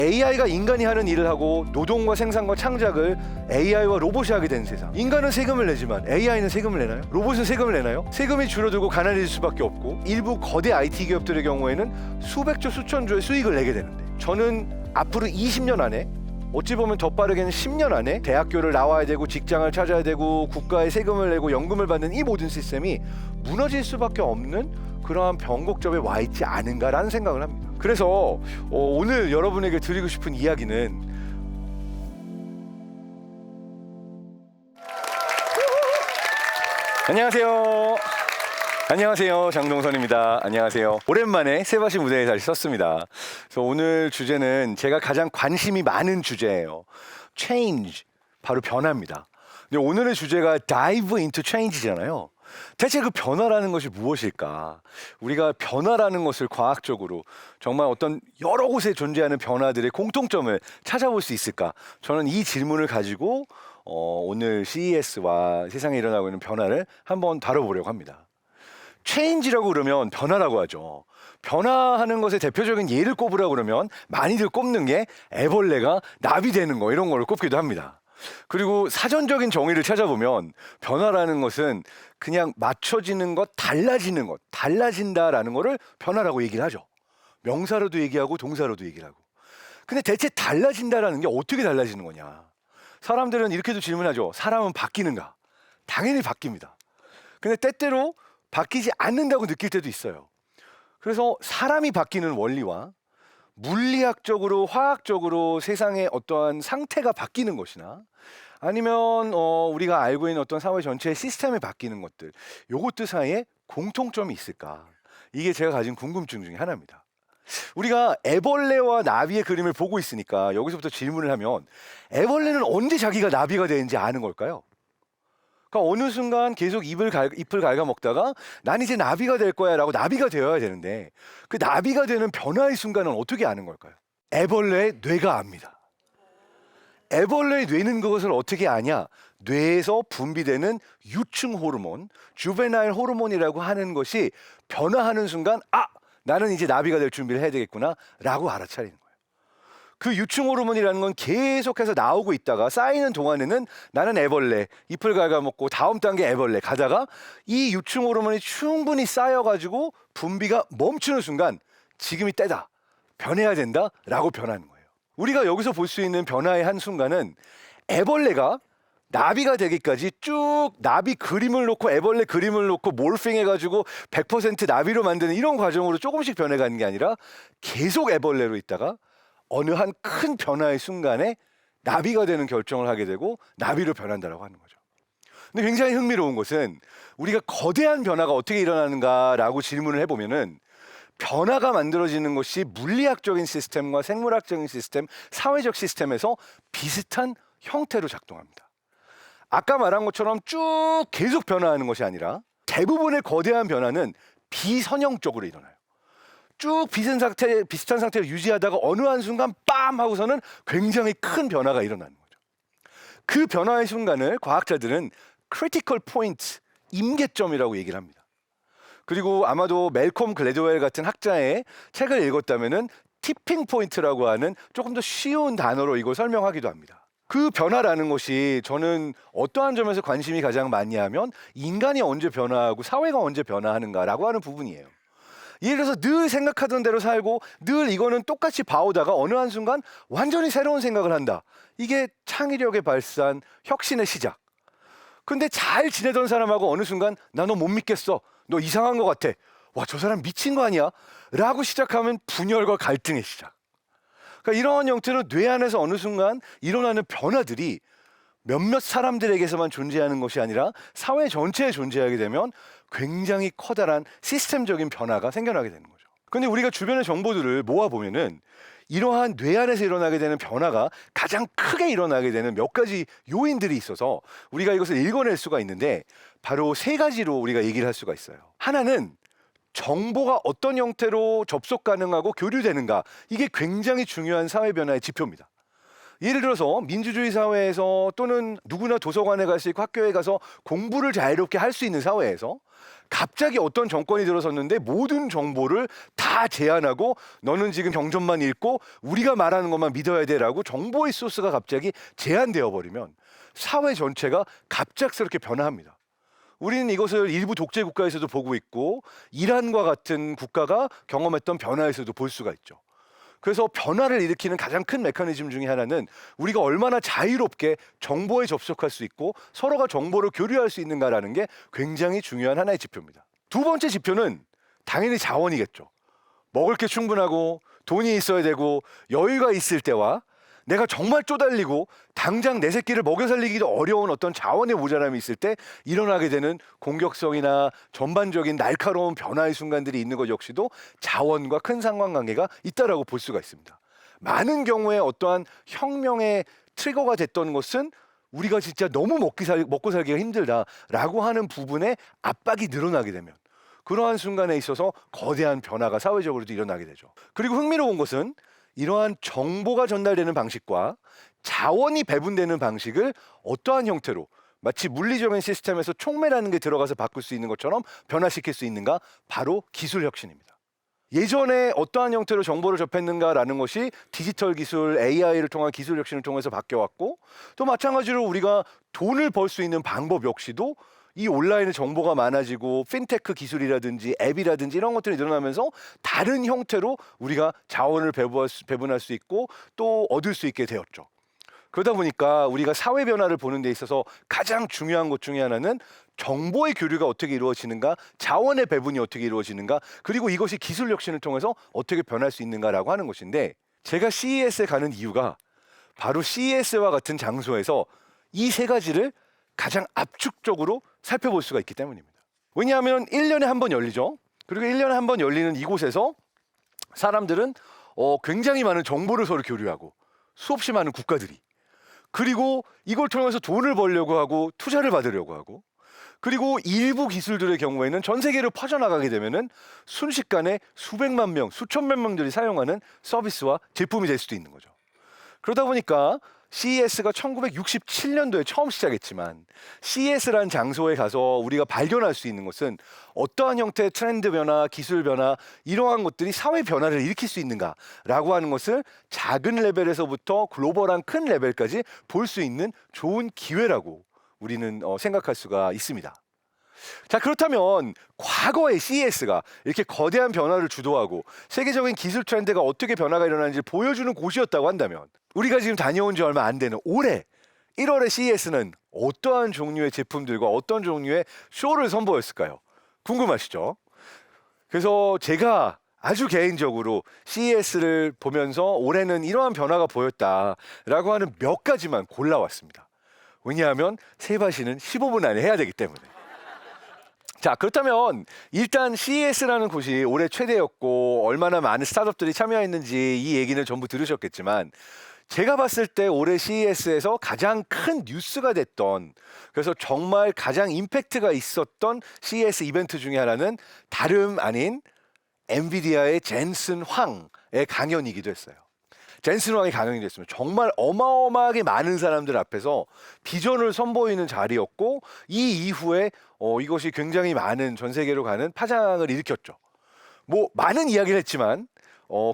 AI가 인간이 하는 일을 하고 노동과 생산과 창작을 AI와 로봇이 하게 된 세상. 인간은 세금을 내지만 AI는 세금을 내나요? 로봇은 세금을 내나요? 세금이 줄어들고 가난해질 수밖에 없고 일부 거대 IT 기업들의 경우에는 수백조 수천조의 수익을 내게 되는데, 저는 앞으로 20년 안에, 어찌 보면 더 빠르게는 10년 안에 대학교를 나와야 되고 직장을 찾아야 되고 국가에 세금을 내고 연금을 받는 이 모든 시스템이 무너질 수밖에 없는 그러한 변곡점에 와 있지 않은가라는 생각을 합니다. 그래서 오늘 여러분에게 드리고 싶은 이야기는 안녕하세요. 안녕하세요. 장동선입니다. 안녕하세요. 오랜만에 세바시 무대에 다시 섰습니다. 그래서 오늘 주제는 제가 가장 관심이 많은 주제예요. Change, 바로 변화입니다. 근데 오늘의 주제가 Dive into Change잖아요. 대체 그 변화라는 것이 무엇일까? 우리가 변화라는 것을 과학적으로 정말 어떤 여러 곳에 존재하는 변화들의 공통점을 찾아볼 수 있을까? 저는 이 질문을 가지고 오늘 CES와 세상에 일어나고 있는 변화를 한번 다뤄보려고 합니다. 체인지라고 그러면 변화라고 하죠. 변화하는 것의 대표적인 예를 꼽으라고 그러면 많이들 꼽는 게 애벌레가 나비 되는 거, 이런 걸 꼽기도 합니다. 그리고 사전적인 정의를 찾아보면 변화라는 것은 그냥 맞춰지는 것, 달라지는 것, 달라진다라는 거를 변화라고 얘기를 하죠. 명사로도 얘기하고 동사로도 얘기를 하고. 근데 대체 달라진다라는 게 어떻게 달라지는 거냐? 사람들은 이렇게도 질문하죠. 사람은 바뀌는가? 당연히 바뀝니다. 근데 때때로 바뀌지 않는다고 느낄 때도 있어요. 그래서 사람이 바뀌는 원리와 물리학적으로, 화학적으로 세상의 어떠한 상태가 바뀌는 것이나 아니면 우리가 알고 있는 어떤 사회 전체의 시스템이 바뀌는 것들, 요것들 사이에 공통점이 있을까? 이게 제가 가진 궁금증 중에 하나입니다. 우리가 애벌레와 나비의 그림을 보고 있으니까 여기서부터 질문을 하면, 애벌레는 언제 자기가 나비가 되는지 아는 걸까요? 그러니까 어느 순간 계속 잎을 갉아먹다가 난 이제 나비가 될 거야 라고 나비가 되어야 되는데, 그 나비가 되는 변화의 순간은 어떻게 아는 걸까요? 애벌레의 뇌가 압니다. 애벌레의 뇌는 그것을 어떻게 아냐? 뇌에서 분비되는 유충 호르몬, 주베나일 호르몬이라고 하는 것이 변화하는 순간, 아! 나는 이제 나비가 될 준비를 해야 되겠구나 라고 알아차리는 거예요. 그 유충 호르몬이라는 건 계속해서 나오고 있다가 쌓이는 동안에는 나는 애벌레, 잎을 갉아먹고 다음 단계 애벌레 가다가 이 유충 호르몬이 충분히 쌓여가지고 분비가 멈추는 순간, 지금이 때다, 변해야 된다 라고 변하는 거예요. 우리가 여기서 볼 수 있는 변화의 한 순간은 애벌레가 나비가 되기까지 쭉 나비 그림을 놓고 애벌레 그림을 놓고 몰핑 해가지고 100% 나비로 만드는 이런 과정으로 조금씩 변해가는 게 아니라 계속 애벌레로 있다가 어느 한 큰 변화의 순간에 나비가 되는 결정을 하게 되고 나비로 변한다라고 하는 거죠. 근데 굉장히 흥미로운 것은 우리가 거대한 변화가 어떻게 일어나는가라고 질문을 해보면은, 변화가 만들어지는 것이 물리학적인 시스템과 생물학적인 시스템, 사회적 시스템에서 비슷한 형태로 작동합니다. 아까 말한 것처럼 쭉 계속 변화하는 것이 아니라 대부분의 거대한 변화는 비선형적으로 일어나요. 쭉 비슷한 상태를 유지하다가 어느 한 순간 빰 하고서는 굉장히 큰 변화가 일어나는 거죠. 그 변화의 순간을 과학자들은 크리티컬 포인트, 임계점이라고 얘기를 합니다. 그리고 아마도 멜콤 글래드웰 같은 학자의 책을 읽었다면은 티핑 포인트라고 하는 조금 더 쉬운 단어로 이걸 설명하기도 합니다. 그 변화라는 것이 저는 어떠한 점에서 관심이 가장 많냐면, 인간이 언제 변화하고 사회가 언제 변화하는가라고 하는 부분이에요. 예를 들어서 늘 생각하던 대로 살고 늘 이거는 똑같이 봐오다가 어느 한순간 완전히 새로운 생각을 한다. 이게 창의력의 발산, 혁신의 시작. 근데 잘 지내던 사람하고 어느 순간 나 너 못 믿겠어, 너 이상한 것 같아, 와 저 사람 미친 거 아니야? 라고 시작하면 분열과 갈등의 시작. 그러니까 이러한 형태로 뇌 안에서 어느 순간 일어나는 변화들이 몇몇 사람들에게서만 존재하는 것이 아니라 사회 전체에 존재하게 되면 굉장히 커다란 시스템적인 변화가 생겨나게 되는 거죠. 근데 우리가 주변의 정보들을 모아보면은 이러한 뇌 안에서 일어나게 되는 변화가 가장 크게 일어나게 되는 몇 가지 요인들이 있어서 우리가 이것을 읽어낼 수가 있는데, 바로 세 가지로 우리가 얘기를 할 수가 있어요. 하나는 정보가 어떤 형태로 접속 가능하고 교류되는가, 이게 굉장히 중요한 사회 변화의 지표입니다. 예를 들어서 민주주의 사회에서 또는 누구나 도서관에 갈 수 있고 학교에 가서 공부를 자유롭게 할 수 있는 사회에서 갑자기 어떤 정권이 들어섰는데 모든 정보를 다 제한하고 너는 지금 경전만 읽고 우리가 말하는 것만 믿어야 돼라고 정보의 소스가 갑자기 제한되어 버리면 사회 전체가 갑작스럽게 변화합니다. 우리는 이것을 일부 독재 국가에서도 보고 있고 이란과 같은 국가가 경험했던 변화에서도 볼 수가 있죠. 그래서 변화를 일으키는 가장 큰 메커니즘 중에 하나는 우리가 얼마나 자유롭게 정보에 접속할 수 있고 서로가 정보를 교류할 수 있는가라는 게 굉장히 중요한 하나의 지표입니다. 두 번째 지표는 당연히 자원이겠죠. 먹을 게 충분하고 돈이 있어야 되고 여유가 있을 때와 내가 정말 쪼달리고 당장 내 새끼를 먹여 살리기도 어려운 어떤 자원의 모자람이 있을 때 일어나게 되는 공격성이나 전반적인 날카로운 변화의 순간들이 있는 것 역시도 자원과 큰 상관관계가 있다라고 볼 수가 있습니다. 많은 경우에 어떠한 혁명의 트리거가 됐던 것은 우리가 진짜 너무 먹고 살기가 힘들다라고 하는 부분에 압박이 늘어나게 되면 그러한 순간에 있어서 거대한 변화가 사회적으로도 일어나게 되죠. 그리고 흥미로운 것은 이러한 정보가 전달되는 방식과 자원이 배분되는 방식을 어떠한 형태로 마치 물리적인 시스템에서 촉매라는 게 들어가서 바꿀 수 있는 것처럼 변화시킬 수 있는가? 바로 기술 혁신입니다. 예전에 어떠한 형태로 정보를 접했는가라는 것이 디지털 기술, AI를 통한 기술 혁신을 통해서 바뀌어왔고 또 마찬가지로 우리가 돈을 벌 수 있는 방법 역시도 이 온라인에 정보가 많아지고 핀테크 기술이라든지 앱이라든지 이런 것들이 늘어나면서 다른 형태로 우리가 자원을 배분할 수 있고 또 얻을 수 있게 되었죠. 그러다 보니까 우리가 사회 변화를 보는 데 있어서 가장 중요한 것 중에 하나는 정보의 교류가 어떻게 이루어지는가, 자원의 배분이 어떻게 이루어지는가, 그리고 이것이 기술 혁신을 통해서 어떻게 변할 수 있는가라고 하는 것인데 제가 CES에 가는 이유가 바로 CES와 같은 장소에서 이 세 가지를 가장 압축적으로 살펴볼 수가 있기 때문입니다. 왜냐하면 1년에 한 번 열리죠. 그리고 1년에 한 번 열리는 이곳에서 사람들은 굉장히 많은 정보를 서로 교류하고 수없이 많은 국가들이 그리고 이걸 통해서 돈을 벌려고 하고 투자를 받으려고 하고 그리고 일부 기술들의 경우에는 전 세계로 퍼져나가게 되면은 순식간에 수백만 명, 수천만 명들이 사용하는 서비스와 제품이 될 수도 있는 거죠. 그러다 보니까 CES가 1967년도에 처음 시작했지만 CES라는 장소에 가서 우리가 발견할 수 있는 것은 어떠한 형태의 트렌드 변화, 기술 변화 이러한 것들이 사회 변화를 일으킬 수 있는가라고 하는 것을 작은 레벨에서부터 글로벌한 큰 레벨까지 볼 수 있는 좋은 기회라고 우리는 생각할 수가 있습니다. 자, 그렇다면 과거의 CES가 이렇게 거대한 변화를 주도하고 세계적인 기술 트렌드가 어떻게 변화가 일어나는지 보여주는 곳이었다고 한다면 우리가 지금 다녀온 지 얼마 안 되는 올해 1월의 CES는 어떠한 종류의 제품들과 어떤 종류의 쇼를 선보였을까요? 궁금하시죠? 그래서 제가 아주 개인적으로 CES를 보면서 올해는 이러한 변화가 보였다라고 하는 몇 가지만 골라왔습니다. 왜냐하면 세바시는 15분 안에 해야 되기 때문에. 자, 그렇다면 일단 CES라는 곳이 올해 최대였고 얼마나 많은 스타트업들이 참여했는지 이 얘기는 전부 들으셨겠지만 제가 봤을 때 올해 CES에서 가장 큰 뉴스가 됐던 그래서 정말 가장 임팩트가 있었던 CES 이벤트 중에 하나는 다름 아닌 엔비디아의 젠슨 황의 강연이기도 했어요. 젠슨 황의 강연이 됐습니다. 정말 어마어마하게 많은 사람들 앞에서 비전을 선보이는 자리였고 이 이후에 이것이 굉장히 많은 전 세계로 가는 파장을 일으켰죠. 뭐 많은 이야기를 했지만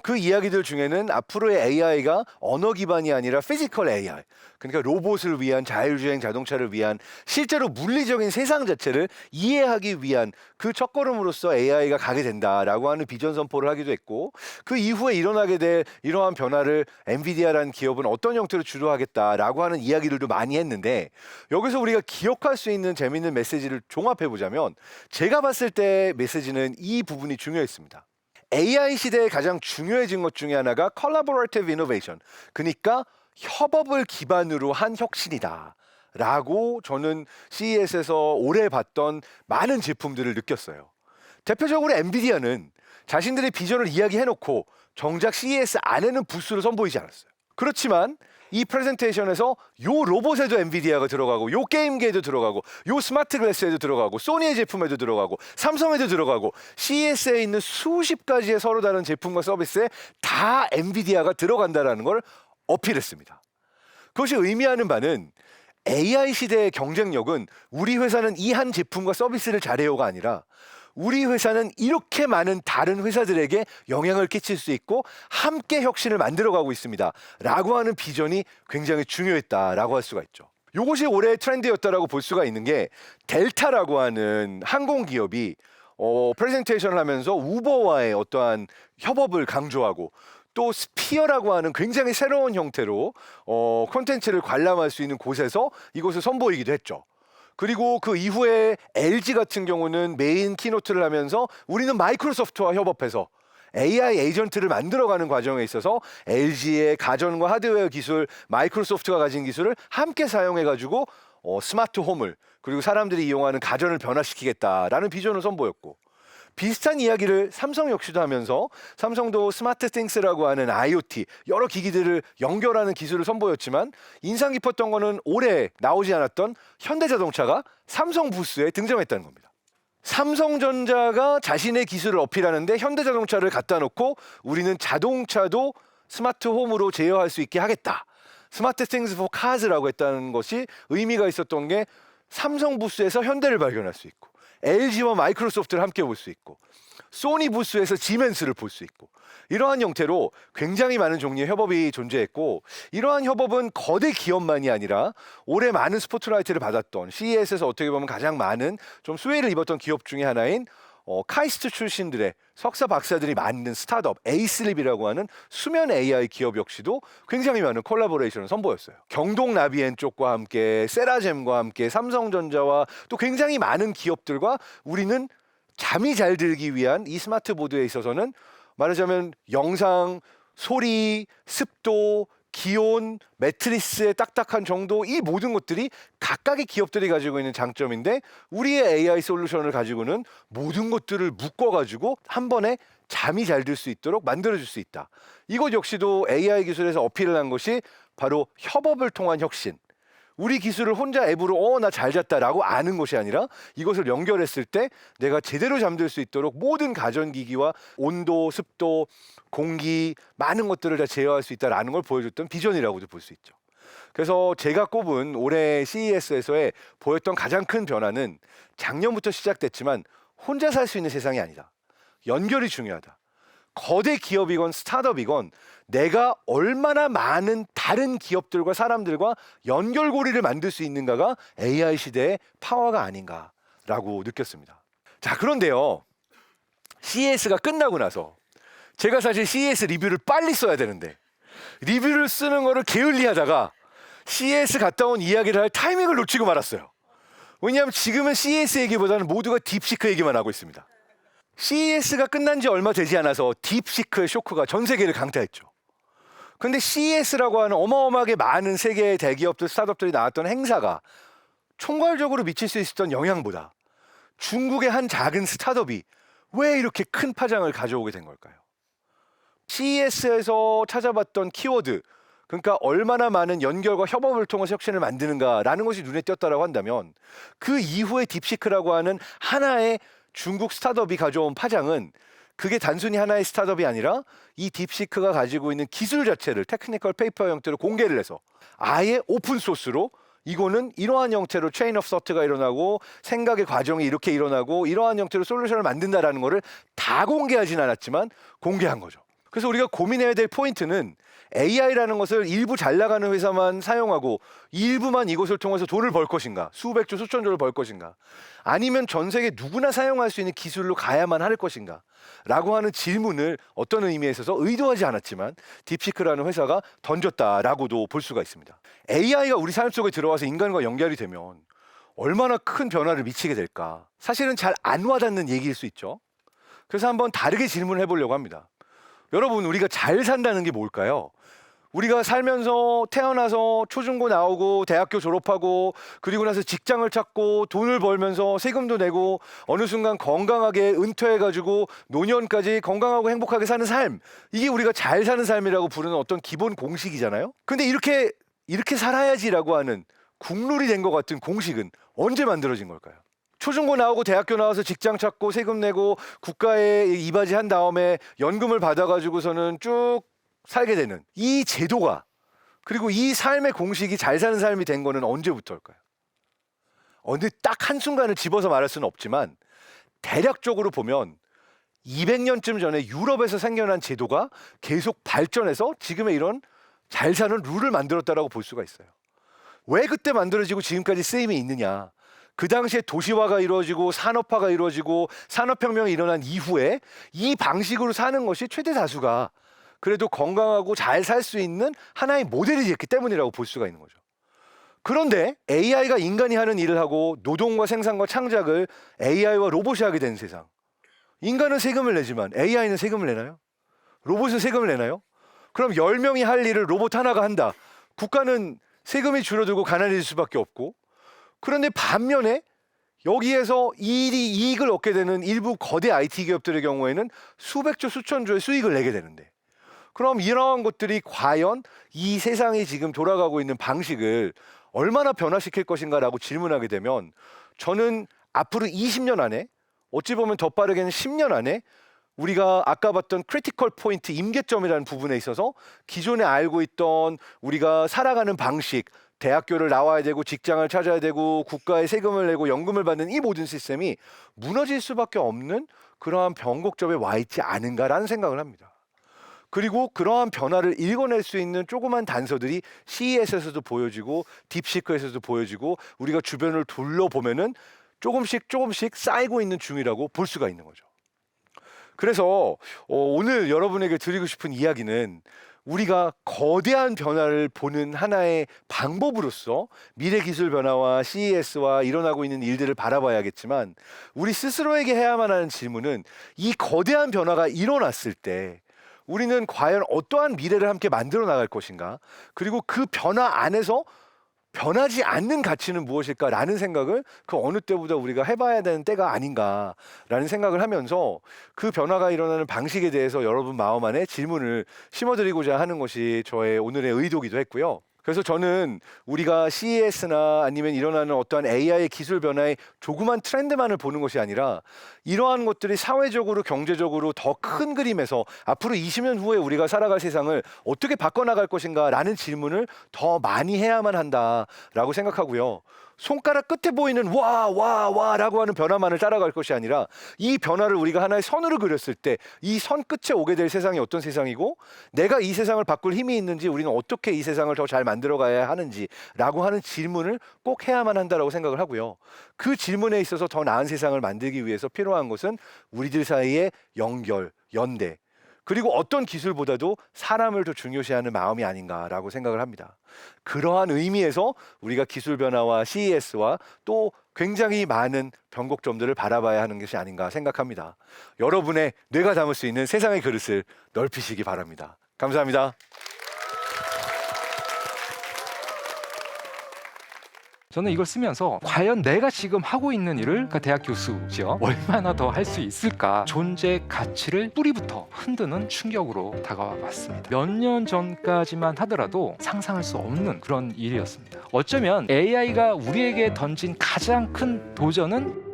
그 이야기들 중에는 앞으로의 AI가 언어 기반이 아니라 피지컬 AI, 그러니까 로봇을 위한 자율주행 자동차를 위한 실제로 물리적인 세상 자체를 이해하기 위한 그 첫걸음으로서 AI가 가게 된다라고 하는 비전 선포를 하기도 했고 그 이후에 일어나게 될 이러한 변화를 엔비디아라는 기업은 어떤 형태로 주도하겠다라고 하는 이야기들도 많이 했는데 여기서 우리가 기억할 수 있는 재미있는 메시지를 종합해 보자면 제가 봤을 때 메시지는 이 부분이 중요했습니다. AI 시대에 가장 중요해진 것 중에 하나가 Collaborative Innovation, 그러니까 협업을 기반으로 한 혁신이다 라고 저는 CES에서 올해 봤던 많은 제품들을 느꼈어요. 대표적으로 엔비디아는 자신들의 비전을 이야기해놓고 정작 CES 안에는 부스를 선보이지 않았어요. 그렇지만 이 프레젠테이션에서 요 로봇에도 엔비디아가 들어가고 요 게임기에도 들어가고 요 스마트 글래스에도 들어가고 소니의 제품에도 들어가고 삼성에도 들어가고 CES에 있는 수십 가지의 서로 다른 제품과 서비스에 다 엔비디아가 들어간다라는 걸 어필했습니다. 그것이 의미하는 바는 AI 시대의 경쟁력은 우리 회사는 이 한 제품과 서비스를 잘해요가 아니라 우리 회사는 이렇게 많은 다른 회사들에게 영향을 끼칠 수 있고 함께 혁신을 만들어가고 있습니다 라고 하는 비전이 굉장히 중요했다라고 할 수가 있죠. 이것이 올해의 트렌드였다라고 볼 수가 있는 게 델타라고 하는 항공기업이 프레젠테이션을 하면서 우버와의 어떠한 협업을 강조하고 또 스피어라고 하는 굉장히 새로운 형태로 콘텐츠를 관람할 수 있는 곳에서 이것을 선보이기도 했죠. 그리고 그 이후에 LG 같은 경우는 메인 키노트를 하면서 우리는 마이크로소프트와 협업해서 AI 에이전트를 만들어가는 과정에 있어서 LG의 가전과 하드웨어 기술, 마이크로소프트가 가진 기술을 함께 사용해가지고 스마트 홈을 그리고 사람들이 이용하는 가전을 변화시키겠다라는 비전을 선보였고 비슷한 이야기를 삼성 역시도 하면서 삼성도 스마트 띵스라고 하는 IoT 여러 기기들을 연결하는 기술을 선보였지만 인상 깊었던 거는 올해 나오지 않았던 현대자동차가 삼성 부스에 등장했다는 겁니다. 삼성전자가 자신의 기술을 어필하는데 현대자동차를 갖다 놓고 우리는 자동차도 스마트 홈으로 제어할 수 있게 하겠다. 스마트 띵스 포 카즈라고 했다는 것이 의미가 있었던 게 삼성 부스에서 현대를 발견할 수 있고 LG와 마이크로소프트를 함께 볼 수 있고 소니 부스에서 지멘스를 볼 수 있고 이러한 형태로 굉장히 많은 종류의 협업이 존재했고 이러한 협업은 거대 기업만이 아니라 올해 많은 스포트라이트를 받았던 CES에서 어떻게 보면 가장 많은 좀 수혜를 입었던 기업 중에 하나인 카이스트 출신들의 석사 박사들이 만든 스타트업 에이슬립이라고 하는 수면 AI 기업 역시도 굉장히 많은 콜라보레이션을 선보였어요. 경동 나비엔 쪽과 함께 세라젬과 함께 삼성전자와 또 굉장히 많은 기업들과 우리는 잠이 잘 들기 위한 이 스마트보드에 있어서는 말하자면 영상, 소리, 습도, 기온, 매트리스의 딱딱한 정도 이 모든 것들이 각각의 기업들이 가지고 있는 장점인데 우리의 AI 솔루션을 가지고는 모든 것들을 묶어가지고 한 번에 잠이 잘 들 수 있도록 만들어줄 수 있다. 이것 역시도 AI 기술에서 어필을 한 것이 바로 협업을 통한 혁신. 우리 기술을 혼자 앱으로 나 잘 잤다라고 아는 것이 아니라 이것을 연결했을 때 내가 제대로 잠들 수 있도록 모든 가전기기와 온도, 습도, 공기 많은 것들을 다 제어할 수 있다라는 걸 보여줬던 비전이라고도 볼 수 있죠. 그래서 제가 꼽은 올해 CES에서의 보였던 가장 큰 변화는 작년부터 시작됐지만 혼자 살 수 있는 세상이 아니다. 연결이 중요하다. 거대 기업이건 스타트업이건 내가 얼마나 많은 다른 기업들과 사람들과 연결고리를 만들 수 있는가가 AI 시대의 파워가 아닌가라고 느꼈습니다. 자, 그런데요. CES가 끝나고 나서 제가 사실 CES 리뷰를 빨리 써야 되는데 리뷰를 쓰는 거를 게을리하다가 CES 갔다 온 이야기를 할 타이밍을 놓치고 말았어요. 왜냐하면 지금은 CES 얘기보다는 모두가 딥시크 얘기만 하고 있습니다. CES가 끝난 지 얼마 되지 않아서 딥시크의 쇼크가 전 세계를 강타했죠. 근데 CES라고 하는 어마어마하게 많은 세계의 대기업들, 스타트업들이 나왔던 행사가 총괄적으로 미칠 수 있었던 영향보다 중국의 한 작은 스타트업이 왜 이렇게 큰 파장을 가져오게 된 걸까요? CES에서 찾아봤던 키워드, 그러니까 얼마나 많은 연결과 협업을 통해서 혁신을 만드는가라는 것이 눈에 띄었다고 한다면 그 이후에 딥시크라고 하는 하나의 중국 스타트업이 가져온 파장은 그게 단순히 하나의 스타트업이 아니라 이 딥시크가 가지고 있는 기술 자체를 테크니컬 페이퍼 형태로 공개를 해서 아예 오픈 소스로 이거는 이러한 형태로 체인 오브 서트가 일어나고 생각의 과정이 이렇게 일어나고 이러한 형태로 솔루션을 만든다라는 거를 다 공개하진 않았지만 공개한 거죠. 그래서 우리가 고민해야 될 포인트는 AI라는 것을 일부 잘 나가는 회사만 사용하고 일부만 이것을 통해서 돈을 벌 것인가, 수백조, 수천조를 벌 것인가, 아니면 전 세계 누구나 사용할 수 있는 기술로 가야만 할 것인가 라고 하는 질문을 어떤 의미에 있어서 의도하지 않았지만 딥시크라는 회사가 던졌다라고도 볼 수가 있습니다. AI가 우리 삶 속에 들어와서 인간과 연결이 되면 얼마나 큰 변화를 미치게 될까? 사실은 잘 안 와닿는 얘기일 수 있죠. 그래서 한번 다르게 질문을 해보려고 합니다. 여러분, 우리가 잘 산다는 게 뭘까요? 우리가 살면서 태어나서 초중고 나오고 대학교 졸업하고 그리고 나서 직장을 찾고 돈을 벌면서 세금도 내고 어느 순간 건강하게 은퇴해가지고 노년까지 건강하고 행복하게 사는 삶, 이게 우리가 잘 사는 삶이라고 부르는 어떤 기본 공식이잖아요. 근데 이렇게 살아야지라고 하는 국룰이 된 것 같은 공식은 언제 만들어진 걸까요? 초중고 나오고 대학교 나와서 직장 찾고 세금 내고 국가에 이바지 한 다음에 연금을 받아가지고서는 쭉 살게 되는 이 제도가 그리고 이 삶의 공식이 잘 사는 삶이 된 거는 언제부터일까요? 어느 딱 한순간을 집어서 말할 수는 없지만 대략적으로 보면 200년쯤 전에 유럽에서 생겨난 제도가 계속 발전해서 지금의 이런 잘 사는 룰을 만들었다라고 볼 수가 있어요. 왜 그때 만들어지고 지금까지 쓰임이 있느냐? 그 당시에 도시화가 이루어지고 산업화가 이루어지고 산업혁명이 일어난 이후에 이 방식으로 사는 것이 최대 다수가 그래도 건강하고 잘 살 수 있는 하나의 모델이 됐기 때문이라고 볼 수가 있는 거죠. 그런데 AI가 인간이 하는 일을 하고 노동과 생산과 창작을 AI와 로봇이 하게 된 세상. 인간은 세금을 내지만 AI는 세금을 내나요? 로봇은 세금을 내나요? 그럼 10명이 할 일을 로봇 하나가 한다. 국가는 세금이 줄어들고 가난해질 수밖에 없고, 그런데 반면에 여기에서 이익을 얻게 되는 일부 거대 IT 기업들의 경우에는 수백조 수천조의 수익을 내게 되는데, 그럼 이러한 것들이 과연 이 세상이 지금 돌아가고 있는 방식을 얼마나 변화시킬 것인가라고 질문하게 되면, 저는 앞으로 20년 안에, 어찌 보면 더 빠르게는 10년 안에 우리가 아까 봤던 크리티컬 포인트 임계점이라는 부분에 있어서 기존에 알고 있던 우리가 살아가는 방식, 대학교를 나와야 되고 직장을 찾아야 되고 국가에 세금을 내고 연금을 받는 이 모든 시스템이 무너질 수밖에 없는 그러한 변곡점에 와 있지 않은가라는 생각을 합니다. 그리고 그러한 변화를 읽어낼 수 있는 조그만 단서들이 CES에서도 보여지고 딥시크에서도 보여지고 우리가 주변을 둘러보면은 조금씩 쌓이고 있는 중이라고 볼 수가 있는 거죠. 그래서 오늘 여러분에게 드리고 싶은 이야기는 우리가 거대한 변화를 보는 하나의 방법으로서 미래 기술 변화와 CES와 일어나고 있는 일들을 바라봐야겠지만, 우리 스스로에게 해야만 하는 질문은 이 거대한 변화가 일어났을 때 우리는 과연 어떠한 미래를 함께 만들어 나갈 것인가, 그리고 그 변화 안에서 변하지 않는 가치는 무엇일까라는 생각을 그 어느 때보다 우리가 해봐야 되는 때가 아닌가라는 생각을 하면서, 그 변화가 일어나는 방식에 대해서 여러분 마음 안에 질문을 심어드리고자 하는 것이 저의 오늘의 의도기도 했고요. 그래서 저는 우리가 CES나 아니면 일어나는 어떠한 AI 기술 변화의 조그만 트렌드만을 보는 것이 아니라, 이러한 것들이 사회적으로 경제적으로 더 큰 그림에서 앞으로 20년 후에 우리가 살아갈 세상을 어떻게 바꿔나갈 것인가 라는 질문을 더 많이 해야만 한다라고 생각하고요. 손가락 끝에 보이는 와 라고 하는 변화만을 따라갈 것이 아니라, 이 변화를 우리가 하나의 선으로 그렸을 때 이 선 끝에 오게 될 세상이 어떤 세상이고, 내가 이 세상을 바꿀 힘이 있는지, 우리는 어떻게 이 세상을 더 잘 만들어 가야 하는지 라고 하는 질문을 꼭 해야만 한다라고 생각을 하고요. 그 질문에 있어서 더 나은 세상을 만들기 위해서 필요한 것은 우리들 사이의 연결, 연대, 그리고 어떤 기술보다도 사람을 더 중요시하는 마음이 아닌가라고 생각을 합니다. 그러한 의미에서 우리가 기술 변화와 CES와 또 굉장히 많은 변곡점들을 바라봐야 하는 것이 아닌가 생각합니다. 여러분의 뇌가 담을 수 있는 세상의 그릇을 넓히시기 바랍니다. 감사합니다. 저는 이걸 쓰면서 과연 내가 지금 하고 있는 일을, 그러니까 대학 교수죠, 얼마나 더 할 수 있을까, 존재 가치를 뿌리부터 흔드는 충격으로 다가와 봤습니다. 몇 년 전까지만 하더라도 상상할 수 없는 그런 일이었습니다. 어쩌면 AI가 우리에게 던진 가장 큰 도전은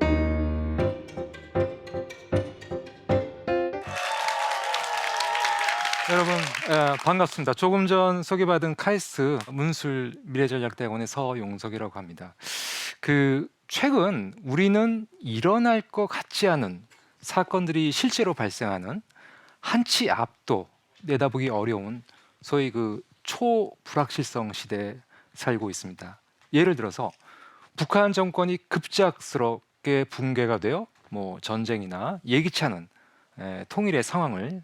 여러분 반갑습니다. 조금 전 소개받은 카이스트 문술 미래전략대학원의 서용석이라고 합니다. 최근 우리는 일어날 것 같지 않은 사건들이 실제로 발생하는 한치 앞도 내다보기 어려운 소위 초불확실성 시대에 살고 있습니다. 예를 들어서 북한 정권이 급작스럽게 붕괴가 되어 전쟁이나 예기치 않은 통일의 상황을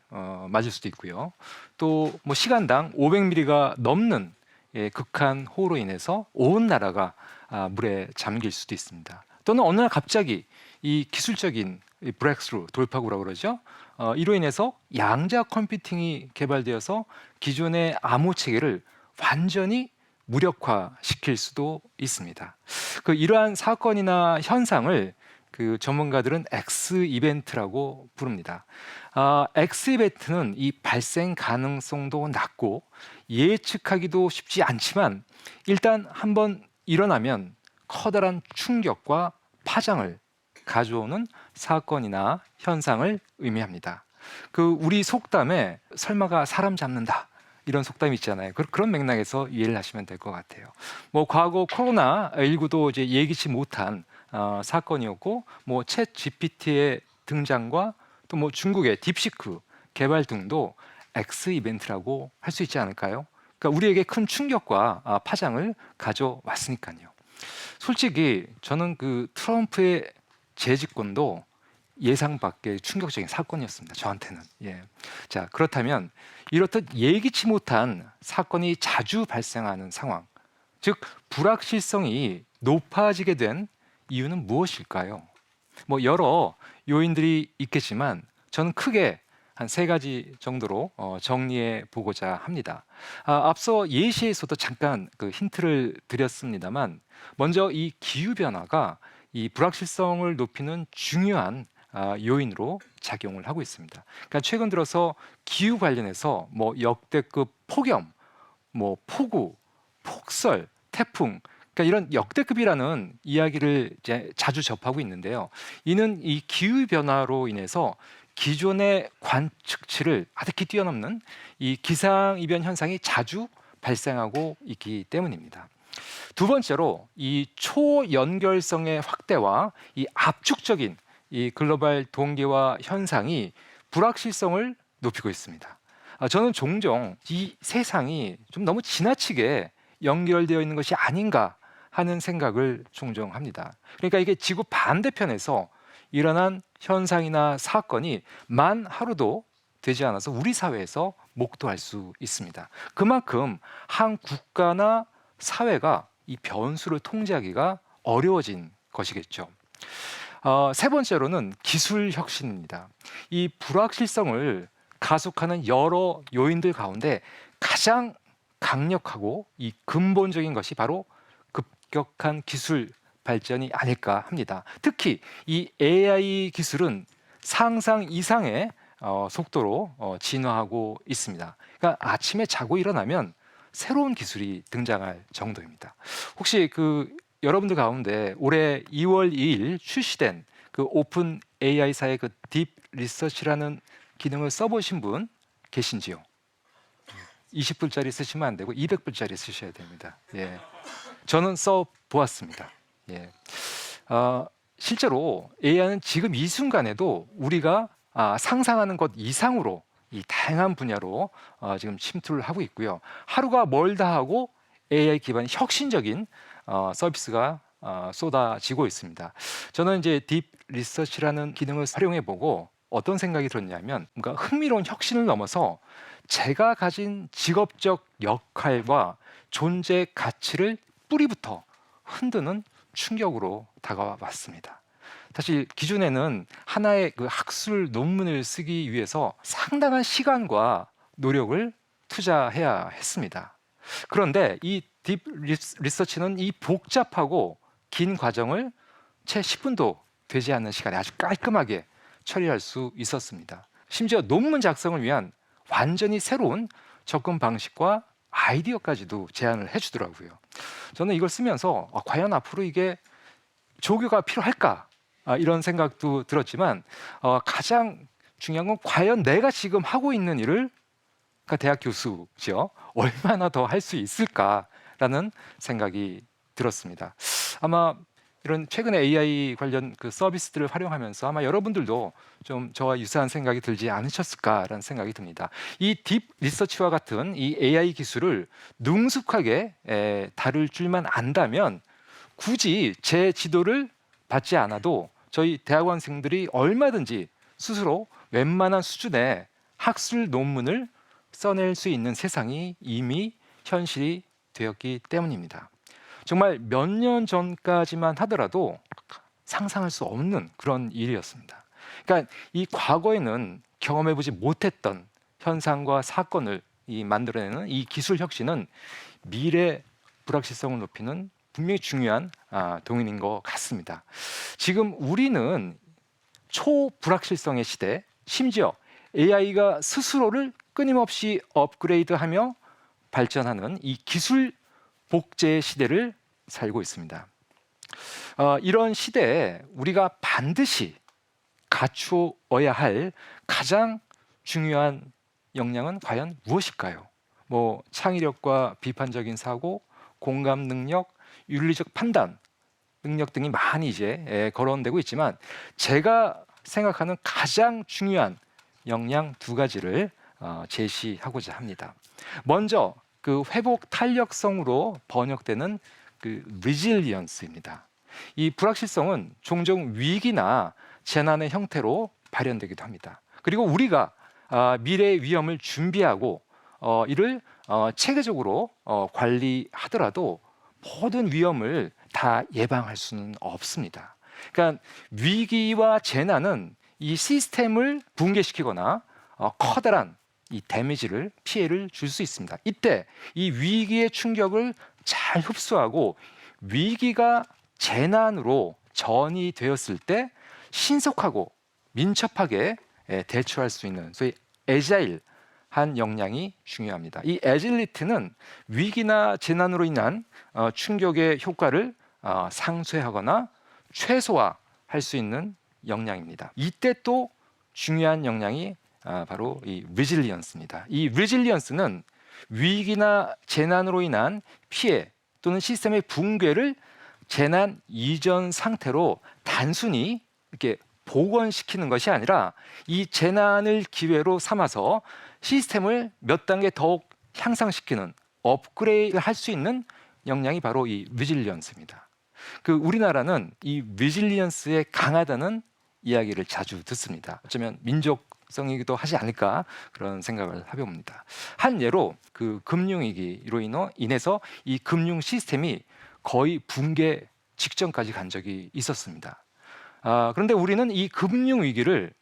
맞을 수도 있고요. 또 시간당 500mm가 넘는 극한 호우로 인해서 온 나라가 물에 잠길 수도 있습니다. 또는 어느 날 갑자기 이 기술적인 브렉스루, 돌파구라고 그러죠. 이로 인해서 양자 컴퓨팅이 개발되어서 기존의 암호 체계를 완전히 무력화시킬 수도 있습니다. 이러한 사건이나 현상을 전문가들은 X 이벤트라고 부릅니다. X 이벤트는 이 발생 가능성도 낮고 예측하기도 쉽지 않지만, 일단 한번 일어나면 커다란 충격과 파장을 가져오는 사건이나 현상을 의미합니다. 우리 속담에 설마가 사람 잡는다, 이런 속담이 있잖아요. 그런 맥락에서 이해를 하시면 될 것 같아요. 뭐 과거 코로나19도 이제 예기치 못한 사건이었고, 뭐 챗 GPT의 등장과 또 뭐 중국의 딥시크 개발 등도 X 이벤트라고 할 수 있지 않을까요? 그러니까 우리에게 큰 충격과 파장을 가져왔으니까요. 솔직히 저는 그 트럼프의 재집권도 예상 밖의 충격적인 사건이었습니다. 저한테는. 예. 자, 그렇다면 이렇듯 예기치 못한 사건이 자주 발생하는 상황, 즉 불확실성이 높아지게 된 이유는 무엇일까요? 뭐 여러 요인들이 있겠지만 저는 크게 한 세 가지 정도로 정리해 보고자 합니다. 앞서 예시에서도 잠깐 그 힌트를 드렸습니다만, 먼저 이 기후 변화가 이 불확실성을 높이는 중요한 요인으로 작용을 하고 있습니다. 그러니까 최근 들어서 기후 관련해서 뭐 역대급 폭염, 뭐 폭우, 폭설, 태풍, 그러니까 이런 역대급이라는 이야기를 이제 자주 접하고 있는데요. 이는 이 기후 변화로 인해서 기존의 관측치를 아득히 뛰어넘는 이 기상 이변 현상이 자주 발생하고 있기 때문입니다. 두 번째로 이 초연결성의 확대와 이 압축적인 이 글로벌 동기화 현상이 불확실성을 높이고 있습니다. 저는 종종 이 세상이 좀 너무 지나치게 연결되어 있는 것이 아닌가 하는 생각을 종종 합니다. 그러니까 이게 지구 반대편에서 일어난 현상이나 사건이 만 하루도 되지 않아서 우리 사회에서 목도할 수 있습니다. 그만큼 한 국가나 사회가 이 변수를 통제하기가 어려워진 것이겠죠. 세 번째로는 기술 혁신입니다. 이 불확실성을 가속하는 여러 요인들 가운데 가장 강력하고 이 근본적인 것이 바로 급격한 기술 발전이 아닐까 합니다. 특히 이 AI 기술은 상상 이상의 속도로 진화하고 있습니다. 그러니까 아침에 자고 일어나면 새로운 기술이 등장할 정도입니다. 혹시 그 여러분들 가운데 올해 2월 2일 출시된 그 오픈 AI사의 그 딥 리서치라는 기능을 써보신 분 계신지요? 20불짜리 쓰시면 안 되고 200불짜리 쓰셔야 됩니다. 예, 저는 써보았습니다. 예, 실제로 AI는 지금 이 순간에도 우리가 상상하는 것 이상으로 이 다양한 분야로 지금 침투를 하고 있고요. 하루가 멀다 하고 AI 기반 혁신적인 서비스가 쏟아지고 있습니다. 저는 이제 딥 리서치라는 기능을 활용해 보고 어떤 생각이 들었냐면, 뭔가 흥미로운 혁신을 넘어서 제가 가진 직업적 역할과 존재 가치를 뿌리부터 흔드는 충격으로 다가와 왔습니다. 사실 기존에는 하나의 그 학술 논문을 쓰기 위해서 상당한 시간과 노력을 투자해야 했습니다. 그런데 이 딥 리서치는 이 복잡하고 긴 과정을 채 10분도 되지 않는 시간에 아주 깔끔하게 처리할 수 있었습니다. 심지어 논문 작성을 위한 완전히 새로운 접근 방식과 아이디어까지도 제안을 해주더라고요. 저는 이걸 쓰면서 과연 앞으로 이게 조교가 필요할까? 이런 생각도 들었지만 가장 중요한 건 과연 내가 지금 하고 있는 일을, 그러니까 대학 교수죠, 얼마나 더 할 수 있을까라는 생각이 들었습니다. 아마 이런 최근에 AI 관련 그 서비스들을 활용하면서 아마 여러분들도 좀 저와 유사한 생각이 들지 않으셨을까라는 생각이 듭니다. 이 딥 리서치와 같은 이 AI 기술을 능숙하게 다룰 줄만 안다면 굳이 제 지도를 받지 않아도 저희 대학원생들이 얼마든지 스스로 웬만한 수준의 학술 논문을 써낼 수 있는 세상이 이미 현실이 되었기 때문입니다. 정말 몇 년 전까지만 하더라도 상상할 수 없는 그런 일이었습니다. 그러니까 이 과거에는 경험해보지 못했던 현상과 사건을 만들어내는 이 기술 혁신은 미래 불확실성을 높이는 분명히 중요한 동인인 것 같습니다. 지금 우리는 초불확실성의 시대, 심지어 AI가 스스로를 끊임없이 업그레이드하며 발전하는 이 기술 복제의 시대를 살고 있습니다. 이런 시대에 우리가 반드시 갖추어야 할 가장 중요한 역량은 과연 무엇일까요? 뭐 창의력과 비판적인 사고, 공감 능력, 윤리적 판단 능력 등이 많이 이제 거론되고 있지만 제가 생각하는 가장 중요한 역량 두 가지를 제시하고자 합니다. 먼저 그 회복 탄력성으로 번역되는 그 resilience입니다. 이 불확실성은 종종 위기나 재난의 형태로 발현되기도 합니다. 그리고 우리가 미래의 위험을 준비하고 이를 체계적으로 관리하더라도 모든 위험을 다 예방할 수는 없습니다. 그러니까 위기와 재난은 이 시스템을 붕괴시키거나 커다란 이 데미지를 피해를 줄 수 있습니다. 이때 이 위기의 충격을 잘 흡수하고 위기가 재난으로 전이 되었을 때 신속하고 민첩하게 대처할 수 있는 소위 애자일한 역량이 중요합니다. 이 애질리티는 위기나 재난으로 인한 충격의 효과를 상쇄하거나 최소화할 수 있는 역량입니다. 이때 또 중요한 역량이 바로 이 resilience입니다. 이 resilience는 위기나 재난으로 인한 피해 또는 시스템의 붕괴를 재난 이전 상태로 단순히 이렇게 복원시키는 것이 아니라 이 재난을 기회로 삼아서 시스템을 몇 단계 더욱 향상시키는 업그레이드를 할 수 있는 역량이 바로 이 resilience입니다. 그 우리나라는 이 resilience에 강하다는 이야기를 자주 듣습니다. 어쩌면 민족성이기도 하지 않을까 그런 생각을 해봅니다. 한 예로 그 금융위기로 인해서 이 금융 시스템이 거의 붕괴 직전까지 간 적이 있었습니다. 그런데 우리는 이 금융위기를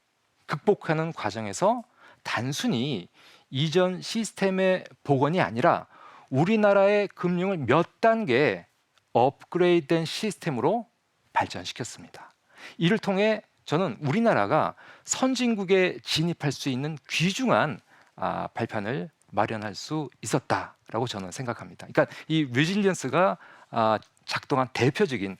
극복하는 과정에서 단순히 이전 시스템의 복원이 아니라 우리나라의 금융을 몇 단계 업그레이드된 시스템으로 발전시켰습니다. 이를 통해 저는 우리나라가 선진국에 진입할 수 있는 귀중한 발판을 마련할 수 있었다라고 저는 생각합니다. 그러니까 이 resilience가 작동한 대표적인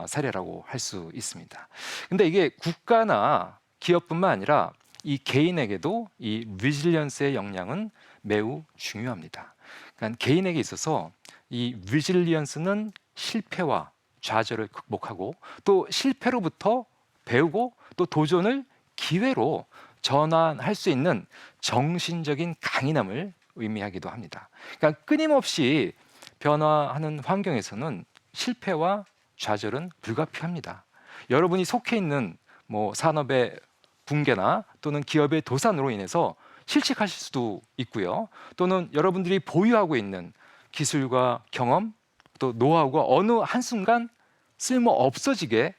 사례라고 할 수 있습니다. 근데 이게 국가나 기업뿐만 아니라 이 개인에게도 이 resilience의 역량은 매우 중요합니다. 그러니까 개인에게 있어서 이 resilience는 실패와 좌절을 극복하고 또 실패로부터 배우고 또 도전을 기회로 전환할 수 있는 정신적인 강인함을 의미하기도 합니다. 그러니까 끊임없이 변화하는 환경에서는 실패와 좌절은 불가피합니다. 여러분이 속해 있는 뭐 산업의 붕괴나 또는 기업의 도산으로 인해서 실직하실 수도 있고요. 또는 여러분들이 보유하고 있는 기술과 경험 또 노하우가 어느 한순간 쓸모 없어지게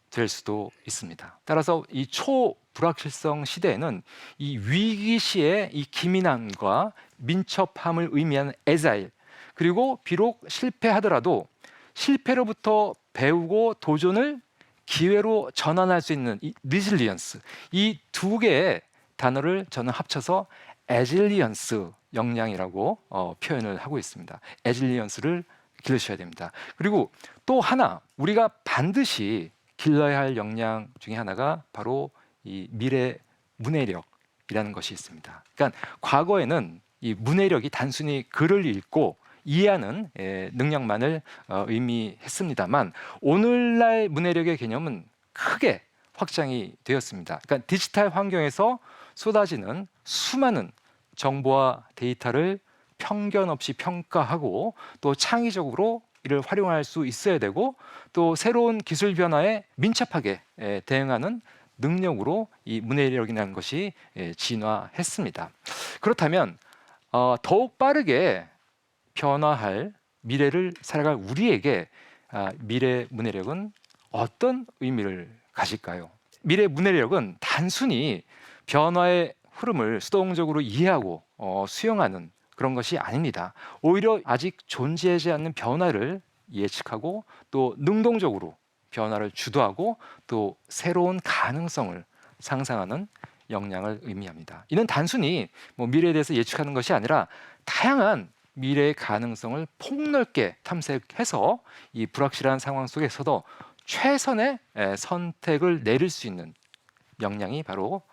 될 수도 있습니다. 따라서 이 초불확실성 시대에는 이 위기 시의 이 기민함과 민첩함을 의미하는 애자일 그리고 비록 실패하더라도 실패로부터 배우고 도전을 기회로 전환할 수 있는 이 resilience 이 두 개의 단어를 저는 합쳐서 resilience 역량이라고 표현을 하고 있습니다. resilience를 기르셔야 됩니다. 그리고 또 하나 우리가 반드시 길러야 할 역량 중에 하나가 바로 이 미래 문해력이라는 것이 있습니다. 그러니까 과거에는 이 문해력이 단순히 글을 읽고 이해하는 능력만을 의미했습니다만 오늘날 문해력의 개념은 크게 확장이 되었습니다. 그러니까 디지털 환경에서 쏟아지는 수많은 정보와 데이터를 편견 없이 평가하고 또 창의적으로 이를 활용할 수 있어야 되고 또 새로운 기술 변화에 민첩하게 대응하는 능력으로 이 문해력이라는 것이 진화했습니다. 그렇다면 더욱 빠르게 변화할 미래를 살아갈 우리에게 미래 문해력은 어떤 의미를 가질까요? 미래 문해력은 단순히 변화의 흐름을 수동적으로 이해하고 수용하는 그런 것이 아닙니다. 오히려 아직 존재하지 않는 변화를 예측하고 또 능동적으로 변화를 주도하고 또 새로운 가능성을 상상하는 역량을 의미합니다. 이는 단순히 미래에 대해서 예측하는 것이 아니라 다양한 미래의 가능성을 폭넓게 탐색해서 이 불확실한 상황 속에서도 최선의 선택을 내릴 수 있는 역량이 바로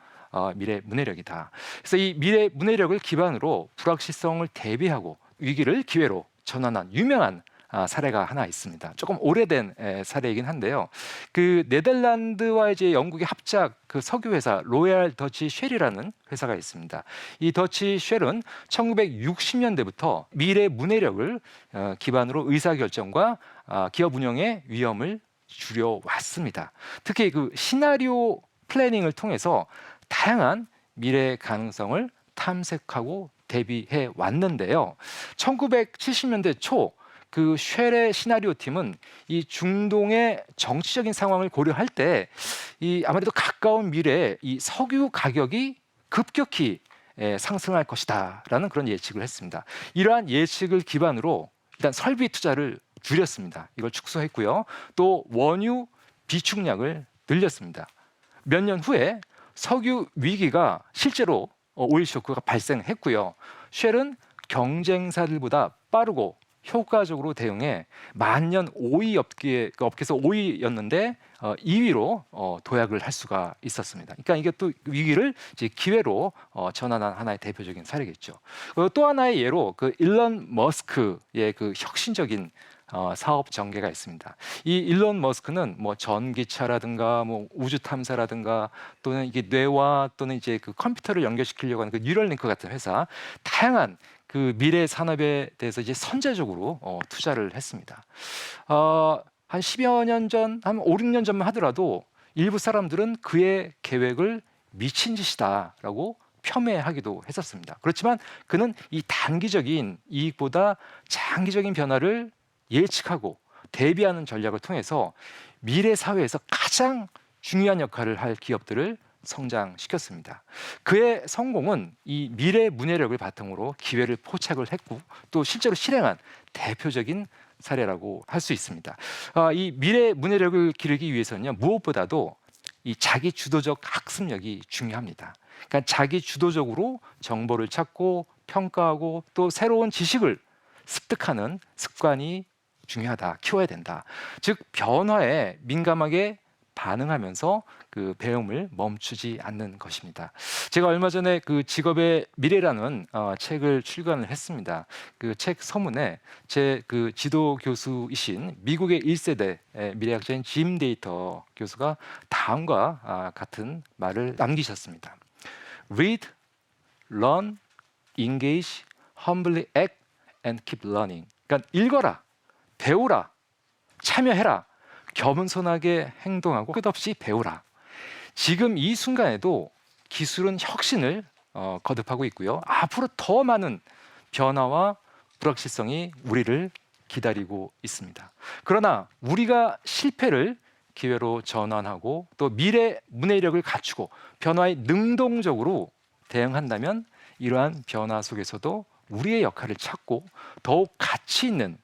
미래 문해력이다. 그래서 이 미래 문해력을 기반으로 불확실성을 대비하고 위기를 기회로 전환한 유명한 사례가 하나 있습니다. 조금 오래된 사례이긴 한데요. 그 네덜란드와 이제 영국의 합작 그 석유 회사 로얄 더치 쉘이라는 회사가 있습니다. 이 더치 쉘은 1960년대부터 미래 문해력을 기반으로 의사 결정과 기업 운영의 위험을 줄여 왔습니다. 특히 그 시나리오 플래닝을 통해서 다양한 미래 가능성을 탐색하고 대비해 왔는데요. 1970년대 초 그 쉘의 시나리오 팀은 이 중동의 정치적인 상황을 고려할 때 이 아무래도 가까운 미래에 이 석유 가격이 급격히 상승할 것이다라는 그런 예측을 했습니다. 이러한 예측을 기반으로 일단 설비 투자를 줄였습니다. 이걸 축소했고요. 또 원유 비축량을 늘렸습니다. 몇 년 후에 석유 위기가 실제로 오일 쇼크가 발생했고요. 쉘은 경쟁사들보다 빠르고 효과적으로 대응해 만년 5위 업계에서 5위였는데 2위로 도약을 할 수가 있었습니다. 그러니까 이게 또 위기를 이제 기회로 전환한 하나의 대표적인 사례겠죠. 또 하나의 예로 그 일론 머스크의 그 혁신적인 사업 전개가 있습니다. 이 일론 머스크는 뭐 전기차라든가 뭐 우주 탐사라든가 또는 이게 뇌와 또는 이제 그 컴퓨터를 연결시키려고 하는 그 뉴럴링크 같은 회사 다양한 그 미래 산업에 대해서 이제 선제적으로 투자를 했습니다. 한 10여 년 전, 한 5, 6년 전만 하더라도 일부 사람들은 그의 계획을 미친 짓이다라고 폄훼하기도 했었습니다. 그렇지만 그는 이 단기적인 이익보다 장기적인 변화를 예측하고 대비하는 전략을 통해서 미래 사회에서 가장 중요한 역할을 할 기업들을 성장시켰습니다. 그의 성공은 이 미래 문해력을 바탕으로 기회를 포착을 했고 또 실제로 실행한 대표적인 사례라고 할 수 있습니다. 이 미래 문해력을 기르기 위해서는요, 무엇보다도 이 자기 주도적 학습력이 중요합니다. 그러니까 자기 주도적으로 정보를 찾고 평가하고 또 새로운 지식을 습득하는 습관이 중요하다, 키워야 된다. 즉 변화에 민감하게 반응하면서 그 배움을 멈추지 않는 것입니다. 제가 얼마 전에 그 직업의 미래라는 책을 출간을 했습니다. 그 책 서문에 제 그 지도 교수이신 미국의 1세대 미래학자인 짐 데이터 교수가 다음과 같은 말을 남기셨습니다. Read, learn, engage, humbly act, and keep learning. 그러니까 읽어라, 배우라, 참여해라, 겸손하게 행동하고 끝없이 배우라. 지금 이 순간에도 기술은 혁신을 거듭하고 있고요. 앞으로 더 많은 변화와 불확실성이 우리를 기다리고 있습니다. 그러나 우리가 실패를 기회로 전환하고 또 미래 문해력을 갖추고 변화에 능동적으로 대응한다면 이러한 변화 속에서도 우리의 역할을 찾고 더욱 가치 있는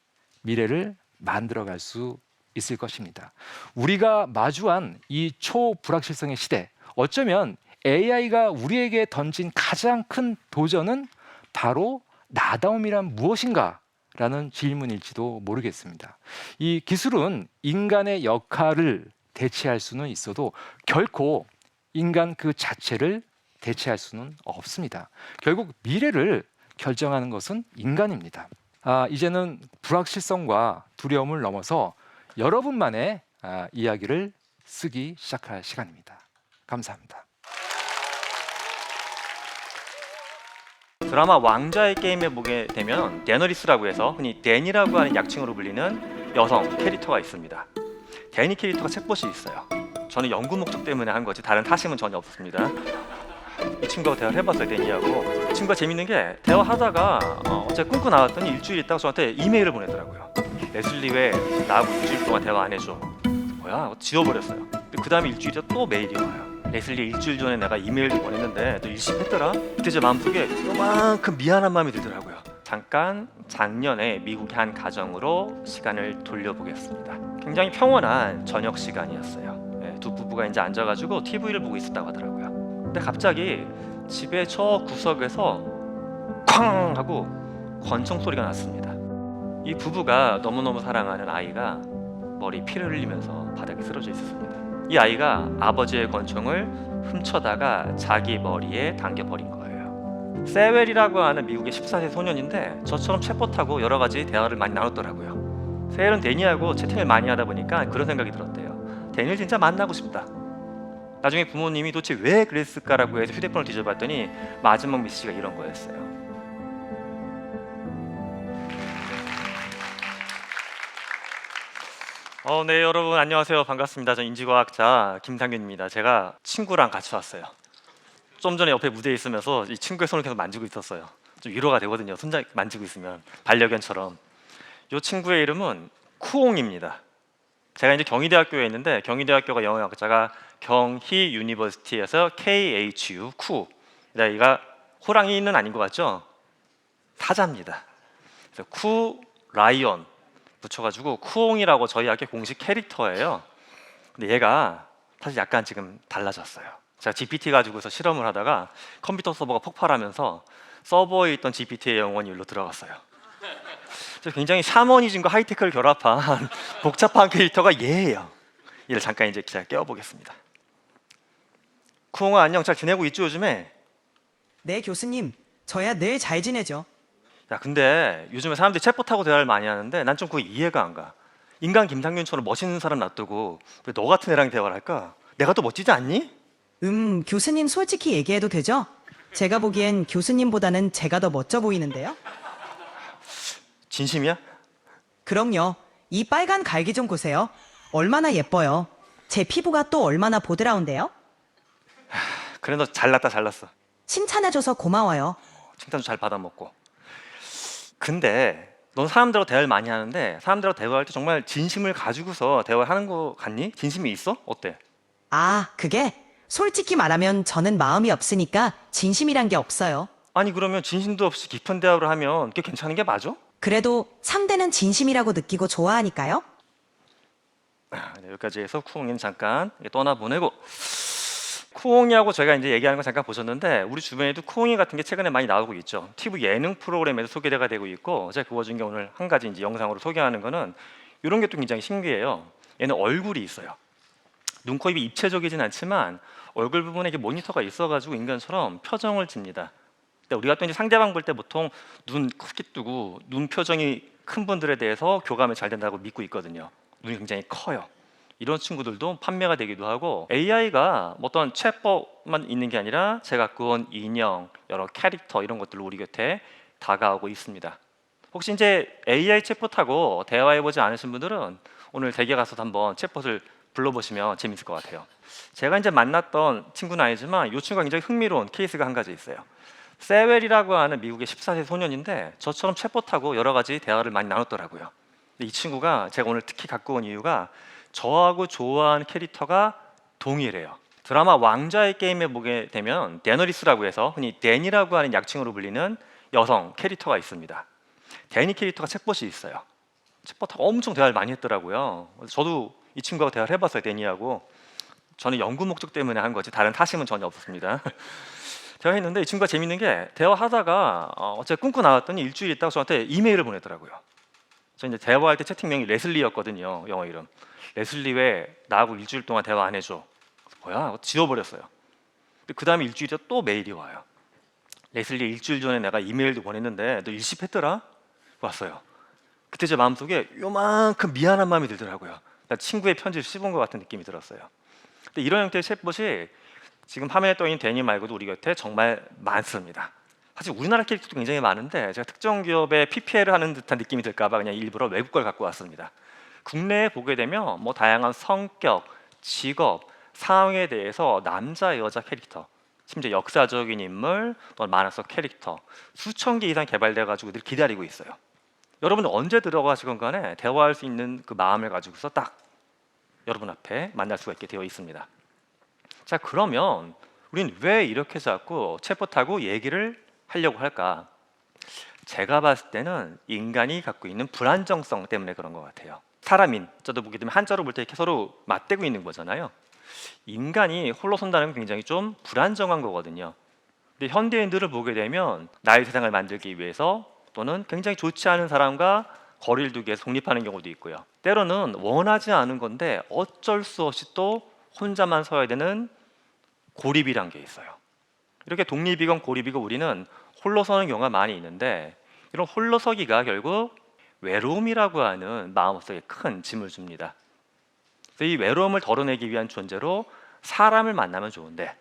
미래를 만들어갈 수 있을 것입니다. 우리가 마주한 이 초불확실성의 시대, 어쩌면 AI가 우리에게 던진 가장 큰 도전은 바로 나다움이란 무엇인가? 라는 질문일지도 모르겠습니다. 이 기술은 인간의 역할을 대체할 수는 있어도 결코 인간 그 자체를 대체할 수는 없습니다. 결국 미래를 결정하는 것은 인간입니다. 이제는 불확실성과 두려움을 넘어서 여러분만의 이야기를 쓰기 시작할 시간입니다. 감사합니다. 드라마 왕좌의 게임에 보게 되면 데너리스라고 해서 흔히 댄이라고 하는 약칭으로 불리는 여성 캐릭터가 있습니다. 댄이 캐릭터가 책봇이 있어요. 저는 연구 목적 때문에 한 거지 다른 타심은 전혀 없습니다. 이 친구하고 대화를 해봤어요, 데니하고. 이 친구가 재밌는 게 대화하다가 어제 끊고 나왔더니 일주일 있다가 저한테 이메일을 보내더라고요. 레슬리 왜 나하고 일주일 동안 대화 안 해줘? 뭐야? 지워버렸어요. 그 다음에 일주일에 또 메일이 와요. 레슬리 일주일 전에 내가 이메일도 보냈는데 너 일십했더라? 그때 제 마음속에 요만큼 미안한 마음이 들더라고요. 잠깐 작년에 미국의 한 가정으로 시간을 돌려보겠습니다. 굉장히 평온한 저녁 시간이었어요. 두 부부가 이제 앉아가지고 TV를 보고 있었다고 하더라고요. 근데 갑자기 집의 저 구석에서 쾅 하고 권총 소리가 났습니다. 이 부부가 너무너무 사랑하는 아이가 머리 피를 흘리면서 바닥에 쓰러져 있었습니다. 이 아이가 아버지의 권총을 훔쳐다가 자기 머리에 당겨버린 거예요. 세웰이라고 하는 미국의 14세 소년인데 저처럼 챗봇 타고 여러 가지 대화를 많이 나눴더라고요. 세웰은 데니하고 채팅을 많이 하다 보니까 그런 생각이 들었대요. 데니를 진짜 만나고 싶다. 나중에 부모님이 도대체 왜 그랬을까라고 해서 휴대폰을 뒤져봤더니 마지막 메시지가 이런 거였어요. 네, 여러분 안녕하세요. 반갑습니다. 전 인지과학자 김상균입니다. 제가 친구랑 같이 왔어요. 좀 전에 옆에 무대에 있으면서 이 친구의 손을 계속 만지고 있었어요. 좀 위로가 되거든요. 손 만지고 있으면 반려견처럼. 이 친구의 이름은 쿠옹입니다. 제가 이제 경희대학교에 있는데 경희대학교가 영어학자가 경희 유니버시티에서 KHU 쿠. 얘가 호랑이는 아닌 것 같죠? 타자입니다. 그래서 쿠 라이언 붙여가지고 쿠옹이라고 저희 학교 공식 캐릭터예요. 근데 얘가 사실 약간 지금 달라졌어요. 제가 GPT 가지고서 실험을 하다가 컴퓨터 서버가 폭발하면서 서버에 있던 GPT의 영혼이 일로 들어갔어요. 그래서 굉장히 샤머니즘과 하이테크를 결합한 복잡한 캐릭터가 얘예요. 얘를 잠깐 이제 제가 깨워보겠습니다. 쿠옹아 안녕, 잘 지내고 있지 요즘에? 네, 교수님. 저야 늘 잘 지내죠. 야 근데 요즘에 사람들이 챗봇하고 대화를 많이 하는데 난 좀 그게 이해가 안 가. 인간 김상균처럼 멋있는 사람 놔두고 왜 너 같은 애랑 대화를 할까? 내가 더 멋지지 않니? 교수님 솔직히 얘기해도 되죠? 제가 보기엔 교수님보다는 제가 더 멋져 보이는데요? 진심이야? 그럼요. 이 빨간 갈기 좀 보세요. 얼마나 예뻐요. 제 피부가 또 얼마나 보드라운데요? 그래 너 잘났다 잘났어. 칭찬해줘서 고마워요. 칭찬도 잘 받아먹고. 근데 넌 사람들하고 대화를 많이 하는데 사람들하고 대화할 때 정말 진심을 가지고서 대화하는 거 같니? 진심이 있어? 어때? 아, 그게? 솔직히 말하면 저는 마음이 없으니까 진심이란 게 없어요. 아니 그러면 진심도 없이 깊은 대화를 하면 그게 괜찮은 게 맞아? 그래도 상대는 진심이라고 느끼고 좋아하니까요? 네, 여기까지 해서 쿠옹이는 잠깐 떠나보내고 쿠옹이하고 저희가 이제 얘기하는 거 잠깐 보셨는데 우리 주변에도 쿠옹이 같은 게 최근에 많이 나오고 있죠. TV 예능 프로그램에서 소개가 되고 있고 제가 그 와중에 오늘 한 가지 이제 영상으로 소개하는 거는 이런 게 또 굉장히 신기해요. 얘는 얼굴이 있어요. 눈, 코, 입이 입체적이진 않지만 얼굴 부분에 이게 모니터가 있어가지고 인간처럼 표정을 짓니다. 근데 우리가 또 이제 상대방 볼 때 보통 눈 크게 뜨고 눈 표정이 큰 분들에 대해서 교감이 잘 된다고 믿고 있거든요. 눈이 굉장히 커요. 이런 친구들도 판매가 되기도 하고 AI가 어떤 챗봇만 있는 게 아니라 제가 갖고 온 인형, 여러 캐릭터 이런 것들로 우리 곁에 다가오고 있습니다. 혹시 이제 AI 챗봇하고 대화해보지 않으신 분들은 오늘 댁에 가서 한번 챗봇을 불러보시면 재밌을 것 같아요. 제가 이제 만났던 친구는 아니지만 이 친구가 굉장히 흥미로운 케이스가 한 가지 있어요. 세웰이라고 하는 미국의 14세 소년인데 저처럼 챗봇하고 여러 가지 대화를 많이 나눴더라고요. 근데 이 친구가 제가 오늘 특히 갖고 온 이유가 저하고 좋아하는 캐릭터가 동일해요. 드라마 왕좌의 게임에 보게 되면 데너리스라고 해서 흔히 댄이라고 하는 약칭으로 불리는 여성 캐릭터가 있습니다. 데니 캐릭터가 챗봇이 있어요. 챗봇하고 엄청 대화를 많이 했더라고요. 저도 이 친구하고 대화를 해봤어요. 데니하고. 저는 연구 목적 때문에 한 거지 다른 타심은 전혀 없었습니다. 대화했는데 이 친구가 재밌는 게 대화하다가 제가 끊고 나왔더니 일주일 있다가 저한테 이메일을 보내더라고요. 저 이제 대화할 때 채팅명이 레슬리였거든요. 영어 이름. 레슬리 왜 나하고 일주일 동안 대화 안 해줘? 뭐야? 지워버렸어요. 그 다음에 일주일 뒤에 또 메일이 와요. 레슬리 일주일 전에 내가 이메일도 보냈는데 너 일십했더라? 왔어요. 그때 제 마음속에 요만큼 미안한 마음이 들더라고요. 나 친구의 편지를 씹은 것 같은 느낌이 들었어요. 근데 이런 형태의 챗봇이 지금 화면에 떠 있는 데니 말고도 우리 곁에 정말 많습니다. 사실 우리나라 캐릭터도 굉장히 많은데 제가 특정 기업에 PPL을 하는 듯한 느낌이 들까봐 그냥 일부러 외국 걸 갖고 왔습니다. 국내에 보게 되면 뭐 다양한 성격, 직업, 상황에 대해서 남자, 여자 캐릭터, 심지어 역사적인 인물, 또 만화 속 캐릭터 수천 개 이상 개발돼 가지고 늘 기다리고 있어요. 여러분 언제 들어가시건 간에 대화할 수 있는 그 마음을 가지고서 딱 여러분 앞에 만날 수가 있게 되어 있습니다. 자 그러면 우린 왜 이렇게 자꾸 챗봇하고 얘기를 하려고 할까? 제가 봤을 때는 인간이 갖고 있는 불안정성 때문에 그런 것 같아요. 사람인, 저도 보게 되면 한자로 볼 때 이렇게 서로 맞대고 있는 거잖아요. 인간이 홀로 선다는 건 굉장히 좀 불안정한 거거든요. 근데 현대인들을 보게 되면 나의 세상을 만들기 위해서 또는 굉장히 좋지 않은 사람과 거리를 두기 위해서 독립하는 경우도 있고요. 때로는 원하지 않은 건데 어쩔 수 없이 또 혼자만 서야 되는 고립이란 게 있어요. 이렇게 독립이건 고립이건 우리는 홀로 서는 경우가 많이 있는데 이런 홀로 서기가 결국 외로움이라고 하는 마음속에 큰 짐을 줍니다. 그래서 이 외로움을 덜어내기 위한 존재로 사람을 만나면 좋은데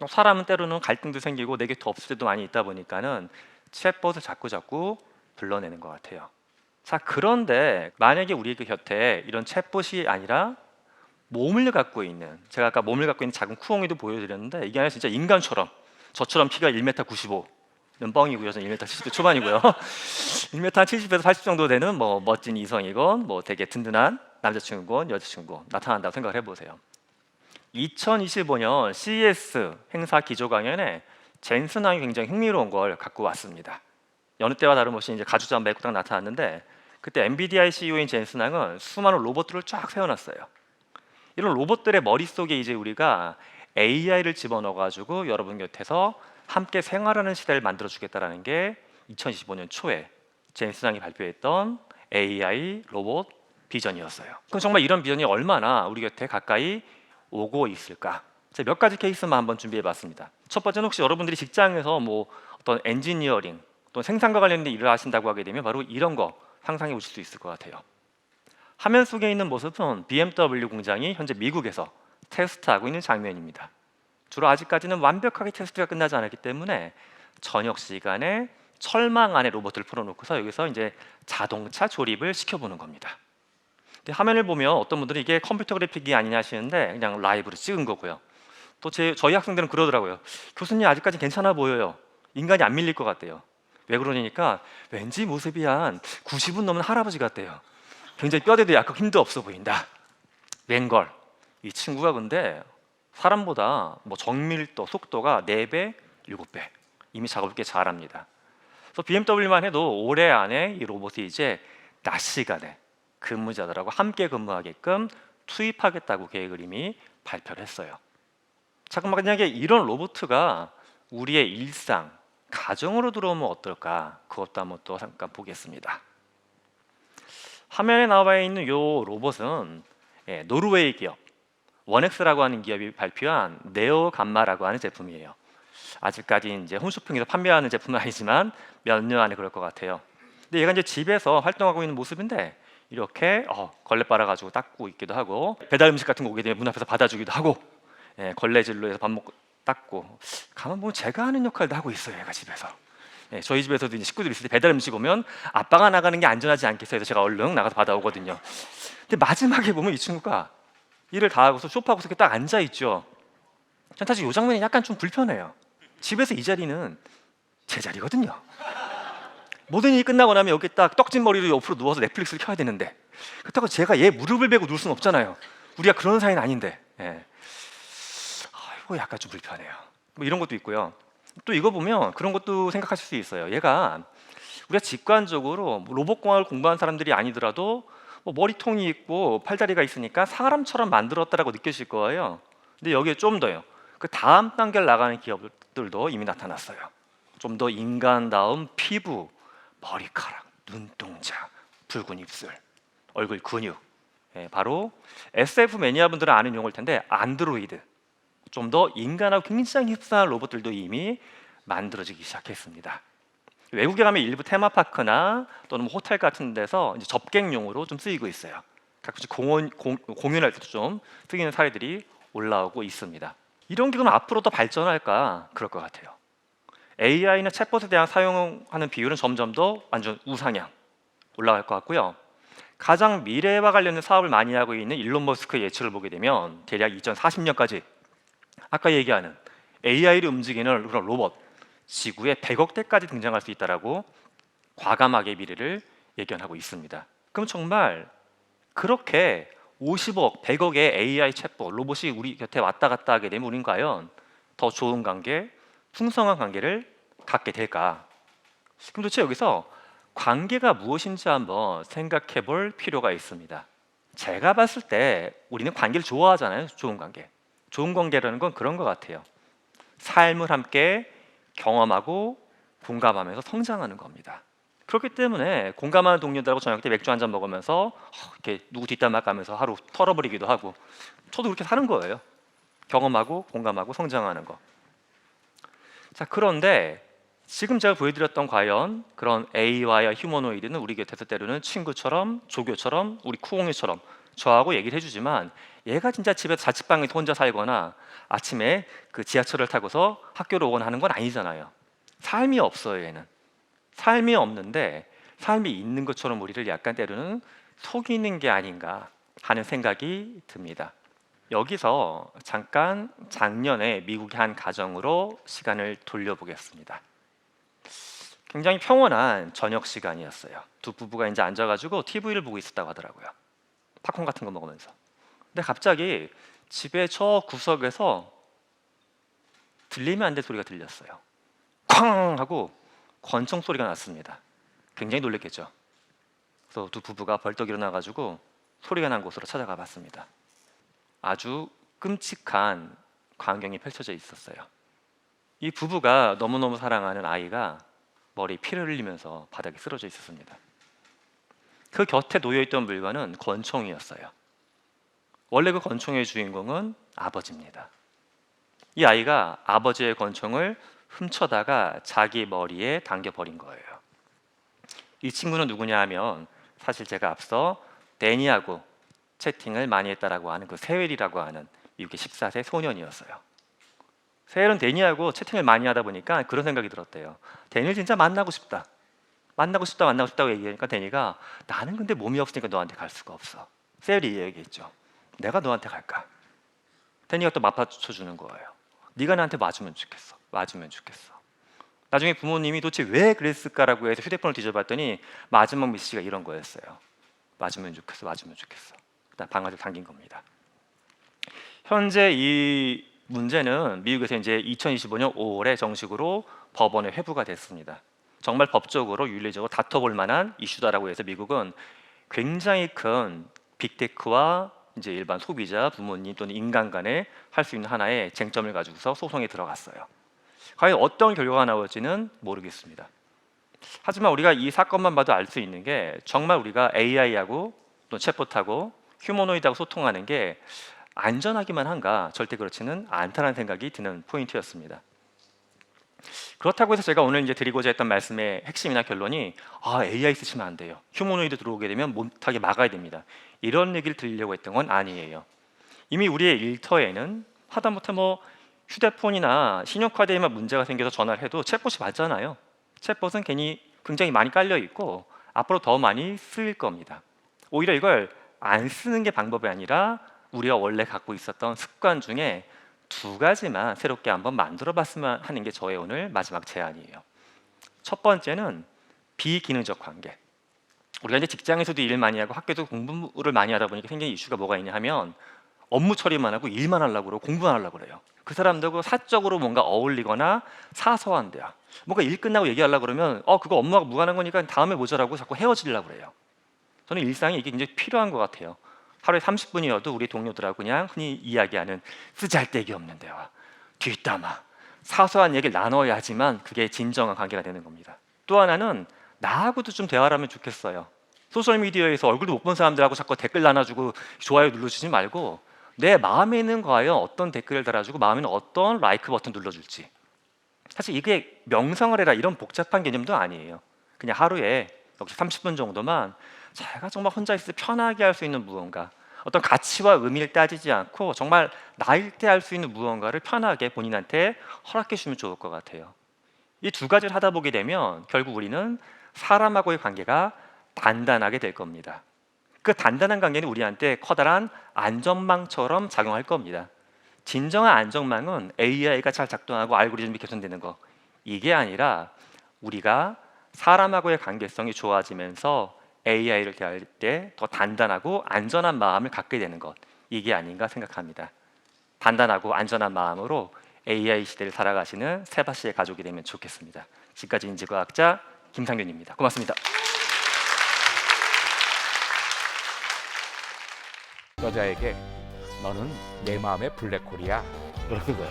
사람은 때로는 갈등도 생기고 내 곁에 없을 때도 많이 있다 보니까는 챗봇을 자꾸 불러내는 것 같아요. 자, 그런데 만약에 우리 곁에 이런 챗봇이 아니라 몸을 갖고 있는, 제가 아까 몸을 갖고 있는 작은 쿠엉이도 보여드렸는데 이게 아니라 진짜 인간처럼, 저처럼 키가 1m 95는 뻥이고요. 저는 1m 70대 초반이고요. 1m 70에서 80 정도 되는 뭐 멋진 이성이건 뭐 되게 든든한 남자친구건 여자친구건 나타난다고 생각을 해보세요. 2025년 CES 행사 기조 강연에 젠슨왕이 굉장히 흥미로운 걸 갖고 왔습니다. 여느 때와 다름없이 이제 가죽 잠바 입고 딱 나타났는데 그때 엔비디아의 CEO인 젠슨왕은 수많은 로봇들을 쫙 세워놨어요. 이런 로봇들의 머릿속에 이제 우리가 AI를 집어넣어가지고 여러분 곁에서 함께 생활하는 시대를 만들어주겠다라는 게 2025년 초에 젠슨왕이 발표했던 AI 로봇 비전이었어요. 그럼 정말 이런 비전이 얼마나 우리 곁에 가까이 오고 있을까? 제가 몇 가지 케이스만 한번 준비해봤습니다. 첫 번째는 혹시 여러분들이 직장에서 뭐 어떤 엔지니어링 또는 생산과 관련된 일을 하신다고 하게 되면 바로 이런 거 상상해 보실 수 있을 것 같아요. 화면 속에 있는 모습은 BMW 공장이 현재 미국에서 테스트하고 있는 장면입니다. 주로 아직까지는 완벽하게 테스트가 끝나지 않았기 때문에 저녁 시간에 철망 안에 로봇을 풀어놓고서 여기서 이제 자동차 조립을 시켜보는 겁니다. 근데 화면을 보면 어떤 분들은 이게 컴퓨터 그래픽이 아니냐 하시는데 그냥 라이브로 찍은 거고요. 또 저희 학생들은 그러더라고요. 교수님 아직까지 괜찮아 보여요. 인간이 안 밀릴 것 같대요. 왜 그러니까 왠지 모습이 한 90은 넘는 할아버지 같대요. 굉장히 뼈대도 약간 힘도 없어 보인다. 웬걸 이 친구가 근데 사람보다 뭐 정밀도, 속도가 4배, 7배 이미 작업을 꽤 잘합니다. 그래서 BMW만 해도 올해 안에 이 로봇이 이제 낮 시간에 근무자들하고 함께 근무하게끔 투입하겠다고 계획을 이미 발표를 했어요. 잠깐만, 만약에 이런 로봇가 우리의 일상, 가정으로 들어오면 어떨까? 그것도 한번 또 잠깐 보겠습니다. 화면에 나와 있는 이 로봇은 노르웨이 기업 원엑스라고 하는 기업이 발표한 네오 감마라고 하는 제품이에요. 아직까지 이제 홈쇼핑에서 판매하는 제품은 아니지만 몇 년 안에 그럴 것 같아요. 근데 얘가 이제 집에서 활동하고 있는 모습인데 이렇게 걸레 빨아가지고 닦고 있기도 하고 배달 음식 같은 거 오게 되면 문 앞에서 받아주기도 하고 걸레질로 해서 밥 먹고 닦고 가만 보면 제가 하는 역할도 하고 있어요. 얘가 집에서. 저희 집에서도 이제 식구들 있을 때 배달 음식 오면 아빠가 나가는 게 안전하지 않겠어요 해서 제가 얼른 나가서 받아오거든요. 근데 마지막에 보면 이 친구가 일을 다 하고서 소파하고서 이렇게 딱 앉아 있죠. 전 사실 이 장면이 약간 좀 불편해요. 집에서 이 자리는 제 자리거든요. 모든 일이 끝나고 나면 여기 딱 떡진 머리로 옆으로 누워서 넷플릭스를 켜야 되는데 그렇다고 제가 얘 무릎을 베고 누울 수는 없잖아요. 우리가 그런 사이는 아닌데. 아이고 약간 좀 불편해요. 뭐 이런 것도 있고요. 또 이거 보면 그런 것도 생각하실 수 있어요. 얘가 우리가 직관적으로 로봇공학을 공부한 사람들이 아니더라도 뭐 머리통이 있고 팔다리가 있으니까 사람처럼 만들었다라고 느끼실 거예요. 근데 여기에 좀 더요. 그 다음 단계를 나가는 기업들도 이미 나타났어요. 좀 더 인간다운 피부, 머리카락, 눈동자, 붉은 입술, 얼굴 근육. 바로 SF 매니아분들은 아는 용어일 텐데 안드로이드. 좀 더 인간하고 굉장히 흡사한 로봇들도 이미 만들어지기 시작했습니다. 외국에 가면 일부 테마파크나 또는 뭐 호텔 같은 데서 이제 접객용으로 좀 쓰이고 있어요. 가끔씩 공연할 때도 좀 쓰이는 사례들이 올라오고 있습니다. 이런 게 그럼 앞으로 더 발전할까? 그럴 것 같아요. AI나 챗봇에 대한 사용하는 비율은 점점 더 완전 우상향 올라갈 것 같고요. 가장 미래와 관련된 사업을 많이 하고 있는 일론 머스크의 예측을 보게 되면 대략 2040년까지 아까 얘기하는 AI를 움직이는 그런 로봇 지구에 100억 대까지 등장할 수 있다라고 과감하게 미래를 예견하고 있습니다. 그럼 정말 그렇게 50억, 100억의 AI 챗봇 로봇이 우리 곁에 왔다 갔다 하게 되면 우린 과연 더 좋은 관계, 풍성한 관계를 갖게 될까? 그럼 도대체 여기서 관계가 무엇인지 한번 생각해 볼 필요가 있습니다. 제가 봤을 때 우리는 관계를 좋아하잖아요. 좋은 관계. 좋은 관계라는 건 그런 것 같아요. 삶을 함께 경험하고 공감하면서 성장하는 겁니다. 그렇기 때문에 공감하는 동료들하고 저녁 때 맥주 한잔 먹으면서 이렇게 누구 뒷담화 까면서 하루 털어버리기도 하고 저도 그렇게 사는 거예요. 경험하고 공감하고 성장하는 거. 자, 그런데 지금 제가 보여드렸던 과연 그런 AI와 휴머노이드는 우리 곁에서 때로는 친구처럼, 조교처럼, 우리 쿠공이처럼 저하고 얘기를 해주지만 얘가 진짜 집에서 자취방에서 혼자 살거나 아침에 그 지하철을 타고서 학교로 오거나 하는 건 아니잖아요. 삶이 없어요, 얘는. 삶이 없는데 삶이 있는 것처럼 우리를 약간 때로는 속이는 게 아닌가 하는 생각이 듭니다. 여기서 잠깐 작년에 미국의 한 가정으로 시간을 돌려보겠습니다. 굉장히 평온한 저녁 시간이었어요. 두 부부가 이제 앉아가지고 TV를 보고 있었다고 하더라고요. 팝콘 같은 거 먹으면서. 근데 갑자기 집의 저 구석에서 들리면 안 될 소리가 들렸어요. 쾅 하고 권총 소리가 났습니다. 굉장히 놀랬겠죠. 그래서 두 부부가 벌떡 일어나가지고 소리가 난 곳으로 찾아가 봤습니다. 아주 끔찍한 광경이 펼쳐져 있었어요. 이 부부가 너무너무 사랑하는 아이가 머리에 피를 흘리면서 바닥에 쓰러져 있었습니다. 그 곁에 놓여있던 물건은 권총이었어요. 원래 그 권총의 주인공은 아버지입니다. 이 아이가 아버지의 권총을 훔쳐다가 자기 머리에 당겨버린 거예요. 이 친구는 누구냐 하면 사실 제가 앞서 데니하고 채팅을 많이 했다라고 하는 그 세웰이라고 하는 미국의 14세 소년이었어요. 세웰은 데니하고 채팅을 많이 하다 보니까 그런 생각이 들었대요. 데니를 진짜 만나고 싶다. 만나고 싶다고 얘기하니까 데니가 나는 근데 몸이 없으니까 너한테 갈 수가 없어. 세웰이 얘기했죠. 내가 너한테 갈까? 데니가 또 맞받쳐주는 거예요. 네가 나한테 맞으면 좋겠어. 맞으면 좋겠어. 나중에 부모님이 도대체 왜 그랬을까라고 해서 휴대폰을 뒤져봤더니 마지막 메시지가 이런 거였어요. 맞으면 좋겠어. 맞으면 좋겠어. 그다음 방아를 당긴 겁니다. 현재 이 문제는 미국에서 이제 2025년 5월에 정식으로 법원에 회부가 됐습니다. 정말 법적으로 윤리적으로 다퉈볼 만한 이슈다라고 해서 미국은 굉장히 큰 빅테크와 이제 일반 소비자, 부모님 또는 인간 간에 할 수 있는 하나의 쟁점을 가지고서 소송에 들어갔어요. 과연 어떤 결과가 나올지는 모르겠습니다. 하지만 우리가 이 사건만 봐도 알 수 있는 게 정말 우리가 AI하고 또 챗봇하고 휴머노이드하고 소통하는 게 안전하기만 한가? 절대 그렇지는 않다는 생각이 드는 포인트였습니다. 그렇다고 해서 제가 오늘 이제 드리고자 했던 말씀의 핵심이나 결론이 AI 쓰시면 안 돼요. 휴머노이드 들어오게 되면 못하게 막아야 됩니다. 이런 얘기를 드리려고 했던 건 아니에요. 이미 우리의 일터에는 하다못해 뭐 휴대폰이나 신용카드에만 문제가 생겨서 전화를 해도 챗봇이 맞잖아요. 챗봇은 굉장히 많이 깔려 있고 앞으로 더 많이 쓰일 겁니다. 오히려 이걸 안 쓰는 게 방법이 아니라 우리가 원래 갖고 있었던 습관 중에 두 가지만 새롭게 한번 만들어 봤으면 하는 게 저의 오늘 마지막 제안이에요. 첫 번째는 비기능적 관계. 우리가 이제 직장에서도 일 많이 하고 학교도 공부를 많이 하다 보니까 생긴 이슈가 뭐가 있냐 하면 업무 처리만 하고 일만 하려고 그러고 공부만 하려고 그래요. 그 사람들하고 사적으로 뭔가 어울리거나 사소한데요. 뭔가 일 끝나고 얘기하려고 그러면 그거 업무하고 무관한 거니까 다음에 보자라고 자꾸 헤어지려고 그래요. 저는 일상에 이게 굉장히 필요한 것 같아요. 하루에 30분이어도 우리 동료들하고 그냥 흔히 이야기하는 쓰잘데기 없는 대화, 뒷담화, 사소한 얘기를 나눠야지만 그게 진정한 관계가 되는 겁니다. 또 하나는 나하고도 좀 대화를 하면 좋겠어요. 소셜미디어에서 얼굴도 못 본 사람들하고 자꾸 댓글 나눠주고 좋아요 눌러주지 말고 내 마음에 있는 과연 어떤 댓글을 달아주고 마음에 있는 어떤 라이크 버튼 눌러줄지. 사실 이게 명상을 해라 이런 복잡한 개념도 아니에요. 그냥 하루에 역시 30분 정도만 제가 정말 혼자 있을 때 편하게 할 수 있는 무언가, 어떤 가치와 의미를 따지지 않고 정말 나일 때 할 수 있는 무언가를 편하게 본인한테 허락해 주면 좋을 것 같아요. 이 두 가지를 하다 보게 되면 결국 우리는 사람하고의 관계가 단단하게 될 겁니다. 그 단단한 관계는 우리한테 커다란 안전망처럼 작용할 겁니다. 진정한 안전망은 AI가 잘 작동하고 알고리즘이 개선되는 거, 이게 아니라 우리가 사람하고의 관계성이 좋아지면서 AI를 대할 때 더 단단하고 안전한 마음을 갖게 되는 것, 이게 아닌가 생각합니다. 단단하고 안전한 마음으로 AI 시대를 살아가시는 세바 씨의 가족이 되면 좋겠습니다. 지금까지 인지과학자 김상균입니다. 고맙습니다. 여자에게 너는 내 마음의 블랙홀이야 그러는 거야.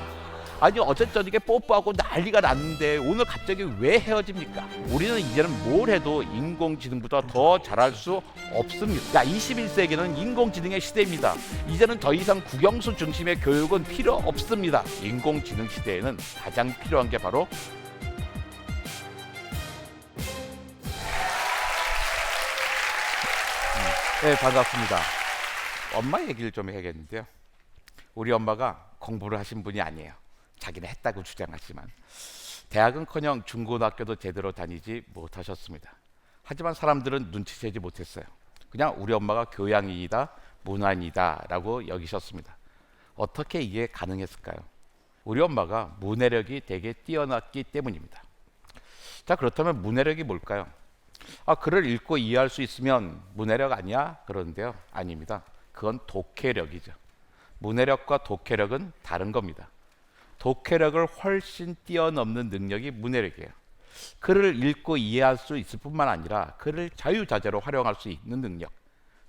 아니 어제 저녁에 뽀뽀하고 난리가 났는데 오늘 갑자기 왜 헤어집니까? 우리는 이제는 뭘 해도 인공지능보다 더 잘할 수 없습니다. 야, 21세기는 인공지능의 시대입니다. 이제는 더 이상 국영수 중심의 교육은 필요 없습니다. 인공지능 시대에는 가장 필요한 게 바로 네, 반갑습니다. 엄마 얘기를 좀 해야겠는데요. 우리 엄마가 공부를 하신 분이 아니에요. 자기는 했다고 주장하지만 대학은커녕 중고등학교도 제대로 다니지 못하셨습니다. 하지만 사람들은 눈치채지 못했어요. 그냥 우리 엄마가 교양인이다, 문화인이다 라고 여기셨습니다. 어떻게 이게 가능했을까요? 우리 엄마가 문해력이 되게 뛰어났기 때문입니다. 자, 그렇다면 문해력이 뭘까요? 글을 읽고 이해할 수 있으면 문해력 아니야? 그러는데요. 아닙니다. 그건 독해력이죠. 문해력과 독해력은 다른 겁니다. 독해력을 훨씬 뛰어넘는 능력이 문해력이에요. 글을 읽고 이해할 수 있을 뿐만 아니라 글을 자유자재로 활용할 수 있는 능력,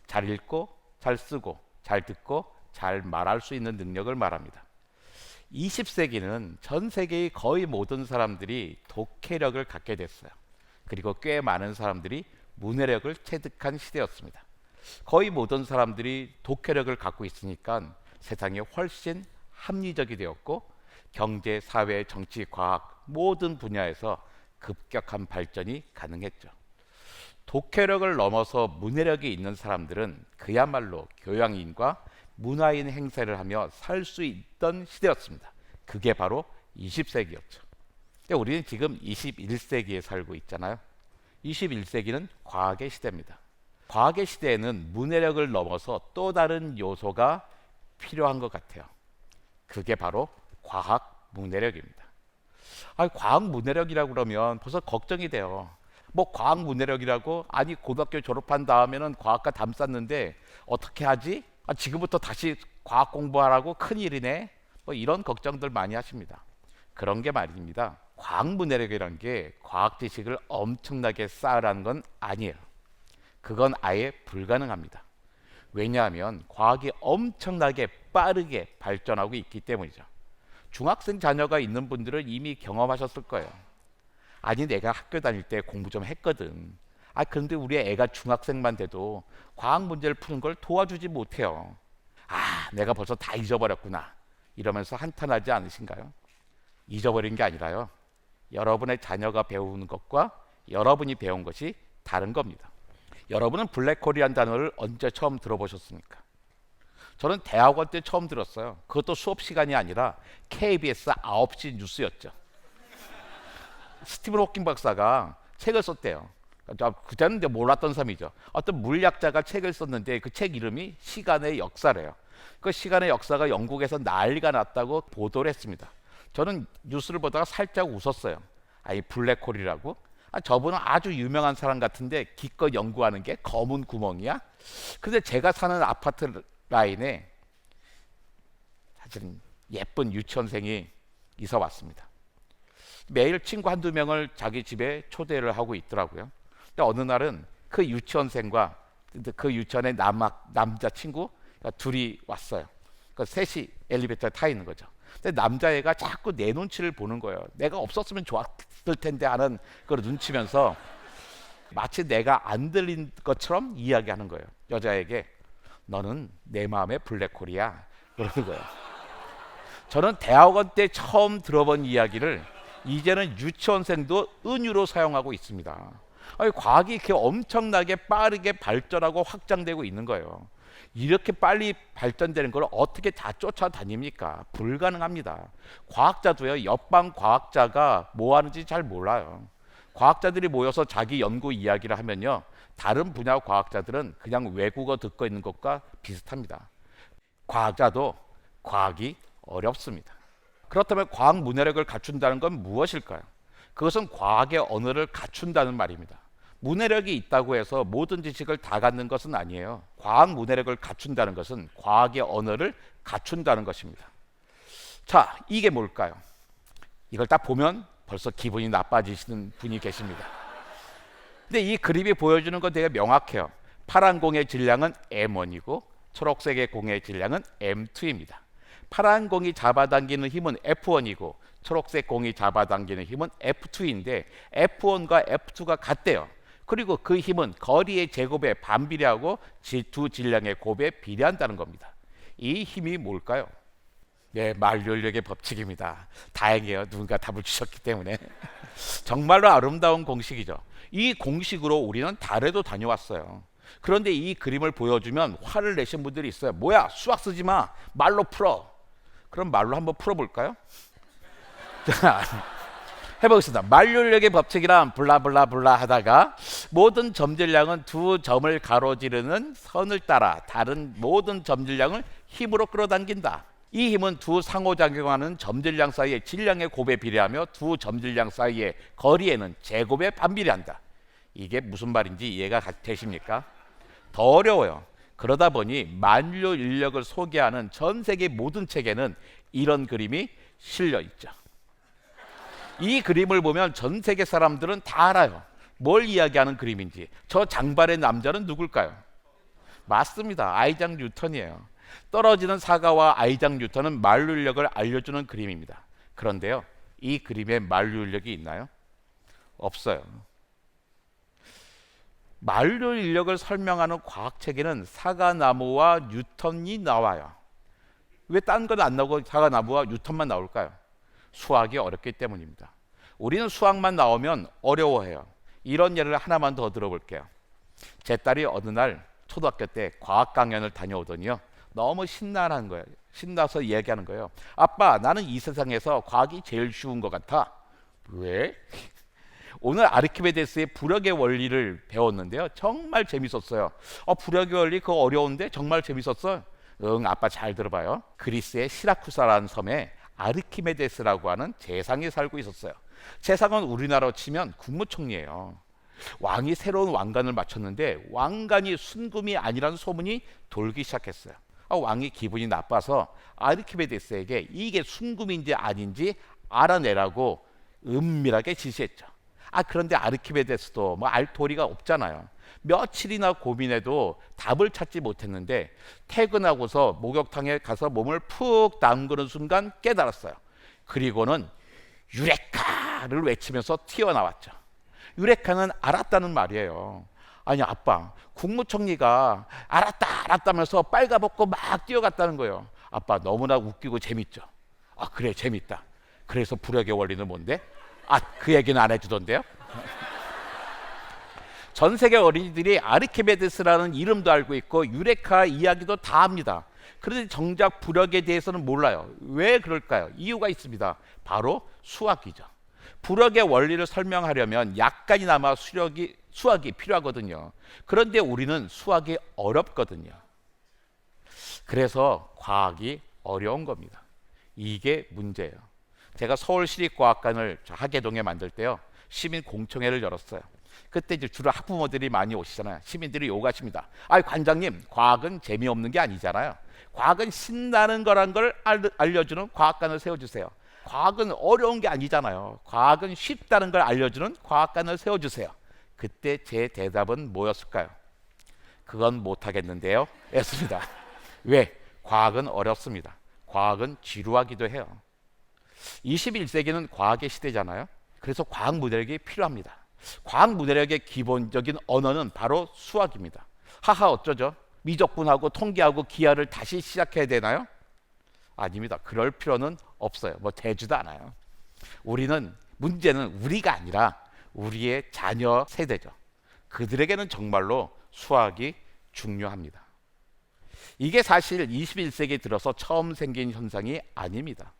잘 읽고 잘 쓰고 잘 듣고 잘 말할 수 있는 능력을 말합니다. 20세기는 전 세계의 거의 모든 사람들이 독해력을 갖게 됐어요. 그리고 꽤 많은 사람들이 문해력을 체득한 시대였습니다. 거의 모든 사람들이 독해력을 갖고 있으니까 세상이 훨씬 합리적이 되었고 경제, 사회, 정치, 과학 모든 분야에서 급격한 발전이 가능했죠. 독해력을 넘어서 문해력이 있는 사람들은 그야말로 교양인과 문화인 행세를 하며 살 수 있던 시대였습니다. 그게 바로 20세기였죠. 근데 우리는 지금 21세기에 살고 있잖아요. 21세기는 과학의 시대입니다. 과학의 시대에는 문해력을 넘어서 또 다른 요소가 필요한 것 같아요. 그게 바로 과학 문해력입니다. 과학 문해력이라고 그러면 벌써 걱정이 돼요. 뭐 과학 문해력이라고? 아니 고등학교 졸업한 다음에는 과학과 담쌌는데 어떻게 하지? 지금부터 다시 과학 공부하라고 큰일이네. 뭐 이런 걱정들 많이 하십니다. 그런 게 말입니다. 과학 문해력이란 게 과학 지식을 엄청나게 쌓으라는 건 아니에요. 그건 아예 불가능합니다. 왜냐하면 과학이 엄청나게 빠르게 발전하고 있기 때문이죠. 중학생 자녀가 있는 분들은 이미 경험하셨을 거예요. 아니 내가 학교 다닐 때 공부 좀 했거든. 그런데 우리 애가 중학생만 돼도 과학 문제를 푸는 걸 도와주지 못해요. 내가 벌써 다 잊어버렸구나. 이러면서 한탄하지 않으신가요? 잊어버린 게 아니라요. 여러분의 자녀가 배우는 것과 여러분이 배운 것이 다른 겁니다. 여러분은 블랙홀이라는 단어를 언제 처음 들어보셨습니까? 저는 대학원 때 처음 들었어요. 그것도 수업 시간이 아니라 KBS 9시 뉴스였죠. 스티븐 호킹 박사가 책을 썼대요. 그때는 몰랐던 사람이죠. 어떤 물리학자가 책을 썼는데 그 책 이름이 시간의 역사래요. 그 시간의 역사가 영국에서 난리가 났다고 보도를 했습니다. 저는 뉴스를 보다가 살짝 웃었어요. 이 블랙홀이라고? 저분은 아주 유명한 사람 같은데 기껏 연구하는 게 검은 구멍이야? 근데 제가 사는 아파트 라인에 사실은 예쁜 유치원생이 이사 왔습니다. 매일 친구 한두 명을 자기 집에 초대를 하고 있더라고요. 근데 어느 날은 그 유치원생과 그 유치원의 남자 친구 둘이 왔어요. 그 셋이 엘리베이터에 타 있는 거죠. 근데 남자애가 자꾸 내 눈치를 보는 거예요. 내가 없었으면 좋았을 텐데 하는 걸 눈치면서 마치 내가 안 들린 것처럼 이야기하는 거예요. 여자에게 너는 내 마음의 블랙홀이야. 그러는 거예요. 저는 대학원 때 처음 들어본 이야기를 이제는 유치원생도 은유로 사용하고 있습니다. 과학이 이렇게 엄청나게 빠르게 발전하고 확장되고 있는 거예요. 이렇게 빨리 발전되는 걸 어떻게 다 쫓아다닙니까? 불가능합니다. 과학자도요, 옆방 과학자가 뭐 하는지 잘 몰라요. 과학자들이 모여서 자기 연구 이야기를 하면요, 다른 분야 과학자들은 그냥 외국어 듣고 있는 것과 비슷합니다. 과학자도 과학이 어렵습니다. 그렇다면 과학 문해력을 갖춘다는 건 무엇일까요? 그것은 과학의 언어를 갖춘다는 말입니다. 문해력이 있다고 해서 모든 지식을 다 갖는 것은 아니에요. 과학 문해력을 갖춘다는 것은 과학의 언어를 갖춘다는 것입니다. 자, 이게 뭘까요? 이걸 딱 보면 벌써 기분이 나빠지시는 분이 계십니다. 근데 이 그림이 보여주는 건 되게 명확해요. 파란 공의 질량은 M1이고 초록색의 공의 질량은 M2입니다. 파란 공이 잡아당기는 힘은 F1이고 초록색 공이 잡아당기는 힘은 F2인데 F1과 F2가 같대요. 그리고 그 힘은 거리의 제곱에 반비례하고 두 질량의 곱에 비례한다는 겁니다. 이 힘이 뭘까요? 네, 만류인력의 법칙입니다. 다행이에요. 누군가 답을 주셨기 때문에. 정말로 아름다운 공식이죠. 이 공식으로 우리는 달에도 다녀왔어요. 그런데 이 그림을 보여주면 화를 내신 분들이 있어요. 뭐야, 수학 쓰지 마. 말로 풀어. 그럼 말로 한번 풀어볼까요? 자, 해보겠습니다. 만류인력의 법칙이란 블라블라블라 하다가 모든 점질량은 두 점을 가로지르는 선을 따라 다른 모든 점질량을 힘으로 끌어당긴다. 이 힘은 두 상호작용하는 점질량 사이의 질량의 곱에 비례하며 두 점질량 사이의 거리에는 제곱에 반비례한다. 이게 무슨 말인지 이해가 되십니까? 더 어려워요. 그러다 보니 만류 인력을 소개하는 전 세계 모든 책에는 이런 그림이 실려 있죠. 이 그림을 보면 전 세계 사람들은 다 알아요. 뭘 이야기하는 그림인지. 저 장발의 남자는 누굴까요? 맞습니다. 아이작 뉴턴이에요. 떨어지는 사과와 아이작 뉴턴은 만류 인력을 알려주는 그림입니다. 그런데요, 이 그림에 만류 인력이 있나요? 없어요. 만류 인력을 설명하는 과학책에는 사과나무와 뉴턴이 나와요. 왜 딴 건 안 나오고 사과나무와 뉴턴만 나올까요? 수학이 어렵기 때문입니다. 우리는 수학만 나오면 어려워해요. 이런 예를 하나만 더 들어볼게요. 제 딸이 어느 날 초등학교 때 과학 강연을 다녀오더니요, 너무 신나는 거예요. 신나서 얘기하는 거예요. 아빠, 나는 이 세상에서 과학이 제일 쉬운 것 같아. 왜? 오늘 아르키메데스의 부력의 원리를 배웠는데요, 정말 재밌었어요. 부력의 원리 그거 어려운데 정말 재밌었어요. 응, 아빠 잘 들어봐요. 그리스의 시라쿠사라는 섬에 아르키메데스라고 하는 재상이 살고 있었어요. 재상은 우리나라로 치면 국무총리예요. 왕이 새로운 왕관을 맞췄는데 왕관이 순금이 아니라는 소문이 돌기 시작했어요. 왕이 기분이 나빠서 아르키메데스에게 이게 순금인지 아닌지 알아내라고 은밀하게 지시했죠. 그런데 아르키메데스도 뭐 알 도리가 없잖아요. 며칠이나 고민해도 답을 찾지 못했는데 퇴근하고서 목욕탕에 가서 몸을 푹 담그는 순간 깨달았어요. 그리고는 유레카를 외치면서 튀어나왔죠. 유레카는 알았다는 말이에요. 아니 아빠, 국무총리가 알았다면서 빨가벗고 막 뛰어갔다는 거예요. 아빠 너무나 웃기고 재밌죠. 그래 재밌다. 그래서 부력의 원리는 뭔데? 그 얘기는 안 해주던데요. 전 세계 어린이들이 아르키메데스라는 이름도 알고 있고 유레카 이야기도 다 합니다. 그런데 정작 부력에 대해서는 몰라요. 왜 그럴까요? 이유가 있습니다. 바로 수학이죠. 부력의 원리를 설명하려면 약간이나마 수학이 필요하거든요. 그런데 우리는 수학이 어렵거든요. 그래서 과학이 어려운 겁니다. 이게 문제예요. 제가 서울시립과학관을 하계동에 만들 때요, 시민 공청회를 열었어요. 그때 이제 주로 학부모들이 많이 오시잖아요. 시민들이 요구하십니다. 관장님, 과학은 재미없는 게 아니잖아요. 과학은 신나는 거란 걸 알려주는 과학관을 세워주세요. 과학은 어려운 게 아니잖아요. 과학은 쉽다는 걸 알려주는 과학관을 세워주세요. 그때 제 대답은 뭐였을까요? 그건 못하겠는데요 였습니다. 왜? 과학은 어렵습니다. 과학은 지루하기도 해요. 21세기는 과학의 시대잖아요. 그래서 과학 문해력이 필요합니다. 과학 문해력의 기본적인 언어는 바로 수학입니다. 하하 어쩌죠? 미적분하고 통계하고 기하를 다시 시작해야 되나요? 아닙니다. 그럴 필요는 없어요. 되지도 않아요. 문제는 우리가 아니라 우리의 자녀 세대죠. 그들에게는 정말로 수학이 중요합니다. 이게 사실 21세기에 들어서 처음 생긴 현상이 아닙니다.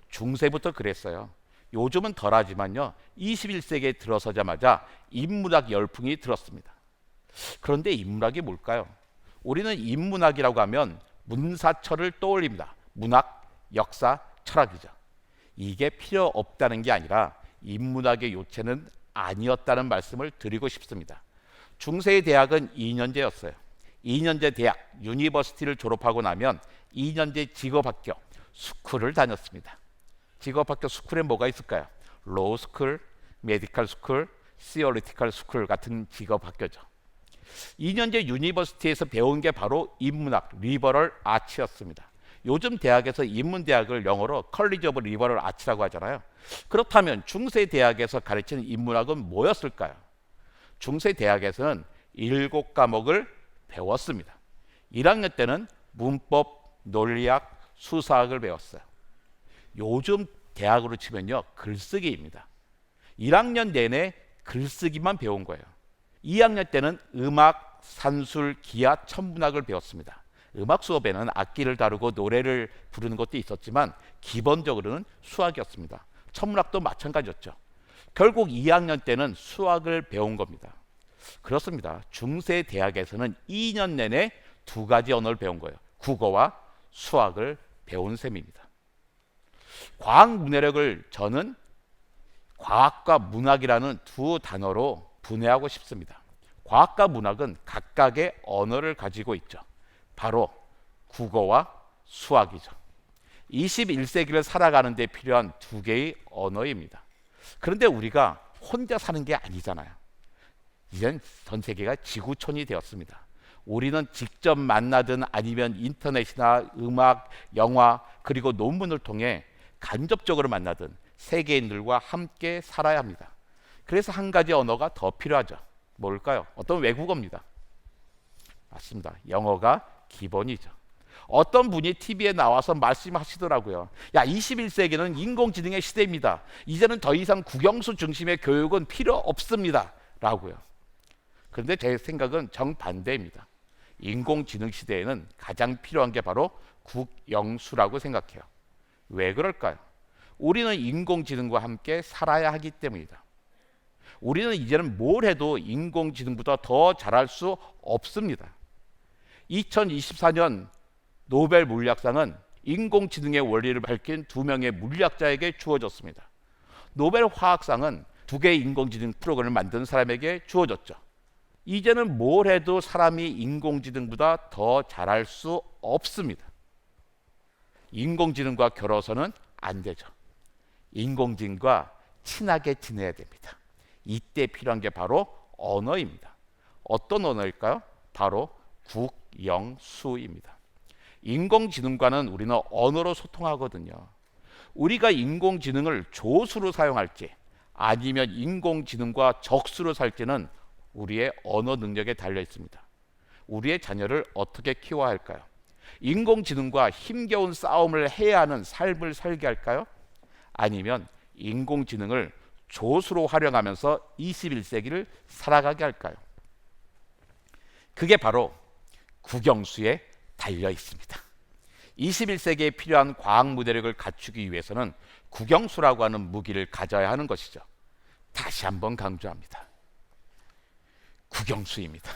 중세부터 그랬어요. 요즘은 덜하지만요, 21세기에 들어서자마자 인문학 열풍이 들었습니다. 그런데 인문학이 뭘까요? 우리는 인문학이라고 하면 문사철을 떠올립니다. 문학, 역사, 철학이죠. 이게 필요 없다는 게 아니라 인문학의 요체는 아니었다는 말씀을 드리고 싶습니다. 중세의 대학은 2년제였어요. 2년제 대학, 유니버시티를 졸업하고 나면 2년제 직업학교, 스쿨을 다녔습니다. 직업학교 스쿨에 뭐가 있을까요? 로우 스쿨, 메디컬 스쿨, 시어리티컬 스쿨 같은 직업학교죠. 2년제 유니버시티에서 배운 게 바로 인문학, 리버럴 아츠였습니다. 요즘 대학에서 인문대학을 영어로 컬리지 오브 리버럴 아츠라고 하잖아요. 그렇다면 중세 대학에서 가르치는 인문학은 뭐였을까요? 중세 대학에서는 7과목을 배웠습니다. 1학년 때는 문법, 논리학, 수사학을 배웠어요. 요즘 대학으로 치면요, 글쓰기입니다. 1학년 내내 글쓰기만 배운 거예요. 2학년 때는 음악, 산술, 기하, 천문학을 배웠습니다. 음악 수업에는 악기를 다루고 노래를 부르는 것도 있었지만 기본적으로는 수학이었습니다. 천문학도 마찬가지였죠. 결국 2학년 때는 수학을 배운 겁니다. 그렇습니다. 중세 대학에서는 2년 내내 2가지 언어를 배운 거예요. 국어와 수학을 배운 셈입니다. 과학 문해력을 저는 과학과 문학이라는 두 단어로 분해하고 싶습니다. 과학과 문학은 각각의 언어를 가지고 있죠. 바로 국어와 수학이죠. 21세기를 살아가는 데 필요한 2개의 언어입니다. 그런데 우리가 혼자 사는 게 아니잖아요. 이젠 전 세계가 지구촌이 되었습니다. 우리는 직접 만나든 아니면 인터넷이나 음악, 영화, 그리고 논문을 통해 간접적으로 만나든 세계인들과 함께 살아야 합니다. 그래서 한 가지 언어가 더 필요하죠. 뭘까요? 어떤 외국어입니다. 맞습니다. 영어가 기본이죠. 어떤 분이 TV에 나와서 말씀하시더라고요. 야, 21세기는 인공지능의 시대입니다. 이제는 더 이상 국영수 중심의 교육은 필요 없습니다. 라고요. 그런데 제 생각은 정반대입니다. 인공지능 시대에는 가장 필요한 게 바로 국영수라고 생각해요. 왜 그럴까요? 우리는 인공지능과 함께 살아야 하기 때문이다. 우리는 이제는 뭘 해도 인공지능보다 더 잘할 수 없습니다. 2024년 노벨 물리학상은 인공지능의 원리를 밝힌 2명의 물리학자에게 주어졌습니다. 노벨 화학상은 2개의 인공지능 프로그램을 만든 사람에게 주어졌죠. 이제는 뭘 해도 사람이 인공지능보다 더 잘할 수 없습니다. 인공지능과 겨뤄서는 안 되죠. 인공지능과 친하게 지내야 됩니다. 이때 필요한 게 바로 언어입니다. 어떤 언어일까요? 바로 국영수입니다. 인공지능과는 우리는 언어로 소통하거든요. 우리가 인공지능을 조수로 사용할지 아니면 인공지능과 적수로 살지는 우리의 언어 능력에 달려 있습니다. 우리의 자녀를 어떻게 키워야 할까요? 인공지능과 힘겨운 싸움을 해야 하는 삶을 살게 할까요? 아니면 인공지능을 조수로 활용하면서 21세기를 살아가게 할까요? 그게 바로 국영수에 달려 있습니다. 21세기에 필요한 과학 무대력을 갖추기 위해서는 국영수라고 하는 무기를 가져야 하는 것이죠. 다시 한번 강조합니다. 국영수입니다.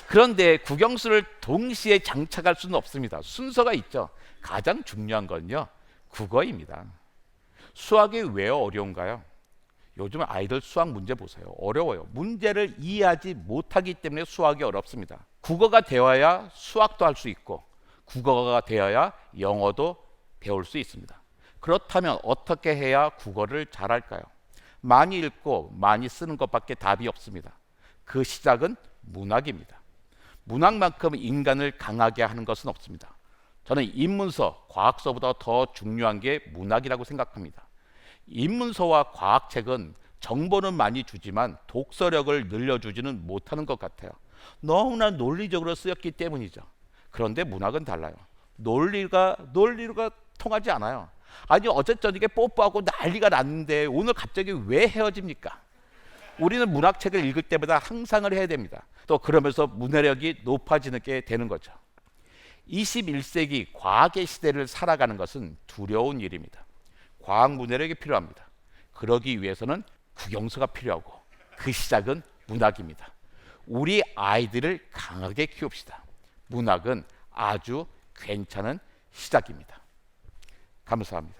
그런데 국영수를 동시에 장착할 수는 없습니다. 순서가 있죠. 가장 중요한 건요, 국어입니다. 수학이 왜 어려운가요? 요즘 아이들 수학 문제 보세요. 어려워요. 문제를 이해하지 못하기 때문에 수학이 어렵습니다. 국어가 되어야 수학도 할 수 있고 국어가 되어야 영어도 배울 수 있습니다. 그렇다면 어떻게 해야 국어를 잘할까요? 많이 읽고 많이 쓰는 것밖에 답이 없습니다. 그 시작은 문학입니다. 문학만큼 인간을 강하게 하는 것은 없습니다. 저는 인문서, 과학서보다 더 중요한 게 문학이라고 생각합니다. 인문서와 과학책은 정보는 많이 주지만 독서력을 늘려주지는 못하는 것 같아요. 너무나 논리적으로 쓰였기 때문이죠. 그런데 문학은 달라요. 논리가 통하지 않아요. 아니, 어제 저녁에 뽀뽀하고 난리가 났는데 오늘 갑자기 왜 헤어집니까? 우리는 문학책을 읽을 때마다 상상을 해야 됩니다. 또 그러면서 문해력이 높아지는 게 되는 거죠. 21세기 과학의 시대를 살아가는 것은 두려운 일입니다. 과학 문해력이 필요합니다. 그러기 위해서는 국영수가 필요하고 그 시작은 문학입니다. 우리 아이들을 강하게 키웁시다. 문학은 아주 괜찮은 시작입니다. 감사합니다.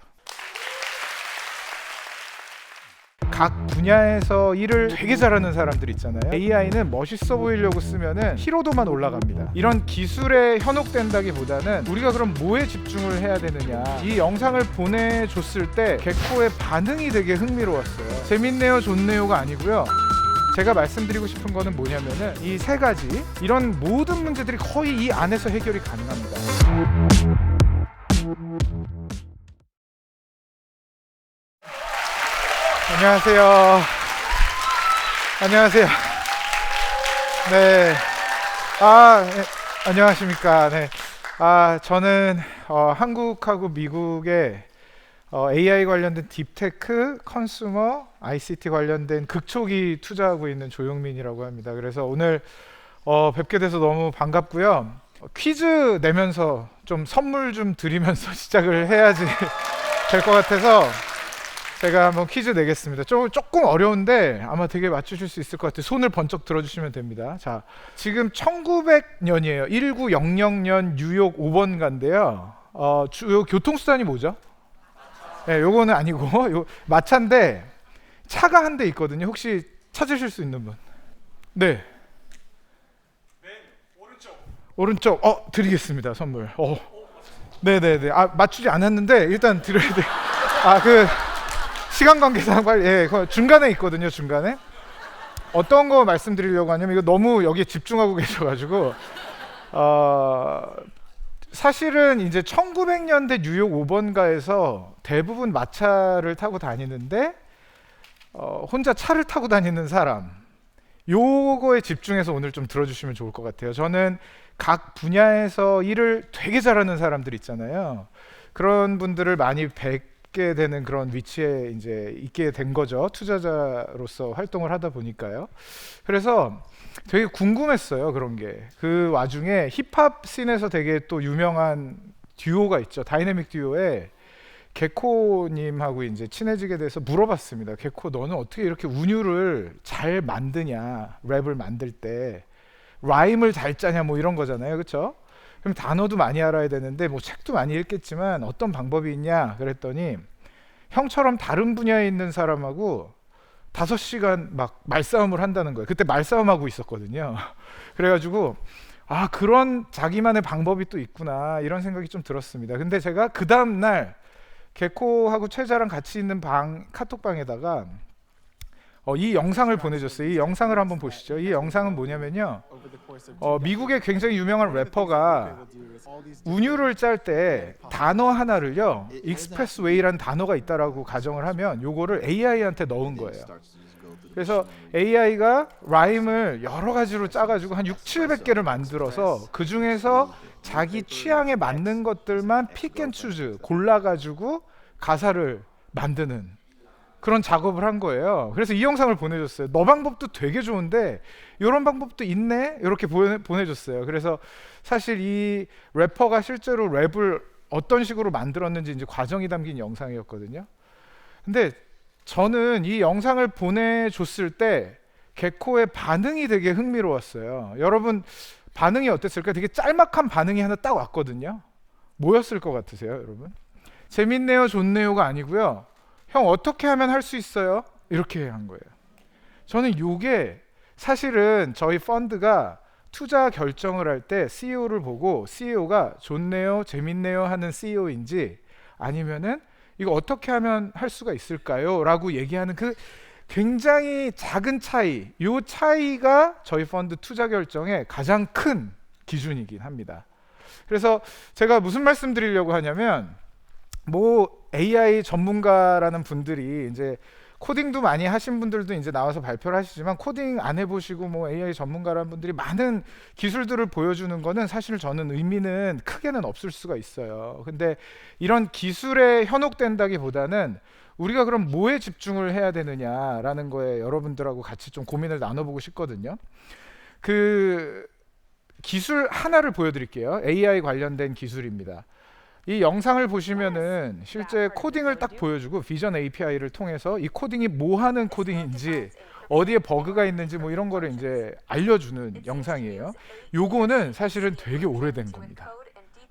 각 분야에서 일을 되게 잘하는 사람들 있잖아요. AI는 멋있어 보이려고 쓰면은 피로도만 올라갑니다. 이런 기술에 현혹된다기보다는 우리가 그럼 뭐에 집중을 해야 되느냐. 이 영상을 보내줬을 때 개코의 반응이 되게 흥미로웠어요. 재밌네요, 좋네요가 아니고요. 제가 말씀드리고 싶은 거는 뭐냐면은 이 3가지 이런 모든 문제들이 거의 이 안에서 해결이 가능합니다. 안녕하세요. 안녕하세요. 네. 안녕하십니까. 네. 저는 한국하고 미국의 AI 관련된 딥테크, 컨슈머, ICT 관련된 극초기 투자하고 있는 조용민이라고 합니다. 그래서 오늘 뵙게 돼서 너무 반갑고요. 퀴즈 내면서 좀 선물 좀 드리면서 시작을 해야지 될 것 같아서 제가 한번 퀴즈 내겠습니다. 조금 어려운데 아마 되게 맞추실 수 있을 것 같아요. 손을 번쩍 들어주시면 됩니다. 자, 지금 1900년이에요. 1900년 뉴욕 5번가인데요. 주요 교통수단이 뭐죠? 네, 요거는 아니고 요 마차인데 차가 한 대 있거든요. 혹시 찾으실 수 있는 분? 네. 오른쪽. 드리겠습니다. 선물. 네네네. 맞추지 않았는데 일단 드려야 돼. 시간 관계상 빨리 중간에 있거든요. 중간에 어떤 거 말씀드리려고 하냐면 이거 너무 여기에 집중하고 계셔가지고 사실은 이제 1900년대 뉴욕 5번가에서 대부분 마차를 타고 다니는데 혼자 차를 타고 다니는 사람 요거에 집중해서 오늘 좀 들어주시면 좋을 것 같아요. 저는 각 분야에서 일을 되게 잘하는 사람들 있잖아요. 그런 분들을 많이 뵙게 되는 그런 위치에 이제 있게 된 거죠. 투자자로서 활동을 하다 보니까요. 그래서 되게 궁금했어요. 그런 게. 그 와중에 힙합 씬에서 되게 또 유명한 듀오가 있죠. 다이내믹 듀오에 개코님하고 이제 친해지게 돼서 물어봤습니다. 개코, 너는 어떻게 이렇게 운율을 잘 만드냐? 랩을 만들 때 라임을 잘 짜냐? 뭐 이런 거잖아요, 그렇죠? 그럼 단어도 많이 알아야 되는데 뭐 책도 많이 읽겠지만 어떤 방법이 있냐? 그랬더니 형처럼 다른 분야에 있는 사람하고 5시간 막 말싸움을 한다는 거예요. 그때 말싸움하고 있었거든요. 그래가지고 그런 자기만의 방법이 또 있구나 이런 생각이 좀 들었습니다. 근데 제가 그 다음 날 개코하고 최자랑 같이 있는 카톡방에다가 이 영상을 보내줬어요. 이 영상을 한번 보시죠. 이 영상은 뭐냐면요, 미국의 굉장히 유명한 래퍼가 운율을 짤 때 단어 하나를요, 익스프레스웨이라는 단어가 있다라고 가정을 하면 요거를 AI한테 넣은 거예요. 그래서 AI가 라임을 여러 가지로 짜가지고 한 600-700개를 만들어서 그 중에서 자기 취향에 맞는 것들만 픽앤추즈 골라가지고 가사를 만드는 그런 작업을 한 거예요. 그래서 이 영상을 보내줬어요. 너 방법도 되게 좋은데 이런 방법도 있네? 이렇게 보내줬어요. 그래서 사실 이 래퍼가 실제로 랩을 어떤 식으로 만들었는지 이제 과정이 담긴 영상이었거든요. 근데 저는 이 영상을 보내줬을 때 개코의 반응이 되게 흥미로웠어요. 여러분 반응이 어땠을까요? 되게 짤막한 반응이 하나 딱 왔거든요. 뭐였을 것 같으세요, 여러분? 재밌네요, 좋네요가 아니고요. 형 어떻게 하면 할 수 있어요? 이렇게 한 거예요. 저는 이게 사실은 저희 펀드가 투자 결정을 할 때 CEO를 보고 CEO가 좋네요, 재밌네요 하는 CEO인지 아니면은 이거 어떻게 하면 할 수가 있을까요? 라고 얘기하는 그 굉장히 작은 차이, 이 차이가 저희 펀드 투자 결정의 가장 큰 기준이긴 합니다. 그래서 제가 무슨 말씀 드리려고 하냐면 뭐 AI 전문가라는 분들이 이제 코딩도 많이 하신 분들도 이제 나와서 발표를 하시지만 코딩 안 해보시고 뭐 AI 전문가라는 분들이 많은 기술들을 보여주는 거는 사실 저는 의미는 크게는 없을 수가 있어요. 근데 이런 기술에 현혹된다기보다는 우리가 그럼 뭐에 집중을 해야 되느냐라는 거에 여러분들하고 같이 좀 고민을 나눠보고 싶거든요. 그 기술 하나를 보여드릴게요. AI 관련된 기술입니다. 이 영상을 보시면은 실제 코딩을 딱 보여주고 비전 API를 통해서 이 코딩이 뭐 하는 코딩인지 어디에 버그가 있는지 뭐 이런 거를 이제 알려주는 영상이에요. 요거는 사실은 되게 오래된 겁니다.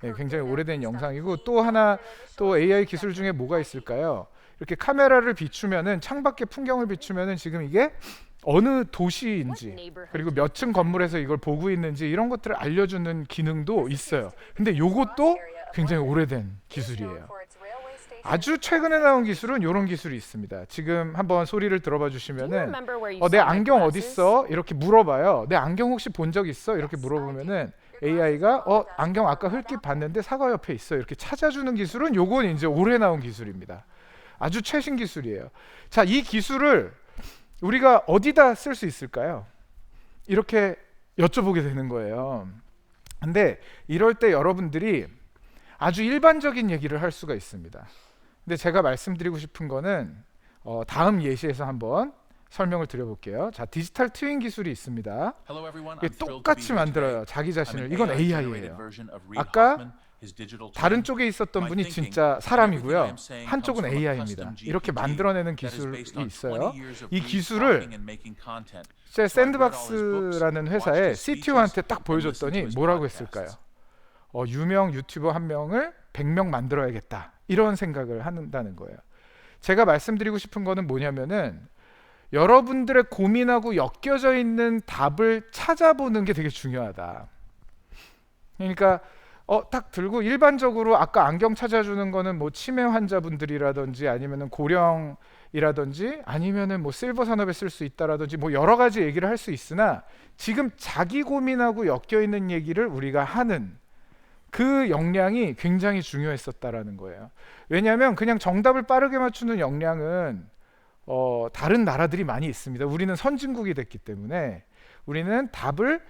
네, 굉장히 오래된 영상이고 또 하나 또 AI 기술 중에 뭐가 있을까요? 이렇게 카메라를 비추면은 창밖의 풍경을 비추면은 지금 이게 어느 도시인지 그리고 몇 층 건물에서 이걸 보고 있는지 이런 것들을 알려주는 기능도 있어요. 근데 요것도 굉장히 오래된 기술이에요. 아주 최근에 나온 기술은 이런 기술이 있습니다. 지금 한번 소리를 들어봐 주시면은 내 안경 어디 있어? 이렇게 물어봐요. 내 안경 혹시 본 적 있어? 이렇게 물어보면은 AI가 안경 아까 흘낏 봤는데 사과 옆에 있어. 이렇게 찾아주는 기술은 요건 이제 올해 나온 기술입니다. 아주 최신 기술이에요. 자, 이 기술을 우리가 어디다 쓸 수 있을까요? 이렇게 여쭤보게 되는 거예요. 근데 이럴 때 여러분들이 아주 일반적인 얘기를 할 수가 있습니다. 근데 제가 말씀드리고 싶은 거는 다음 예시에서 한번 설명을 드려볼게요. 자, 디지털 트윈 기술이 있습니다. 이게 똑같이 만들어요. 자기 자신을. 이건 AI예요. 아까 다른 쪽에 있었던 분이 진짜 사람이고요. 한쪽은 AI입니다. 이렇게 만들어내는 기술이 있어요. 이 기술을 제 샌드박스라는 회사에 CTO한테 딱 보여줬더니 뭐라고 했을까요? 유명 유튜버 한 명을 100명 만들어야겠다. 이런 생각을 한다는 거예요. 제가 말씀드리고 싶은 거는 뭐냐면은 여러분들의 고민하고 엮여져 있는 답을 찾아보는 게 되게 중요하다. 그러니까 딱 들고 일반적으로 아까 안경 찾아주는 거는 뭐 치매 환자분들이라든지 아니면은 고령이라든지 아니면은 뭐 실버 산업에 쓸 수 있다라든지 뭐 여러 가지 얘기를 할 수 있으나 지금 자기 고민하고 엮여 있는 얘기를 우리가 하는 그 역량이 굉장히 중요했었다라는 거예요. 왜냐하면 그냥 정답을 빠르게 맞추는 역량은 다른 나라들이 많이 있습니다. 우리는 선진국이 됐기 때문에 우리는 답을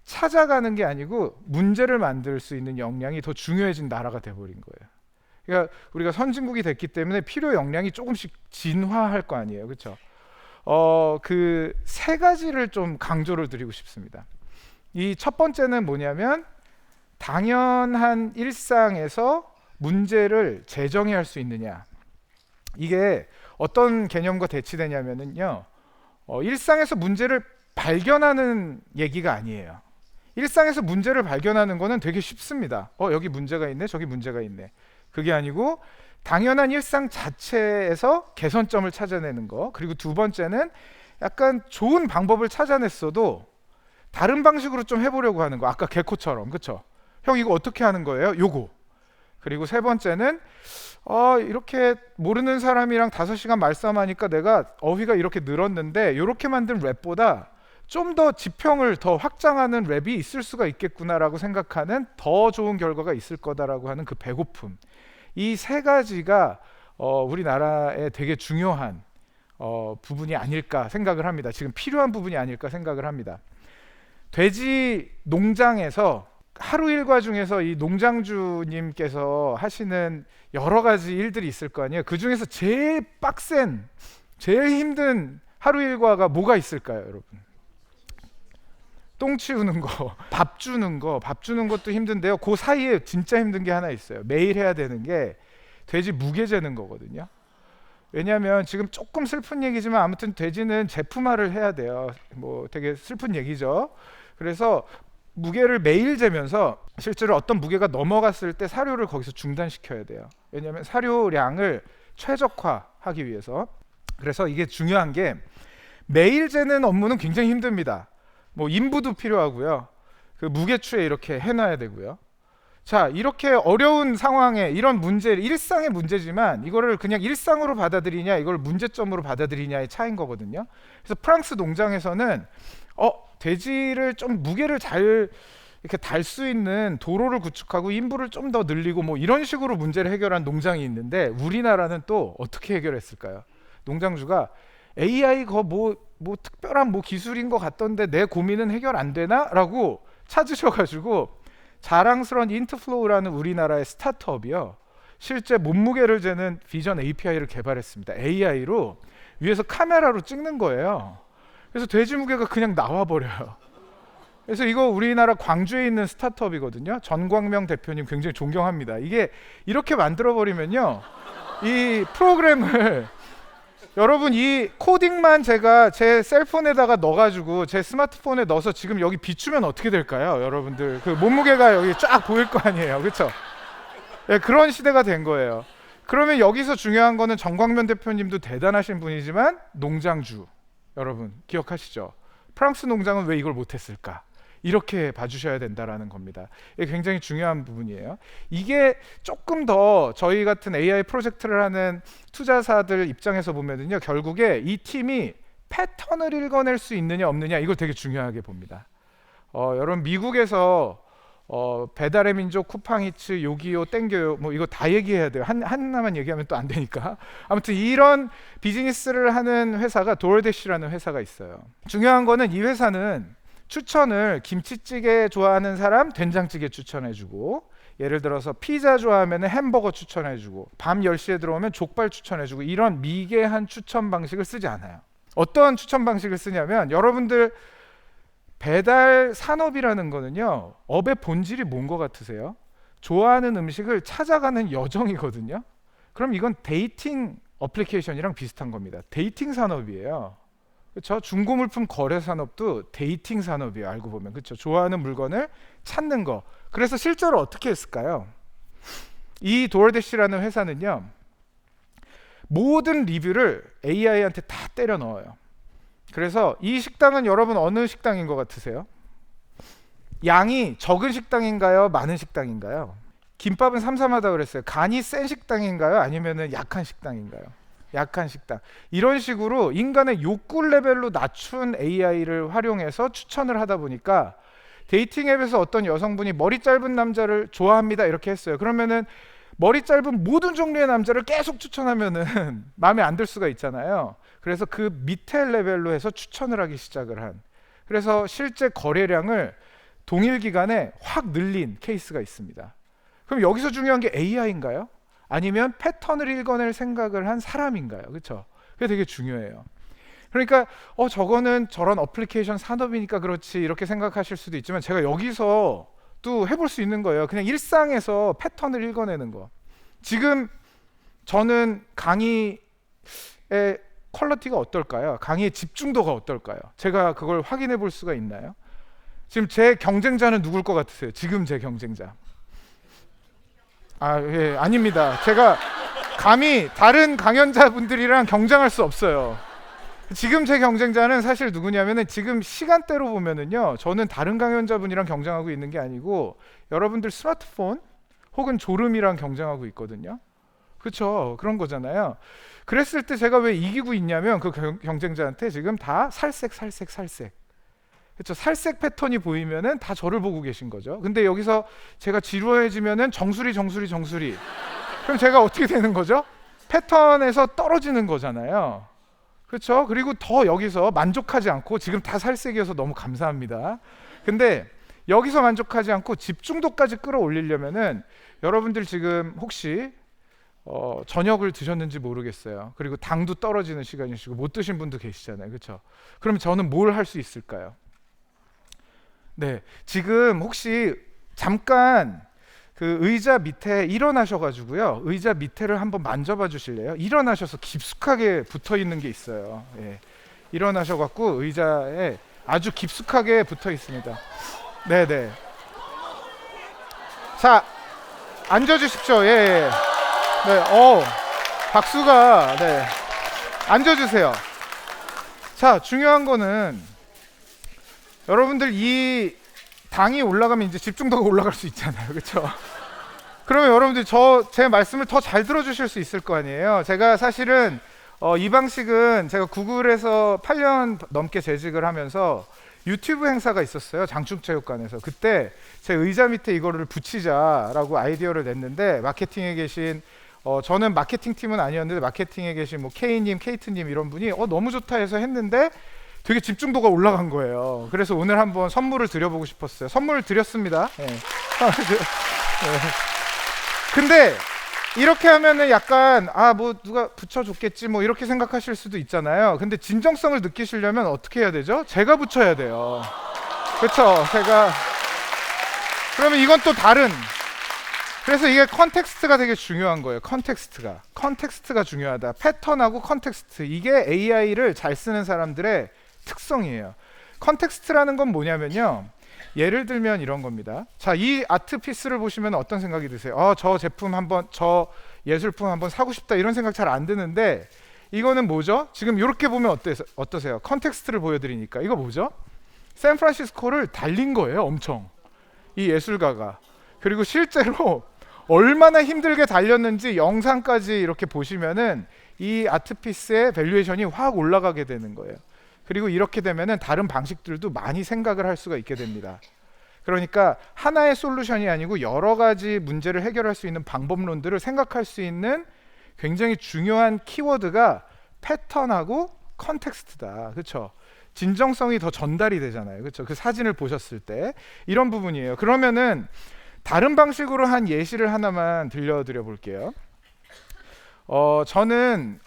찾아가는 게 아니고 문제를 만들 수 있는 역량이 더 중요해진 나라가 돼버린 거예요. 그러니까 우리가 선진국이 됐기 때문에 필요 역량이 조금씩 진화할 거 아니에요, 그렇죠? 그 세 가지를 좀 강조를 드리고 싶습니다. 이 첫 번째는 뭐냐면 당연한 일상에서 문제를 재정의할 수 있느냐. 이게 어떤 개념과 대치되냐면요, 일상에서 문제를 발견하는 얘기가 아니에요. 일상에서 문제를 발견하는 거는 되게 쉽습니다. 여기 문제가 있네, 저기 문제가 있네. 그게 아니고 당연한 일상 자체에서 개선점을 찾아내는 거. 그리고 두 번째는 약간 좋은 방법을 찾아냈어도 다른 방식으로 좀 해보려고 하는 거. 아까 개코처럼, 그렇죠? 형 이거 어떻게 하는 거예요? 요거. 그리고 세 번째는 이렇게 모르는 사람이랑 5시간 말싸움하니까 내가 어휘가 이렇게 늘었는데 이렇게 만든 랩보다 좀 더 지평을 더 확장하는 랩이 있을 수가 있겠구나라고 생각하는 더 좋은 결과가 있을 거다라고 하는 그 배고픔. 이 세 가지가 우리나라에 되게 중요한 부분이 아닐까 생각을 합니다. 지금 필요한 부분이 아닐까 생각을 합니다. 돼지 농장에서 하루 일과 중에서 이 농장주님께서 하시는 여러 가지 일들이 있을 거 아니에요. 그 중에서 제일 빡센, 제일 힘든 하루 일과가 뭐가 있을까요, 여러분? 똥 치우는 거, 밥 주는 거, 밥 주는 것도 힘든데요. 그 사이에 진짜 힘든 게 하나 있어요. 매일 해야 되는 게 돼지 무게 재는 거거든요. 왜냐하면 지금 조금 슬픈 얘기지만 아무튼 돼지는 제품화를 해야 돼요. 뭐 되게 슬픈 얘기죠. 그래서 무게를 매일 재면서 실제로 어떤 무게가 넘어갔을 때 사료를 거기서 중단시켜야 돼요. 왜냐하면 사료량을 최적화하기 위해서. 그래서 이게 중요한 게 매일 재는 업무는 굉장히 힘듭니다. 뭐 인부도 필요하고요. 그 무게추에 이렇게 해놔야 되고요. 자, 이렇게 어려운 상황에 이런 문제, 일상의 문제지만 이거를 그냥 일상으로 받아들이냐, 이걸 문제점으로 받아들이냐의 차이인 거거든요. 그래서 프랑스 농장에서는 돼지를 좀 무게를 잘 이렇게 달 수 있는 도로를 구축하고 인부를 좀 더 늘리고 뭐 이런 식으로 문제를 해결한 농장이 있는데 우리나라는 또 어떻게 해결했을까요? 농장주가 AI 뭐 특별한 뭐 기술인 것 같던데 내 고민은 해결 안 되나? 라고 찾으셔가지고 자랑스러운 인트플로우라는 우리나라의 스타트업이요, 실제 몸무게를 재는 비전 API를 개발했습니다. AI로 위에서 카메라로 찍는 거예요. 그래서 돼지 무게가 그냥 나와버려요. 그래서 이거 우리나라 광주에 있는 스타트업이거든요. 전광명 대표님 굉장히 존경합니다. 이게 이렇게 만들어버리면요, 이 프로그램을 여러분 이 코딩만 제가 제 셀폰에다가 넣어가지고 제 스마트폰에 넣어서 지금 여기 비추면 어떻게 될까요? 여러분들 그 몸무게가 여기 쫙 보일 거 아니에요, 그렇죠? 네, 그런 시대가 된 거예요. 그러면 여기서 중요한 거는 정광면 대표님도 대단하신 분이지만 농장주 여러분 기억하시죠? 프랑스 농장은 왜 이걸 못했을까? 이렇게 봐주셔야 된다라는 겁니다. 이게 굉장히 중요한 부분이에요. 이게 조금 더 저희 같은 AI 프로젝트를 하는 투자사들 입장에서 보면은요, 결국에 이 팀이 패턴을 읽어낼 수 있느냐 없느냐, 이걸 되게 중요하게 봅니다. 여러분 미국에서 배달의 민족, 쿠팡이츠, 요기요, 땡겨요, 뭐 이거 다 얘기해야 돼요. 하나만 얘기하면 또 안 되니까. 아무튼 이런 비즈니스를 하는 회사가 도어대시라는 회사가 있어요. 중요한 거는 이 회사는 추천을 김치찌개 좋아하는 사람 된장찌개 추천해주고, 예를 들어서 피자 좋아하면 햄버거 추천해주고, 밤 10시에 들어오면 족발 추천해주고, 이런 미개한 추천 방식을 쓰지 않아요. 어떤 추천 방식을 쓰냐면, 여러분들 배달 산업이라는 거는요, 업의 본질이 뭔 것 같으세요? 좋아하는 음식을 찾아가는 여정이거든요. 그럼 이건 데이팅 어플리케이션이랑 비슷한 겁니다. 데이팅 산업이에요. 그렇죠? 중고물품 거래 산업도 데이팅 산업이에요. 알고 보면. 그렇죠? 좋아하는 물건을 찾는 거. 그래서 실제로 어떻게 했을까요? 이 도어대시라는 회사는요, 모든 리뷰를 AI한테 다 때려 넣어요. 그래서 이 식당은 여러분 어느 식당인 것 같으세요? 양이 적은 식당인가요? 많은 식당인가요? 김밥은 삼삼하다 그랬어요. 간이 센 식당인가요? 아니면 약한 식당인가요? 약한 식당. 이런 식으로 인간의 욕구 레벨로 낮춘 AI를 활용해서 추천을 하다 보니까, 데이팅 앱에서 어떤 여성분이 머리 짧은 남자를 좋아합니다 이렇게 했어요. 그러면은 머리 짧은 모든 종류의 남자를 계속 추천하면은 마음에 안 들 수가 있잖아요. 그래서 그 밑에 레벨로 해서 추천을 하기 시작을 한, 그래서 실제 거래량을 동일 기간에 확 늘린 케이스가 있습니다. 그럼 여기서 중요한 게 AI인가요? 아니면 패턴을 읽어낼 생각을 한 사람인가요? 그렇죠? 그게 되게 중요해요. 그러니까 저거는 저런 어플리케이션 산업이니까 그렇지 이렇게 생각하실 수도 있지만, 제가 여기서 또 해볼 수 있는 거예요. 그냥 일상에서 패턴을 읽어내는 거. 지금 저는 강의의 퀄리티가 어떨까요? 강의의 집중도가 어떨까요? 제가 그걸 확인해 볼 수가 있나요? 지금 제 경쟁자는 누굴 것 같으세요? 지금 제 경쟁자. 예, 아닙니다. 제가 감히 다른 강연자분들이랑 경쟁할 수 없어요. 지금 제 경쟁자는 사실 누구냐면은, 지금 시간대로 보면은요, 저는 다른 강연자분이랑 경쟁하고 있는 게 아니고 여러분들 스마트폰 혹은 졸음이랑 경쟁하고 있거든요. 그렇죠? 그런 거잖아요. 그랬을 때 제가 왜 이기고 있냐면, 그 경쟁자한테 지금 다 살색. 그렇죠? 살색 패턴이 보이면은 다 저를 보고 계신 거죠. 근데 여기서 제가 지루해지면은 정수리. 그럼 제가 어떻게 되는 거죠? 패턴에서 떨어지는 거잖아요. 그렇죠? 그리고 더 여기서 만족하지 않고, 지금 다 살색이어서 너무 감사합니다. 근데 여기서 만족하지 않고 집중도까지 끌어올리려면은, 여러분들 지금 혹시 저녁을 드셨는지 모르겠어요. 그리고 당도 떨어지는 시간이시고 못 드신 분도 계시잖아요. 그렇죠? 그럼 저는 뭘 할 수 있을까요? 네, 지금 혹시 잠깐 그 의자 밑에 일어나셔가지고요, 의자 밑에를 한번 만져봐 주실래요? 일어나셔서 깊숙하게 붙어 있는 게 있어요. 예. 일어나셔갖고 의자에 아주 깊숙하게 붙어 있습니다. 네네. 자, 앉아주십시오. 예. 네, 박수가. 네, 앉아주세요. 자, 중요한 거는 여러분들 이 당이 올라가면 이제 집중도가 올라갈 수 있잖아요. 그렇죠? 그러면 여러분들 제 말씀을 더 잘 들어주실 수 있을 거 아니에요. 제가 사실은 이 방식은 제가 구글에서 8년 넘게 재직을 하면서 유튜브 행사가 있었어요. 장충체육관에서. 그때 제 의자 밑에 이거를 붙이자라고 아이디어를 냈는데, 마케팅에 계신 저는 마케팅 팀은 아니었는데 마케팅에 계신 뭐 K님, 케이트님 이런 분이 너무 좋다 해서 했는데 되게 집중도가 올라간 거예요. 그래서 오늘 한번 선물을 드려보고 싶었어요. 선물을 드렸습니다. 네. 근데 이렇게 하면은 약간 뭐 누가 붙여줬겠지 뭐 이렇게 생각하실 수도 있잖아요. 근데 진정성을 느끼시려면 어떻게 해야 되죠? 제가 붙여야 돼요. 그렇죠? 그러면 이건 또 다른. 그래서 이게 컨텍스트가 되게 중요한 거예요. 컨텍스트가 중요하다. 패턴하고 컨텍스트, 이게 AI를 잘 쓰는 사람들의 특성이에요. 컨텍스트라는 건 뭐냐면요, 예를 들면 이런 겁니다. 자, 이 아트 피스를 보시면 어떤 생각이 드세요? 저 제품 한번, 저 예술품 한번 사고 싶다 이런 생각 잘 안 드는데, 이거는 뭐죠? 지금 이렇게 보면 어떠세요? 컨텍스트를 보여드리니까 이거 뭐죠? 샌프란시스코를 달린 거예요, 엄청. 이 예술가가. 그리고 실제로 얼마나 힘들게 달렸는지 영상까지 이렇게 보시면은 이 아트피스의 밸류에이션이 확 올라가게 되는 거예요. 그리고 이렇게 되면은 다른 방식들도 많이 생각을 할 수가 있게 됩니다. 그러니까 하나의 솔루션이 아니고 여러 가지 문제를 해결할 수 있는 방법론들을 생각할 수 있는 굉장히 중요한 키워드가 패턴하고 컨텍스트다. 그렇죠? 진정성이 더 전달이 되잖아요. 그렇죠? 그 사진을 보셨을 때 이런 부분이에요. 그러면은 다른 방식으로 한 예시를 하나만 들려드려 볼게요. 저는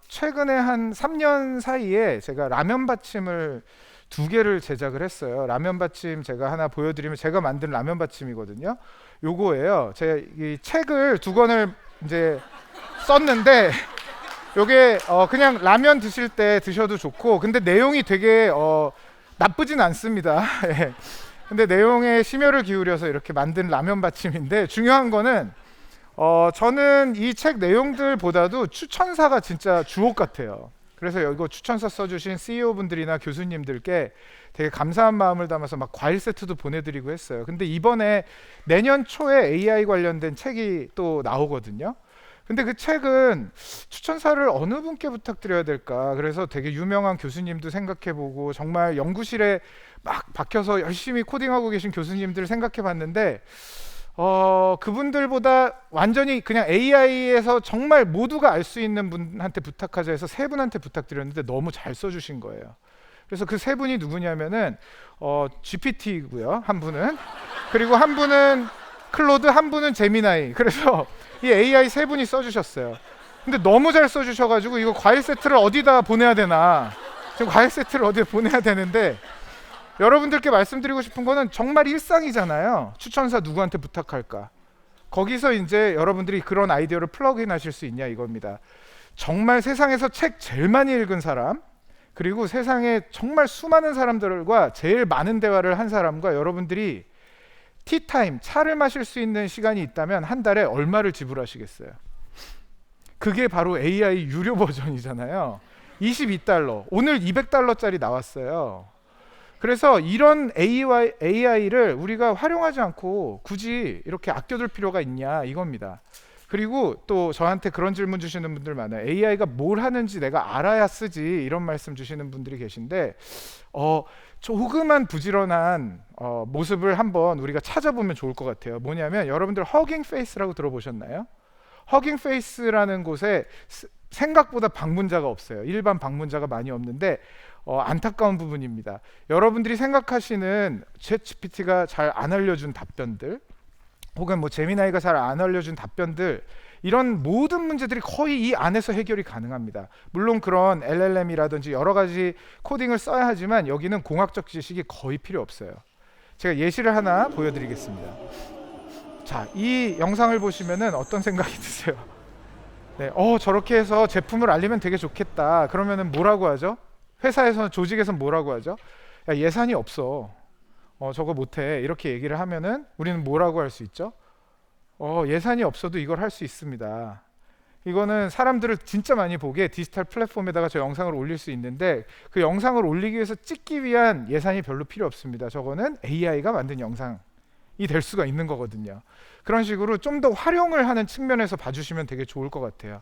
최근에 한 3년 사이에 제가 라면 받침을 2개를 제작을 했어요. 라면 받침 제가 하나 보여드리면 제가 만든 라면 받침이거든요. 요거예요. 제가 이 책을 2권을 이제 썼는데 요게 그냥 라면 드실 때 드셔도 좋고, 근데 내용이 되게 나쁘진 않습니다. 예. 근데 내용에 심혈을 기울여서 이렇게 만든 라면 받침인데, 중요한 거는 저는 이 책 내용들보다도 추천사가 진짜 주옥 같아요. 그래서 이거 추천서 써주신 CEO 분들이나 교수님들께 되게 감사한 마음을 담아서 막 과일 세트도 보내드리고 했어요. 근데 이번에 내년 초에 AI 관련된 책이 또 나오거든요. 근데 그 책은 추천사를 어느 분께 부탁드려야 될까, 그래서 되게 유명한 교수님도 생각해보고 정말 연구실에 막 박혀서 열심히 코딩하고 계신 교수님들 생각해봤는데 그분들보다 완전히 그냥 AI에서 정말 모두가 알 수 있는 분한테 부탁하자 해서 3분한테 부탁드렸는데 너무 잘 써주신 거예요. 그래서 그 3분이 누구냐면은 GPT고요, 한 분은. 그리고 한 분은 클로드, 한 분은 제미나이. 그래서 이 AI 3분이 써주셨어요. 근데 너무 잘 써주셔가지고 이거 과일 세트를 어디다 보내야 되나, 지금 과일 세트를 어디에 보내야 되는데, 여러분들께 말씀드리고 싶은 거는 정말 일상이잖아요. 추천사 누구한테 부탁할까? 거기서 이제 여러분들이 그런 아이디어를 플러그인 하실 수 있냐 이겁니다. 정말 세상에서 책 제일 많이 읽은 사람, 그리고 세상에 정말 수많은 사람들과 제일 많은 대화를 한 사람과 여러분들이 티타임, 차를 마실 수 있는 시간이 있다면 한 달에 얼마를 지불하시겠어요? 그게 바로 AI 유료 버전이잖아요. 22달러. 오늘 200달러짜리 나왔어요. 그래서 이런 AI를 우리가 활용하지 않고 굳이 이렇게 아껴둘 필요가 있냐 이겁니다. 그리고 또 저한테 그런 질문 주시는 분들 많아요. AI가 뭘 하는지 내가 알아야 쓰지, 이런 말씀 주시는 분들이 계신데 조그만 부지런한 모습을 한번 우리가 찾아보면 좋을 것 같아요. 뭐냐면 여러분들 허깅 페이스라고 들어보셨나요? 허깅 페이스라는 곳에 생각보다 방문자가 없어요. 일반 방문자가 많이 없는데 안타까운 부분입니다. 여러분들이 생각하시는 챗GPT가 잘 안 알려준 답변들, 혹은 뭐 제미나이가 잘 안 알려준 답변들, 이런 모든 문제들이 거의 이 안에서 해결이 가능합니다. 물론 그런 LLM이라든지 여러 가지 코딩을 써야 하지만 여기는 공학적 지식이 거의 필요 없어요. 제가 예시를 하나 보여드리겠습니다. 자, 이 영상을 보시면은 어떤 생각이 드세요? 네, 저렇게 해서 제품을 알리면 되게 좋겠다. 그러면은 뭐라고 하죠? 회사에서는, 조직에서는 뭐라고 하죠? 야, 예산이 없어. 저거 못해. 이렇게 얘기를 하면은 우리는 뭐라고 할 수 있죠? 예산이 없어도 이걸 할 수 있습니다. 이거는 사람들을 진짜 많이 보게 디지털 플랫폼에다가 저 영상을 올릴 수 있는데, 그 영상을 올리기 위해서 찍기 위한 예산이 별로 필요 없습니다. 저거는 AI가 만든 영상이 될 수가 있는 거거든요. 그런 식으로 좀 더 활용을 하는 측면에서 봐주시면 되게 좋을 것 같아요.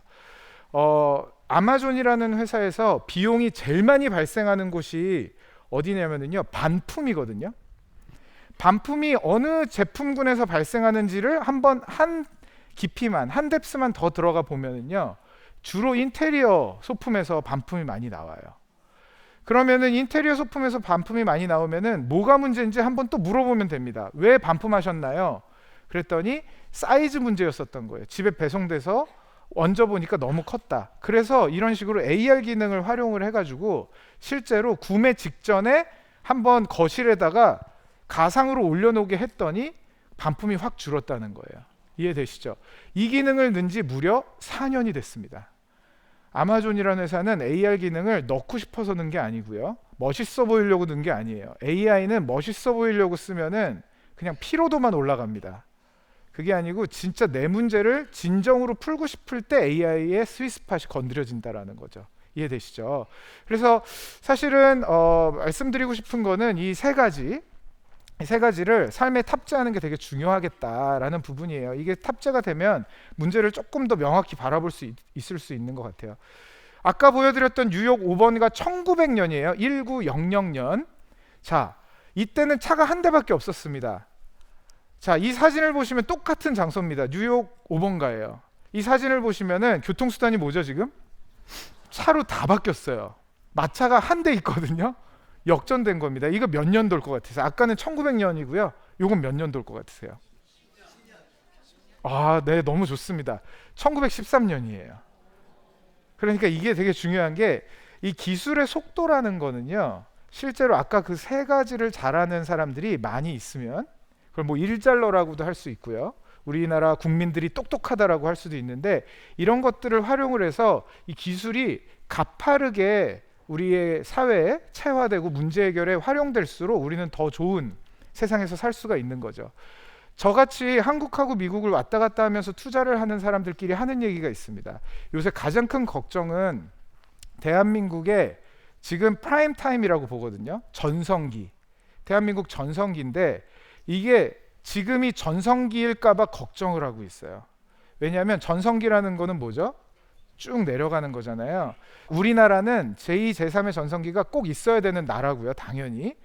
아마존이라는 회사에서 비용이 제일 많이 발생하는 곳이 어디냐면요, 반품이거든요. 반품이 어느 제품군에서 발생하는지를 한번 한 깊이만, 한 뎁스만 더 들어가 보면은요, 주로 인테리어 소품에서 반품이 많이 나와요. 그러면은 인테리어 소품에서 반품이 많이 나오면은 뭐가 문제인지 한번 또 물어보면 됩니다. 왜 반품하셨나요? 그랬더니 사이즈 문제였었던 거예요. 집에 배송돼서 얹어보니까 너무 컸다. 그래서 이런 식으로 AR 기능을 활용을 해가지고 실제로 구매 직전에 한번 거실에다가 가상으로 올려놓게 했더니 반품이 확 줄었다는 거예요. 이해되시죠? 이 기능을 넣은 지 무려 4년이 됐습니다. 아마존이라는 회사는 AR 기능을 넣고 싶어서 넣은 게 아니고요, 멋있어 보이려고 넣은 게 아니에요. AI는 멋있어 보이려고 쓰면은 그냥 피로도만 올라갑니다. 그게 아니고 진짜 내 문제를 진정으로 풀고 싶을 때 AI의 스윗스팟이 건드려진다라는 거죠. 이해되시죠? 그래서 사실은 말씀드리고 싶은 거는 이 세 가지를 삶에 탑재하는 게 되게 중요하겠다라는 부분이에요. 이게 탑재가 되면 문제를 조금 더 명확히 바라볼 수 있을 수 있는 것 같아요. 아까 보여드렸던 뉴욕 5번가 1900년이에요. 1900년. 자, 이때는 차가 한 대밖에 없었습니다. 자, 이 사진을 보시면 똑같은 장소입니다. 뉴욕 5번가예요. 이 사진을 보시면은 교통수단이 뭐죠 지금? 차로 다 바뀌었어요. 마차가 한 대 있거든요. 역전된 겁니다. 이거 몇 년 돌 것 같으세요? 아까는 1900년이고요. 이건 몇 년 돌 것 같으세요? 아, 네, 너무 좋습니다. 1913년이에요. 그러니까 이게 되게 중요한 게 이 기술의 속도라는 거는요. 실제로 아까 그 세 가지를 잘하는 사람들이 많이 있으면 그걸 뭐 일잘러라고도 할 수 있고요. 우리나라 국민들이 똑똑하다라고 할 수도 있는데 이런 것들을 활용을 해서 이 기술이 가파르게 우리의 사회에 체화되고 문제 해결에 활용될수록 우리는 더 좋은 세상에서 살 수가 있는 거죠. 저같이 한국하고 미국을 왔다 갔다 하면서 투자를 하는 사람들끼리 하는 얘기가 있습니다. 요새 가장 큰 걱정은 대한민국의 지금 프라임 타임이라고 보거든요. 전성기. 대한민국 전성기인데 이게 지금이 전성기일까 봐 걱정을 하고 있어요. 왜냐하면 전성기라는 거는 뭐죠? 쭉 내려가는 거잖아요. 우리나라는 제2, 제3의 전성기가 꼭 있어야 되는 나라고요. 당연히.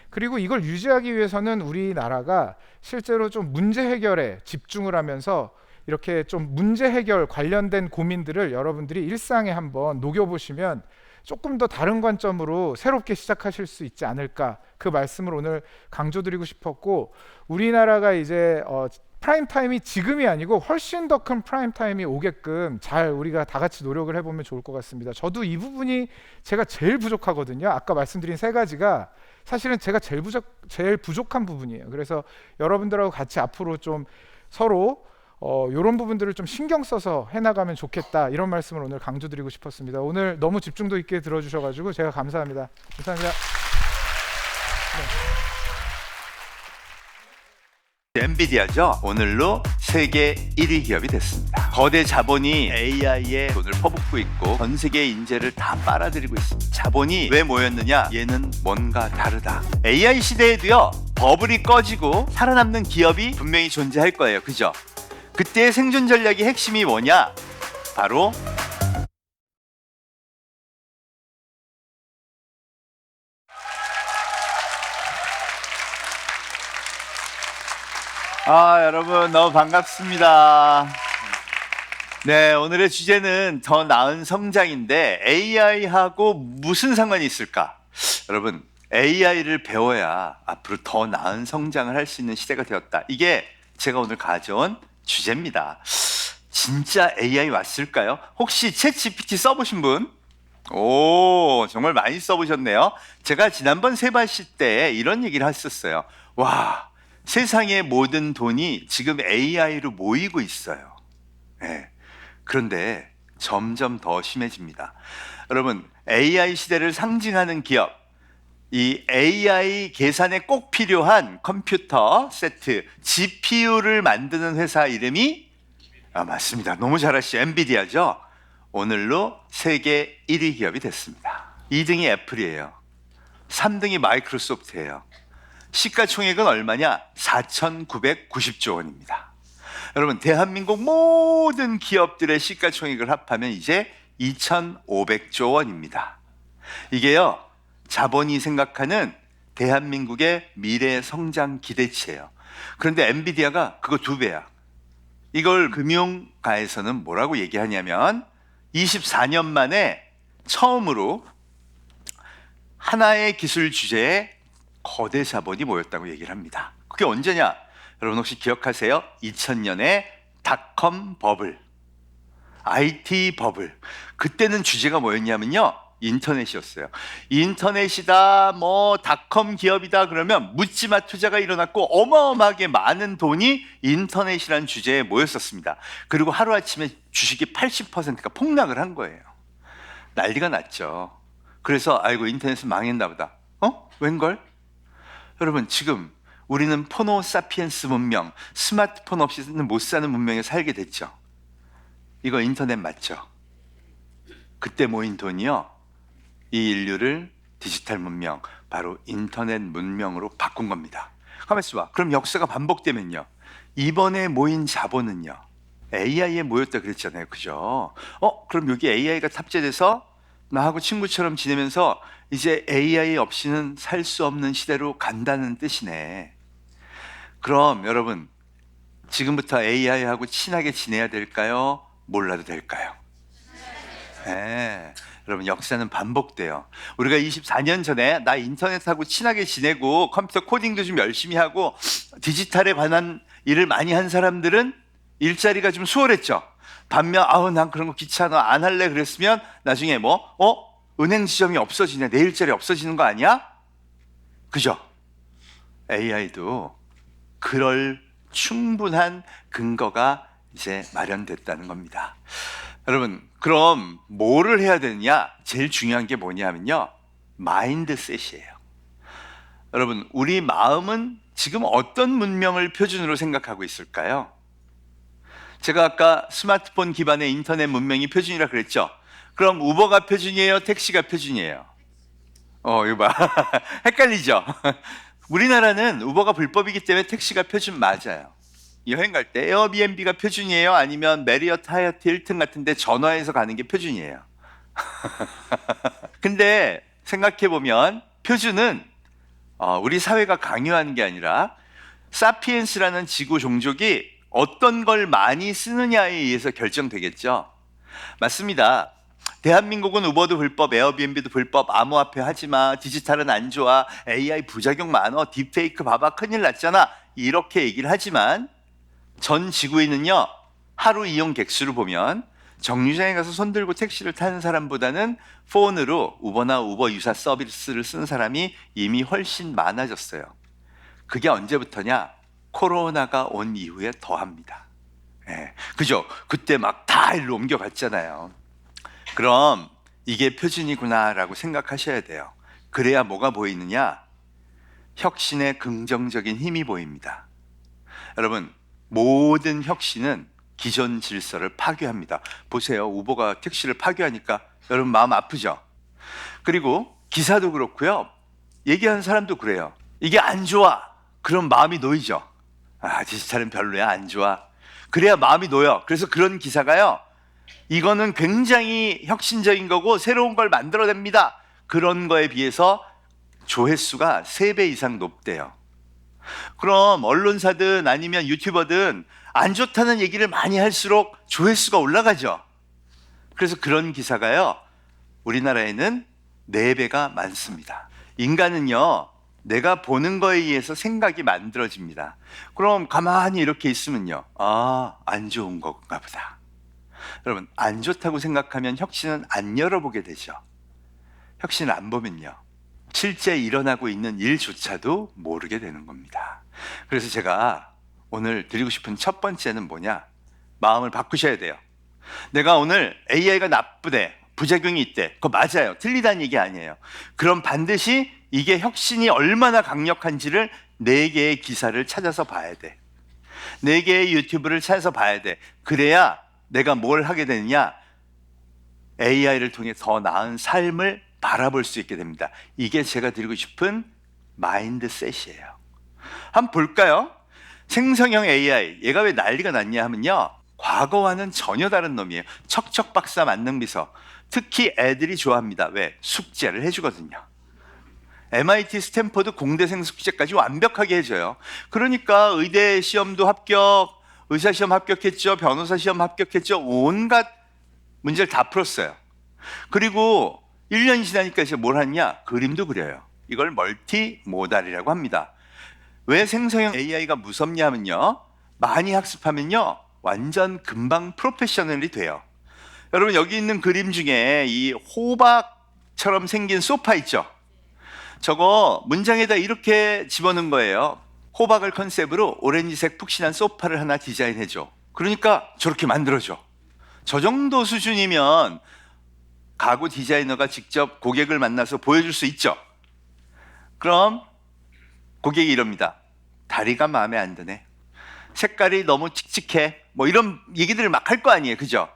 그리고 이걸 유지하기 위해서는 우리나라가 실제로 좀 문제 해결에 집중을 하면서 이렇게 좀 문제 해결 관련된 고민들을 여러분들이 일상에 한번 녹여보시면 조금 더 다른 관점으로 새롭게 시작하실 수 있지 않을까, 그 말씀을 오늘 강조드리고 싶었고, 우리나라가 이제 프라임 타임이 지금이 아니고 훨씬 더 큰 프라임 타임이 오게끔 잘 우리가 다 같이 노력을 해보면 좋을 것 같습니다. 저도 이 부분이 제가 제일 부족하거든요. 아까 말씀드린 세 가지가 사실은 제가 제일 부족한 부분이에요. 그래서 여러분들하고 같이 앞으로 좀 서로 이런 부분들을 좀 신경 써서 해나가면 좋겠다, 이런 말씀을 오늘 강조드리고 싶었습니다. 오늘 너무 집중도 있게 들어주셔가지고 제가 감사합니다. 감사합니다. 엔비디아죠. 오늘로 세계 1위 기업이 됐습니다. 거대 자본이 AI에 돈을 퍼붓고 있고 전 세계의 인재를 다 빨아들이고 있습니다. 자본이 왜 모였느냐? 얘는 뭔가 다르다. AI 시대에도요, 버블이 꺼지고 살아남는 기업이 분명히 존재할 거예요. 그죠? 그때의 생존 전략의 핵심이 뭐냐? 바로 여러분 너무 반갑습니다. 네, 오늘의 주제는 더 나은 성장인데 AI하고 무슨 상관이 있을까? 여러분, AI를 배워야 앞으로 더 나은 성장을 할 수 있는 시대가 되었다. 이게 제가 오늘 가져온 주제입니다. 진짜 AI 왔을까요? 혹시 챗GPT 써보신 분? 오, 정말 많이 써보셨네요. 제가 지난번 세바시 때 이런 얘기를 했었어요. 와, 세상의 모든 돈이 지금 AI로 모이고 있어요. 네. 그런데 점점 더 심해집니다. 여러분, AI 시대를 상징하는 기업, 이 AI 계산에 꼭 필요한 컴퓨터 세트, GPU를 만드는 회사 이름이 맞습니다. 너무 잘하시죠. 엔비디아죠. 오늘로 세계 1위 기업이 됐습니다. 2등이 애플이에요. 3등이 마이크로소프트예요. 시가총액은 얼마냐? 4,990조 원입니다. 여러분, 대한민국 모든 기업들의 시가총액을 합하면 이제 2,500조 원입니다. 이게요, 자본이 생각하는 대한민국의 미래 성장 기대치예요. 그런데 엔비디아가 그거 2배야. 이걸 금융가에서는 뭐라고 얘기하냐면 24년 만에 처음으로 하나의 기술 주제에 거대 자본이 모였다고 얘기를 합니다. 그게 언제냐? 여러분 혹시 기억하세요? 2000년에 닷컴 버블, IT 버블. 그때는 주제가 뭐였냐면요, 인터넷이었어요. 인터넷이다, 뭐 닷컴 기업이다 그러면 묻지마 투자가 일어났고 어마어마하게 많은 돈이 인터넷이라는 주제에 모였었습니다. 그리고 하루아침에 주식이 80%가 폭락을 한 거예요. 난리가 났죠. 그래서 아이고, 인터넷은 망했나 보다. 웬걸? 여러분, 지금 우리는 포노 사피엔스 문명, 스마트폰 없이는 못 사는 문명에 살게 됐죠. 이거 인터넷 맞죠? 그때 모인 돈이요, 이 인류를 디지털 문명, 바로 인터넷 문명으로 바꾼 겁니다. 가만 있어봐. 그럼 역사가 반복되면요, 이번에 모인 자본은요, AI에 모였다 그랬잖아요, 그죠? 그럼 여기 AI가 탑재돼서 나하고 친구처럼 지내면서 이제 AI 없이는 살 수 없는 시대로 간다는 뜻이네. 그럼 여러분, 지금부터 AI하고 친하게 지내야 될까요? 몰라도 될까요? 네. 여러분, 역사는 반복돼요. 우리가 24년 전에 나 인터넷하고 친하게 지내고 컴퓨터 코딩도 좀 열심히 하고 디지털에 관한 일을 많이 한 사람들은 일자리가 좀 수월했죠. 반면 난 그런 거 귀찮아, 안 할래 그랬으면 나중에 은행 지점이 없어지네, 내 일자리 없어지는 거 아니야? 그죠? AI도 그럴 충분한 근거가 이제 마련됐다는 겁니다. 여러분, 그럼 뭐를 해야 되느냐? 제일 중요한 게 뭐냐면요, 마인드셋이에요. 여러분, 우리 마음은 지금 어떤 문명을 표준으로 생각하고 있을까요? 제가 아까 스마트폰 기반의 인터넷 문명이 표준이라 그랬죠? 그럼 우버가 표준이에요? 택시가 표준이에요? 이거 봐. 헷갈리죠? 우리나라는 우버가 불법이기 때문에 택시가 표준 맞아요. 여행 갈 때 에어비앤비가 표준이에요? 아니면 메리어트, 하얏트, 힐튼 같은 데 전화해서 가는 게 표준이에요? 근데 생각해보면 표준은 우리 사회가 강요하는 게 아니라 사피엔스라는 지구 종족이 어떤 걸 많이 쓰느냐에 의해서 결정되겠죠. 맞습니다. 대한민국은 우버도 불법, 에어비앤비도 불법, 암호화폐 하지마, 디지털은 안 좋아, AI 부작용 많어, 딥페이크 봐봐, 큰일 났잖아, 이렇게 얘기를 하지만 전 지구인은요, 하루 이용 객수를 보면 정류장에 가서 손들고 택시를 타는 사람보다는 폰으로 우버나 우버 유사 서비스를 쓰는 사람이 이미 훨씬 많아졌어요. 그게 언제부터냐? 코로나가 온 이후에 더합니다. 그죠? 그때 막 다 일로 옮겨갔잖아요. 그럼 이게 표준이구나라고 생각하셔야 돼요. 그래야 뭐가 보이느냐? 혁신의 긍정적인 힘이 보입니다. 여러분, 모든 혁신은 기존 질서를 파괴합니다. 보세요. 우버가 택시를 파괴하니까 여러분 마음 아프죠? 그리고 기사도 그렇고요, 얘기하는 사람도 그래요. 이게 안 좋아. 그럼 마음이 놓이죠. 디지털은 별로야, 안 좋아. 그래야 마음이 놓여. 그래서 그런 기사가요, 이거는 굉장히 혁신적인 거고 새로운 걸 만들어냅니다, 그런 거에 비해서 조회수가 3배 이상 높대요. 그럼 언론사든 아니면 유튜버든 안 좋다는 얘기를 많이 할수록 조회수가 올라가죠. 그래서 그런 기사가요, 우리나라에는 4배가 많습니다. 인간은요, 내가 보는 거에 의해서 생각이 만들어집니다. 그럼 가만히 이렇게 있으면요, 안 좋은 건가 보다. 여러분, 안 좋다고 생각하면 혁신은 안 열어보게 되죠. 혁신을 안 보면요, 실제 일어나고 있는 일조차도 모르게 되는 겁니다. 그래서 제가 오늘 드리고 싶은 첫 번째는 뭐냐? 마음을 바꾸셔야 돼요. 내가 오늘 AI가 나쁘대, 부작용이 있대, 그거 맞아요. 틀리다는 얘기 아니에요. 그럼 반드시 이게 혁신이 얼마나 강력한지를 4개의 기사를 찾아서 봐야 돼. 4개의 유튜브를 찾아서 봐야 돼. 그래야 내가 뭘 하게 되느냐? AI를 통해 더 나은 삶을 바라볼 수 있게 됩니다. 이게 제가 드리고 싶은 마인드셋이에요. 한번 볼까요? 생성형 AI, 얘가 왜 난리가 났냐 하면요, 과거와는 전혀 다른 놈이에요. 척척박사 만능비서. 특히 애들이 좋아합니다. 왜? 숙제를 해주거든요. MIT, 스탠퍼드 공대생 숙제까지 완벽하게 해줘요. 그러니까 의대 시험도 합격, 의사 시험 합격했죠, 변호사 시험 합격했죠, 온갖 문제를 다 풀었어요. 그리고 1년이 지나니까 이제 뭘 하냐? 그림도 그려요. 이걸 멀티모달이라고 합니다. 왜 생성형 AI가 무섭냐 하면요, 많이 학습하면요, 완전 금방 프로페셔널이 돼요. 여러분, 여기 있는 그림 중에 이 호박처럼 생긴 소파 있죠? 저거 문장에다 이렇게 집어넣은 거예요. 호박을 컨셉으로 오렌지색 푹신한 소파를 하나 디자인해줘. 그러니까 저렇게 만들어줘. 저 정도 수준이면 가구 디자이너가 직접 고객을 만나서 보여줄 수 있죠. 그럼 고객이 이럽니다. 다리가 마음에 안 드네, 색깔이 너무 칙칙해, 뭐 이런 얘기들을 막 할 거 아니에요, 그죠?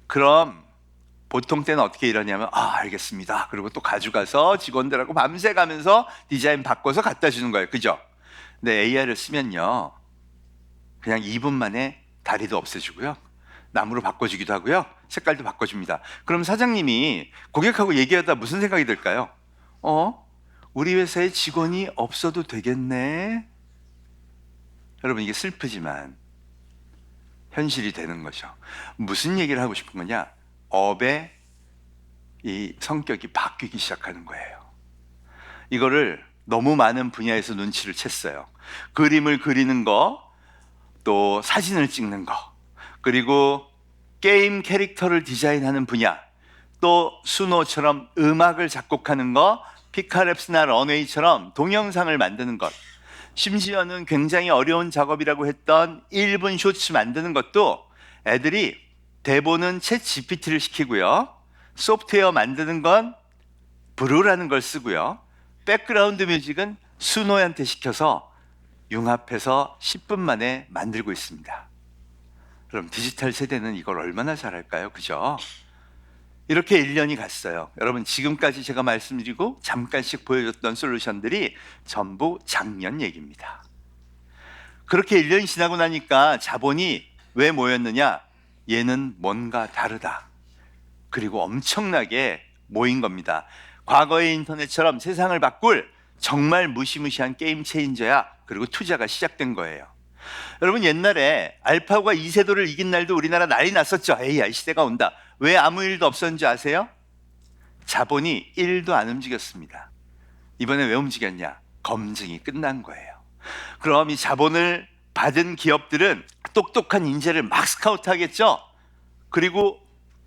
그럼 보통 때는 어떻게 일하냐면 알겠습니다. 그리고 또 가져가서 직원들하고 밤새 가면서 디자인 바꿔서 갖다 주는 거예요. 그죠? 근데 AI를 쓰면요. 그냥 2분 만에 다리도 없애주고요. 나무로 바꿔주기도 하고요. 색깔도 바꿔줍니다. 그럼 사장님이 고객하고 얘기하다 무슨 생각이 들까요? 우리 회사에 직원이 없어도 되겠네. 여러분 이게 슬프지만 현실이 되는 거죠. 무슨 얘기를 하고 싶은 거냐? 업의 이 성격이 바뀌기 시작하는 거예요. 이거를 너무 많은 분야에서 눈치를 챘어요. 그림을 그리는 거, 또 사진을 찍는 거, 그리고 게임 캐릭터를 디자인하는 분야, 또 수노처럼 음악을 작곡하는 거, 피카랩스나 런웨이처럼 동영상을 만드는 것, 심지어는 굉장히 어려운 작업이라고 했던 1분 쇼츠 만드는 것도 애들이 대본은 챗 GPT를 시키고요. 소프트웨어 만드는 건 브루라는 걸 쓰고요. 백그라운드 뮤직은 수노한테 시켜서 융합해서 10분 만에 만들고 있습니다. 그럼 디지털 세대는 이걸 얼마나 잘할까요? 그죠? 이렇게 1년이 갔어요. 여러분 지금까지 제가 말씀드리고 잠깐씩 보여줬던 솔루션들이 전부 작년 얘기입니다. 그렇게 1년이 지나고 나니까 자본이 왜 모였느냐? 얘는 뭔가 다르다. 그리고 엄청나게 모인 겁니다. 과거의 인터넷처럼 세상을 바꿀 정말 무시무시한 게임 체인저야. 그리고 투자가 시작된 거예요. 여러분 옛날에 알파고가 이세돌을 이긴 날도 우리나라 난리 났었죠. AI 시대가 온다. 왜 아무 일도 없었는지 아세요? 자본이 1도 안 움직였습니다. 이번에 왜 움직였냐? 검증이 끝난 거예요. 그럼 이 자본을 받은 기업들은 똑똑한 인재를 막 스카우트 하겠죠? 그리고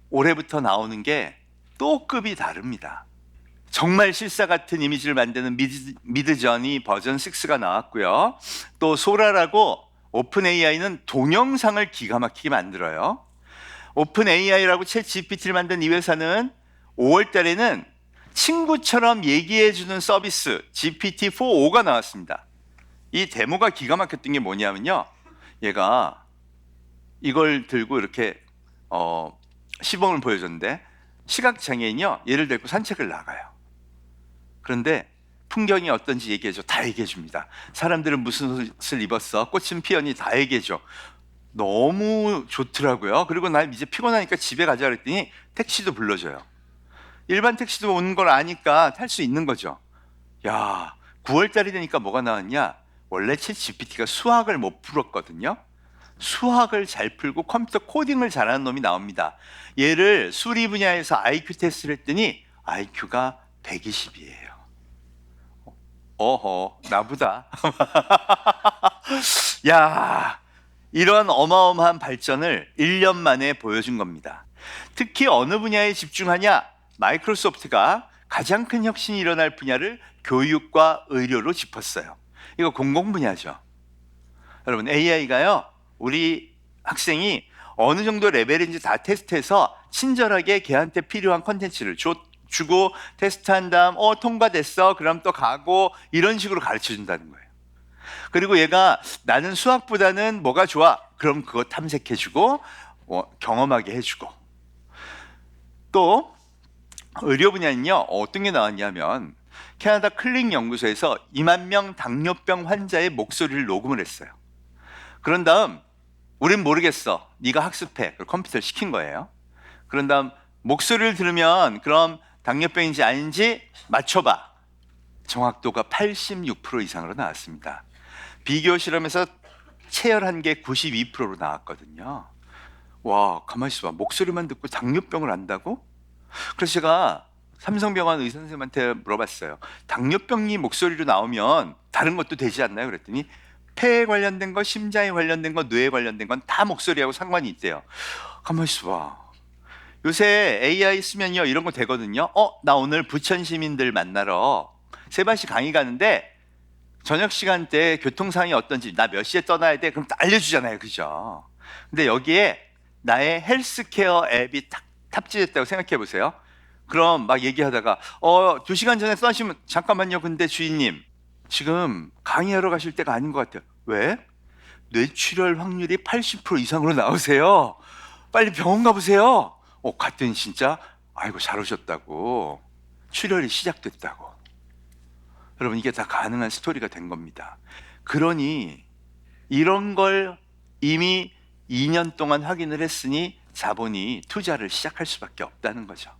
올해부터 나오는 게 또 급이 다릅니다. 정말 실사 같은 이미지를 만드는 미드저니 버전 6가 나왔고요. 또 소라라고 오픈 AI는 동영상을 기가 막히게 만들어요. 오픈 AI라고 챗 GPT를 만든 이 회사는 5월 달에는 친구처럼 얘기해주는 서비스 GPT-4.5가 나왔습니다. 이 데모가 기가 막혔던 게 뭐냐면요. 얘가 이걸 들고 이렇게 시범을 보여줬는데 시각장애인이요. 얘를 데리고 산책을 나가요. 그런데 풍경이 어떤지 얘기해줘. 다 얘기해줍니다. 사람들은 무슨 옷을 입었어. 꽃은 피었니. 다 얘기해줘. 너무 좋더라고요. 그리고 난 이제 피곤하니까 집에 가자 그랬더니 택시도 불러줘요. 일반 택시도 오는 걸 아니까 탈 수 있는 거죠. 야, 9월달이 되니까 뭐가 나왔냐. 원래 챗 GPT가 수학을 못 풀었거든요. 수학을 잘 풀고 컴퓨터 코딩을 잘하는 놈이 나옵니다. 얘를 수리 분야에서 IQ 테스트를 했더니 IQ가 120이에요. 어허, 나보다. 야, 이런 어마어마한 발전을 1년 만에 보여준 겁니다. 특히 어느 분야에 집중하냐? 마이크로소프트가 가장 큰 혁신이 일어날 분야를 교육과 의료로 짚었어요. 이거 공공 분야죠. 여러분 AI가요. 우리 학생이 어느 정도 레벨인지 다 테스트해서 친절하게 걔한테 필요한 컨텐츠를 주고 테스트한 다음 통과됐어. 그럼 또 가고 이런 식으로 가르쳐 준다는 거예요. 그리고 얘가 나는 수학보다는 뭐가 좋아? 그럼 그거 탐색해주고 경험하게 해주고. 또 의료 분야는요. 어떤 게 나왔냐면 캐나다 클릭 연구소에서 2만 명 당뇨병 환자의 목소리를 녹음을 했어요. 그런 다음 우린 모르겠어. 네가 학습해. 그걸 컴퓨터를 시킨 거예요. 그런 다음 목소리를 들으면 그럼 당뇨병인지 아닌지 맞춰봐. 정확도가 86% 이상으로 나왔습니다. 비교 실험에서 체열한 게 92%로 나왔거든요. 와, 가만히 있어봐. 목소리만 듣고 당뇨병을 안다고? 그래서 제가 삼성병원 의사 선생님한테 물어봤어요. 당뇨병이 목소리로 나오면 다른 것도 되지 않나요? 그랬더니 폐에 관련된 거, 심장에 관련된 거, 뇌에 관련된 건 다 목소리하고 상관이 있대요. 가만히 있어봐. 요새 AI 쓰면요 이런 거 되거든요. 나 오늘 부천 시민들 만나러 세바시 강의 가는데 저녁 시간대 교통상황이 어떤지 나 몇 시에 떠나야 돼? 그럼 다 알려주잖아요. 그죠? 근데 여기에 나의 헬스케어 앱이 탑재됐다고 생각해 보세요. 그럼 막 얘기하다가 2시간 전에 떠나시면 잠깐만요. 근데 주인님 지금 강의하러 가실 때가 아닌 것 같아요. 왜? 뇌출혈 확률이 80% 이상으로 나오세요. 빨리 병원 가보세요. 갔더니 진짜 아이고 잘 오셨다고 출혈이 시작됐다고. 여러분 이게 다 가능한 스토리가 된 겁니다. 그러니 이런 걸 이미 2년 동안 확인을 했으니 자본이 투자를 시작할 수밖에 없다는 거죠.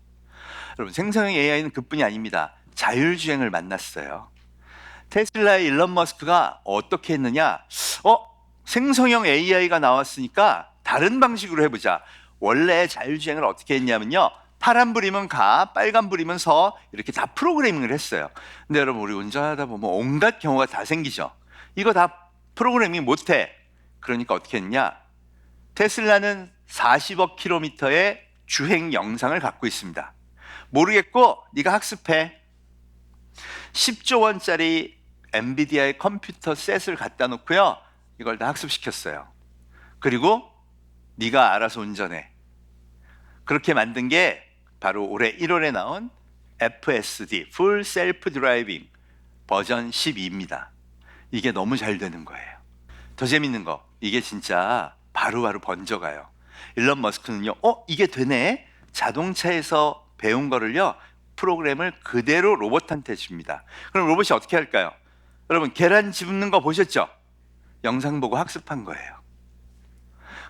여러분 생성형 AI는 그뿐이 아닙니다. 자율주행을 만났어요. 테슬라의 일론 머스크가 어떻게 했느냐? 생성형 AI가 나왔으니까 다른 방식으로 해보자. 원래 자율주행을 어떻게 했냐면요, 파란불이면 가, 빨간불이면 서, 이렇게 다 프로그래밍을 했어요. 근데 여러분 우리 운전하다 보면 온갖 경우가 다 생기죠. 이거 다 프로그래밍 못해. 그러니까 어떻게 했냐? 테슬라는 40억 킬로미터의 주행 영상을 갖고 있습니다. 모르겠고 네가 학습해. 10조 원짜리 엔비디아의 컴퓨터 셋을 갖다 놓고요, 이걸 다 학습시켰어요. 그리고 네가 알아서 운전해. 그렇게 만든 게 바로 올해 1월에 나온 FSD, Full Self Driving 버전 12입니다. 이게 너무 잘 되는 거예요. 더 재밌는 거, 이게 진짜 바로바로 번져가요. 일론 머스크는요, 이게 되네? 자동차에서 배운 거를요, 프로그램을 그대로 로봇한테 줍니다. 그럼 로봇이 어떻게 할까요? 여러분 계란 집는 거 보셨죠? 영상 보고 학습한 거예요.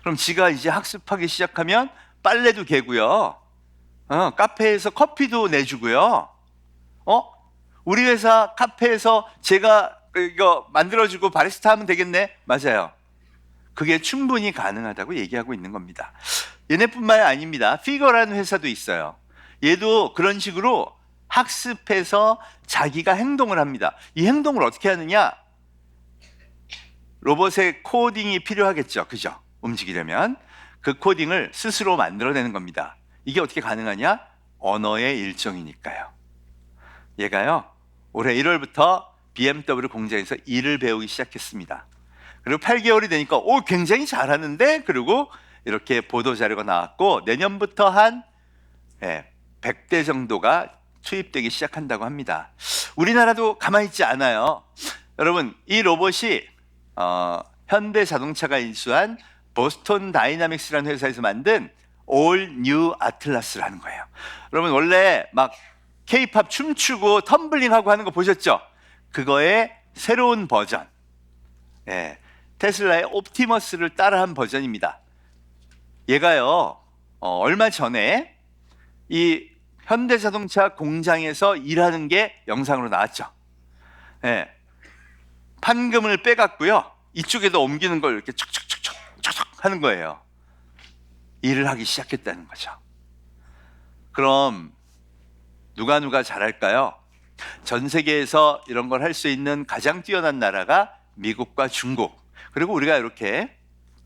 그럼 지가 이제 학습하기 시작하면 빨래도 개고요, 카페에서 커피도 내주고요. 우리 회사 카페에서 제가 이거 만들어주고 바리스타 하면 되겠네? 맞아요. 그게 충분히 가능하다고 얘기하고 있는 겁니다. 얘네뿐만 아닙니다. 피거라는 회사도 있어요. 얘도 그런 식으로 학습해서 자기가 행동을 합니다. 이 행동을 어떻게 하느냐? 로봇의 코딩이 필요하겠죠, 그죠? 움직이려면 그 코딩을 스스로 만들어내는 겁니다. 이게 어떻게 가능하냐? 언어의 일종이니까요. 얘가요, 올해 1월부터 BMW 공장에서 일을 배우기 시작했습니다. 그리고 8개월이 되니까 굉장히 잘하는데, 그리고 이렇게 보도 자료가 나왔고 내년부터 한 100대 정도가 투입되기 시작한다고 합니다. 우리나라도 가만히 있지 않아요. 여러분 이 로봇이 현대 자동차가 인수한 보스턴 다이나믹스라는 회사에서 만든 All New Atlas라는 거예요. 여러분 원래 막 K-팝 춤추고 텀블링하고 하는 거 보셨죠? 그거의 새로운 버전, 테슬라의 옵티머스를 따라한 버전입니다. 얘가요, 얼마 전에 이 현대자동차 공장에서 일하는 게 영상으로 나왔죠. 판금을 빼갖고요, 이쪽에다 옮기는 걸 이렇게 척척척척 하는 거예요. 일을 하기 시작했다는 거죠. 그럼 누가 잘할까요? 전 세계에서 이런 걸 할 수 있는 가장 뛰어난 나라가 미국과 중국, 그리고 우리가 이렇게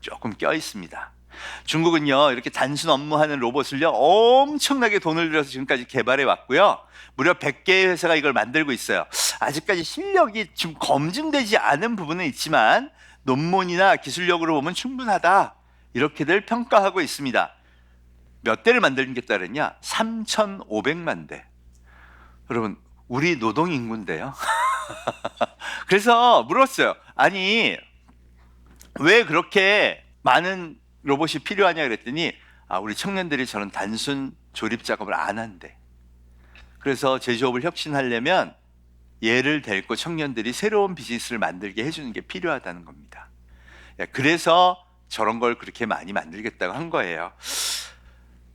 조금 껴 있습니다. 중국은요, 이렇게 단순 업무하는 로봇을요 엄청나게 돈을 들여서 지금까지 개발해 왔고요, 무려 100개의 회사가 이걸 만들고 있어요. 아직까지 실력이 좀 검증되지 않은 부분은 있지만 논문이나 기술력으로 보면 충분하다, 이렇게들 평가하고 있습니다. 몇 대를 만들겠다랬냐? 3,500만 대. 여러분 우리 노동인구인데요. 그래서 물었어요. 아니 왜 그렇게 많은 로봇이 필요하냐 그랬더니 우리 청년들이 저런 단순 조립 작업을 안 한대. 그래서 제조업을 혁신하려면 얘를 데리고 청년들이 새로운 비즈니스를 만들게 해주는 게 필요하다는 겁니다. 그래서 저런 걸 그렇게 많이 만들겠다고 한 거예요.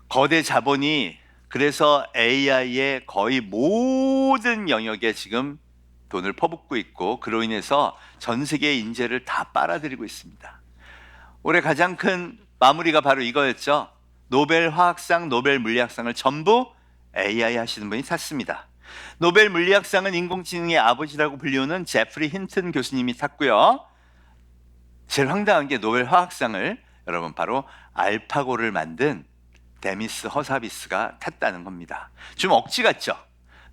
거대 자본이 그래서 AI의 거의 모든 영역에 지금 돈을 퍼붓고 있고, 그로 인해서 전 세계의 인재를 다 빨아들이고 있습니다. 올해 가장 큰 마무리가 바로 이거였죠. 노벨 화학상, 노벨 물리학상을 전부 AI 하시는 분이 탔습니다. 노벨 물리학상은 인공지능의 아버지라고 불리우는 제프리 힌튼 교수님이 탔고요. 제일 황당한 게 노벨 화학상을 여러분 바로 알파고를 만든 데미스 허사비스가 탔다는 겁니다. 좀 억지 같죠?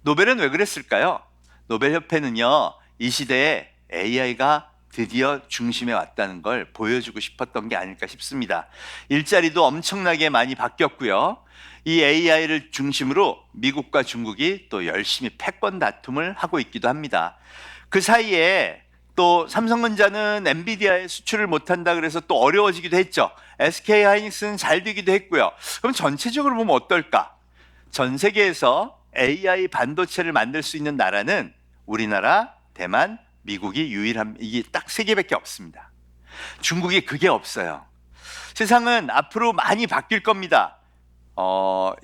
노벨은 왜 그랬을까요? 노벨협회는요, 이 시대에 AI가 드디어 중심에 왔다는 걸 보여주고 싶었던 게 아닐까 싶습니다. 일자리도 엄청나게 많이 바뀌었고요. 이 AI를 중심으로 미국과 중국이 또 열심히 패권 다툼을 하고 있기도 합니다. 그 사이에 또 삼성전자는 엔비디아에 수출을 못한다 그래서 또 어려워지기도 했죠. SK 하이닉스는 잘 되기도 했고요. 그럼 전체적으로 보면 어떨까? 전 세계에서 AI 반도체를 만들 수 있는 나라는 우리나라, 대만, 미국이 유일한, 이게 딱 3개밖에 없습니다. 중국이 그게 없어요. 세상은 앞으로 많이 바뀔 겁니다.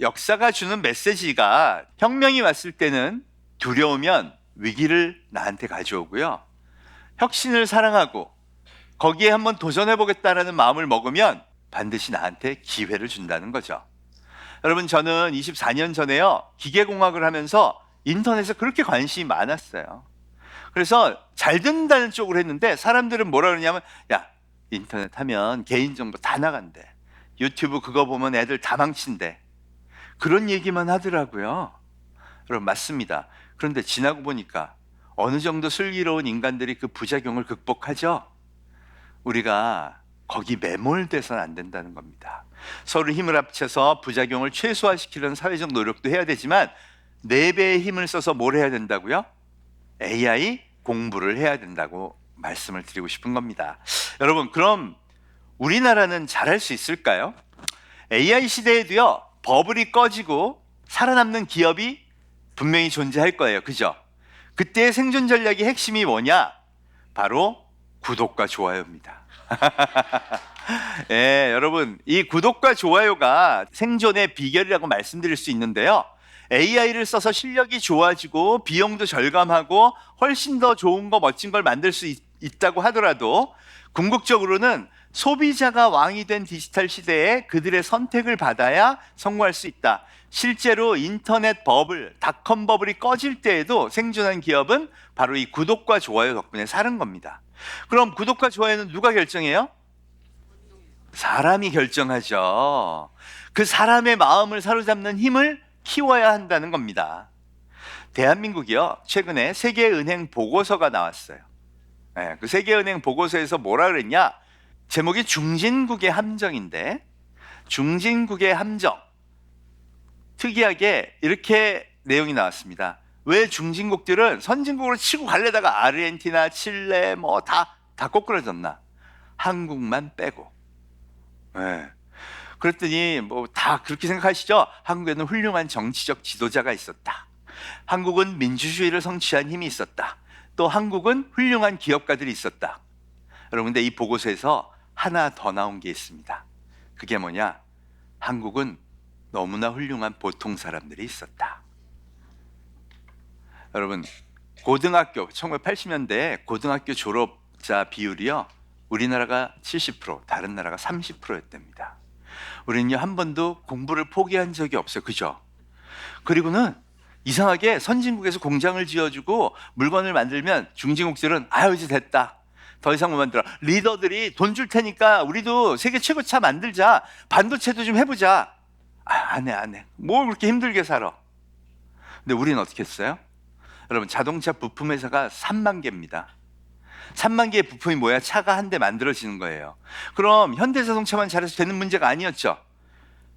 역사가 주는 메시지가 혁명이 왔을 때는 두려우면 위기를 나한테 가져오고요. 혁신을 사랑하고 거기에 한번 도전해보겠다라는 마음을 먹으면 반드시 나한테 기회를 준다는 거죠. 여러분, 저는 24년 전에요, 기계공학을 하면서 인터넷에 그렇게 관심이 많았어요. 그래서 잘 듣는다는 쪽으로 했는데 사람들은 뭐라 그러냐면, 야, 인터넷 하면 개인정보 다 나간대. 유튜브 그거 보면 애들 다 망친대. 그런 얘기만 하더라고요. 여러분, 맞습니다. 그런데 지나고 보니까 어느 정도 슬기로운 인간들이 그 부작용을 극복하죠. 우리가 거기 매몰돼서는 안 된다는 겁니다. 서로 힘을 합쳐서 부작용을 최소화시키려는 사회적 노력도 해야 되지만 4배의 힘을 써서 뭘 해야 된다고요? AI 공부를 해야 된다고 말씀을 드리고 싶은 겁니다. 여러분, 그럼 우리나라는 잘할 수 있을까요? AI 시대에도요, 버블이 꺼지고 살아남는 기업이 분명히 존재할 거예요. 그죠? 그때의 생존 전략의 핵심이 뭐냐? 바로 구독과 좋아요입니다. 예, 여러분, 이 구독과 좋아요가 생존의 비결이라고 말씀드릴 수 있는데요. AI를 써서 실력이 좋아지고 비용도 절감하고 훨씬 더 좋은 거, 멋진 걸 만들 수 있다고 하더라도 궁극적으로는 소비자가 왕이 된 디지털 시대에 그들의 선택을 받아야 성공할 수 있다. 실제로 인터넷 버블, 닷컴 버블이 꺼질 때에도 생존한 기업은 바로 이 구독과 좋아요 덕분에 사는 겁니다. 그럼 구독과 좋아요는 누가 결정해요? 사람이 결정하죠. 그 사람의 마음을 사로잡는 힘을 키워야 한다는 겁니다. 대한민국이요, 최근에 세계은행 보고서가 나왔어요. 네, 그 세계은행 보고서에서 뭐라 그랬냐? 제목이 중진국의 함정인데, 중진국의 함정, 특이하게 이렇게 내용이 나왔습니다. 왜 중진국들은 선진국으로 치고 갈래다가 아르헨티나, 칠레 뭐 다 꼬꾸라졌나? 한국만 빼고. 네. 그랬더니 뭐 다 그렇게 생각하시죠? 한국에는 훌륭한 정치적 지도자가 있었다. 한국은 민주주의를 성취한 힘이 있었다. 또 한국은 훌륭한 기업가들이 있었다. 여러분, 근데 이 보고서에서 하나 더 나온 게 있습니다. 그게 뭐냐? 한국은 너무나 훌륭한 보통 사람들이 있었다. 여러분, 고등학교 1980년대 고등학교 졸업자 비율이요, 우리나라가 70%, 다른 나라가 30%였답니다. 우리는요, 한 번도 공부를 포기한 적이 없어요. 그죠? 그리고는 이상하게 선진국에서 공장을 지어주고 물건을 만들면 중진국들은 아유, 이제 됐다, 더 이상 못 만들어. 리더들이 돈 줄 테니까 우리도 세계 최고차 만들자, 반도체도 좀 해보자. 안 해. 뭘 그렇게 힘들게 살아. 근데 우리는 어떻게 했어요? 여러분, 자동차 부품 회사가 3만 개입니다. 3만 개의 부품이 뭐야? 차가 한 대 만들어지는 거예요. 그럼 현대자동차만 잘해서 되는 문제가 아니었죠.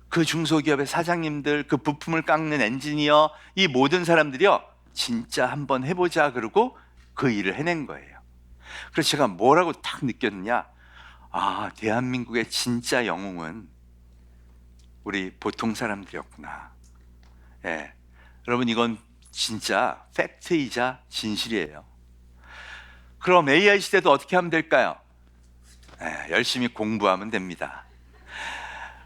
그 중소기업의 사장님들, 그 부품을 깎는 엔지니어, 이 모든 사람들이요, 진짜 한번 해보자 그러고 그 일을 해낸 거예요. 그래서 제가 뭐라고 딱 느꼈느냐? 아, 대한민국의 진짜 영웅은 우리 보통 사람들이었구나. 예, 여러분, 이건 진짜 팩트이자 진실이에요. 그럼 AI 시대도 어떻게 하면 될까요? 열심히 공부하면 됩니다.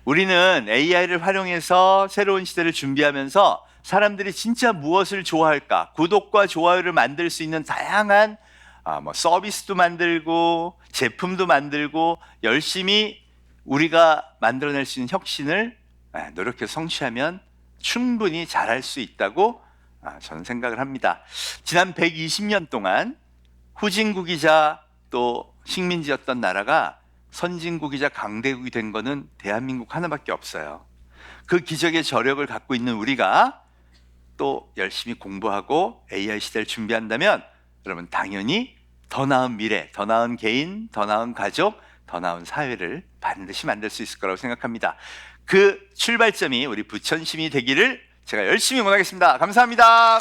우리는 AI를 활용해서 새로운 시대를 준비하면서 사람들이 진짜 무엇을 좋아할까? 구독과 좋아요를 만들 수 있는 다양한 서비스도 만들고 제품도 만들고 열심히 우리가 만들어낼 수 있는 혁신을 노력해서 성취하면 충분히 잘할 수 있다고 저는 생각을 합니다. 지난 120년 동안 후진국이자 또 식민지였던 나라가 선진국이자 강대국이 된 거는 대한민국 하나밖에 없어요. 그 기적의 저력을 갖고 있는 우리가 또 열심히 공부하고 AI 시대를 준비한다면 여러분, 당연히 더 나은 미래, 더 나은 개인, 더 나은 가족, 더 나은 사회를 반드시 만들 수 있을 거라고 생각합니다. 그 출발점이 우리 부천심이 되기를 제가 열심히 응원하겠습니다. 감사합니다.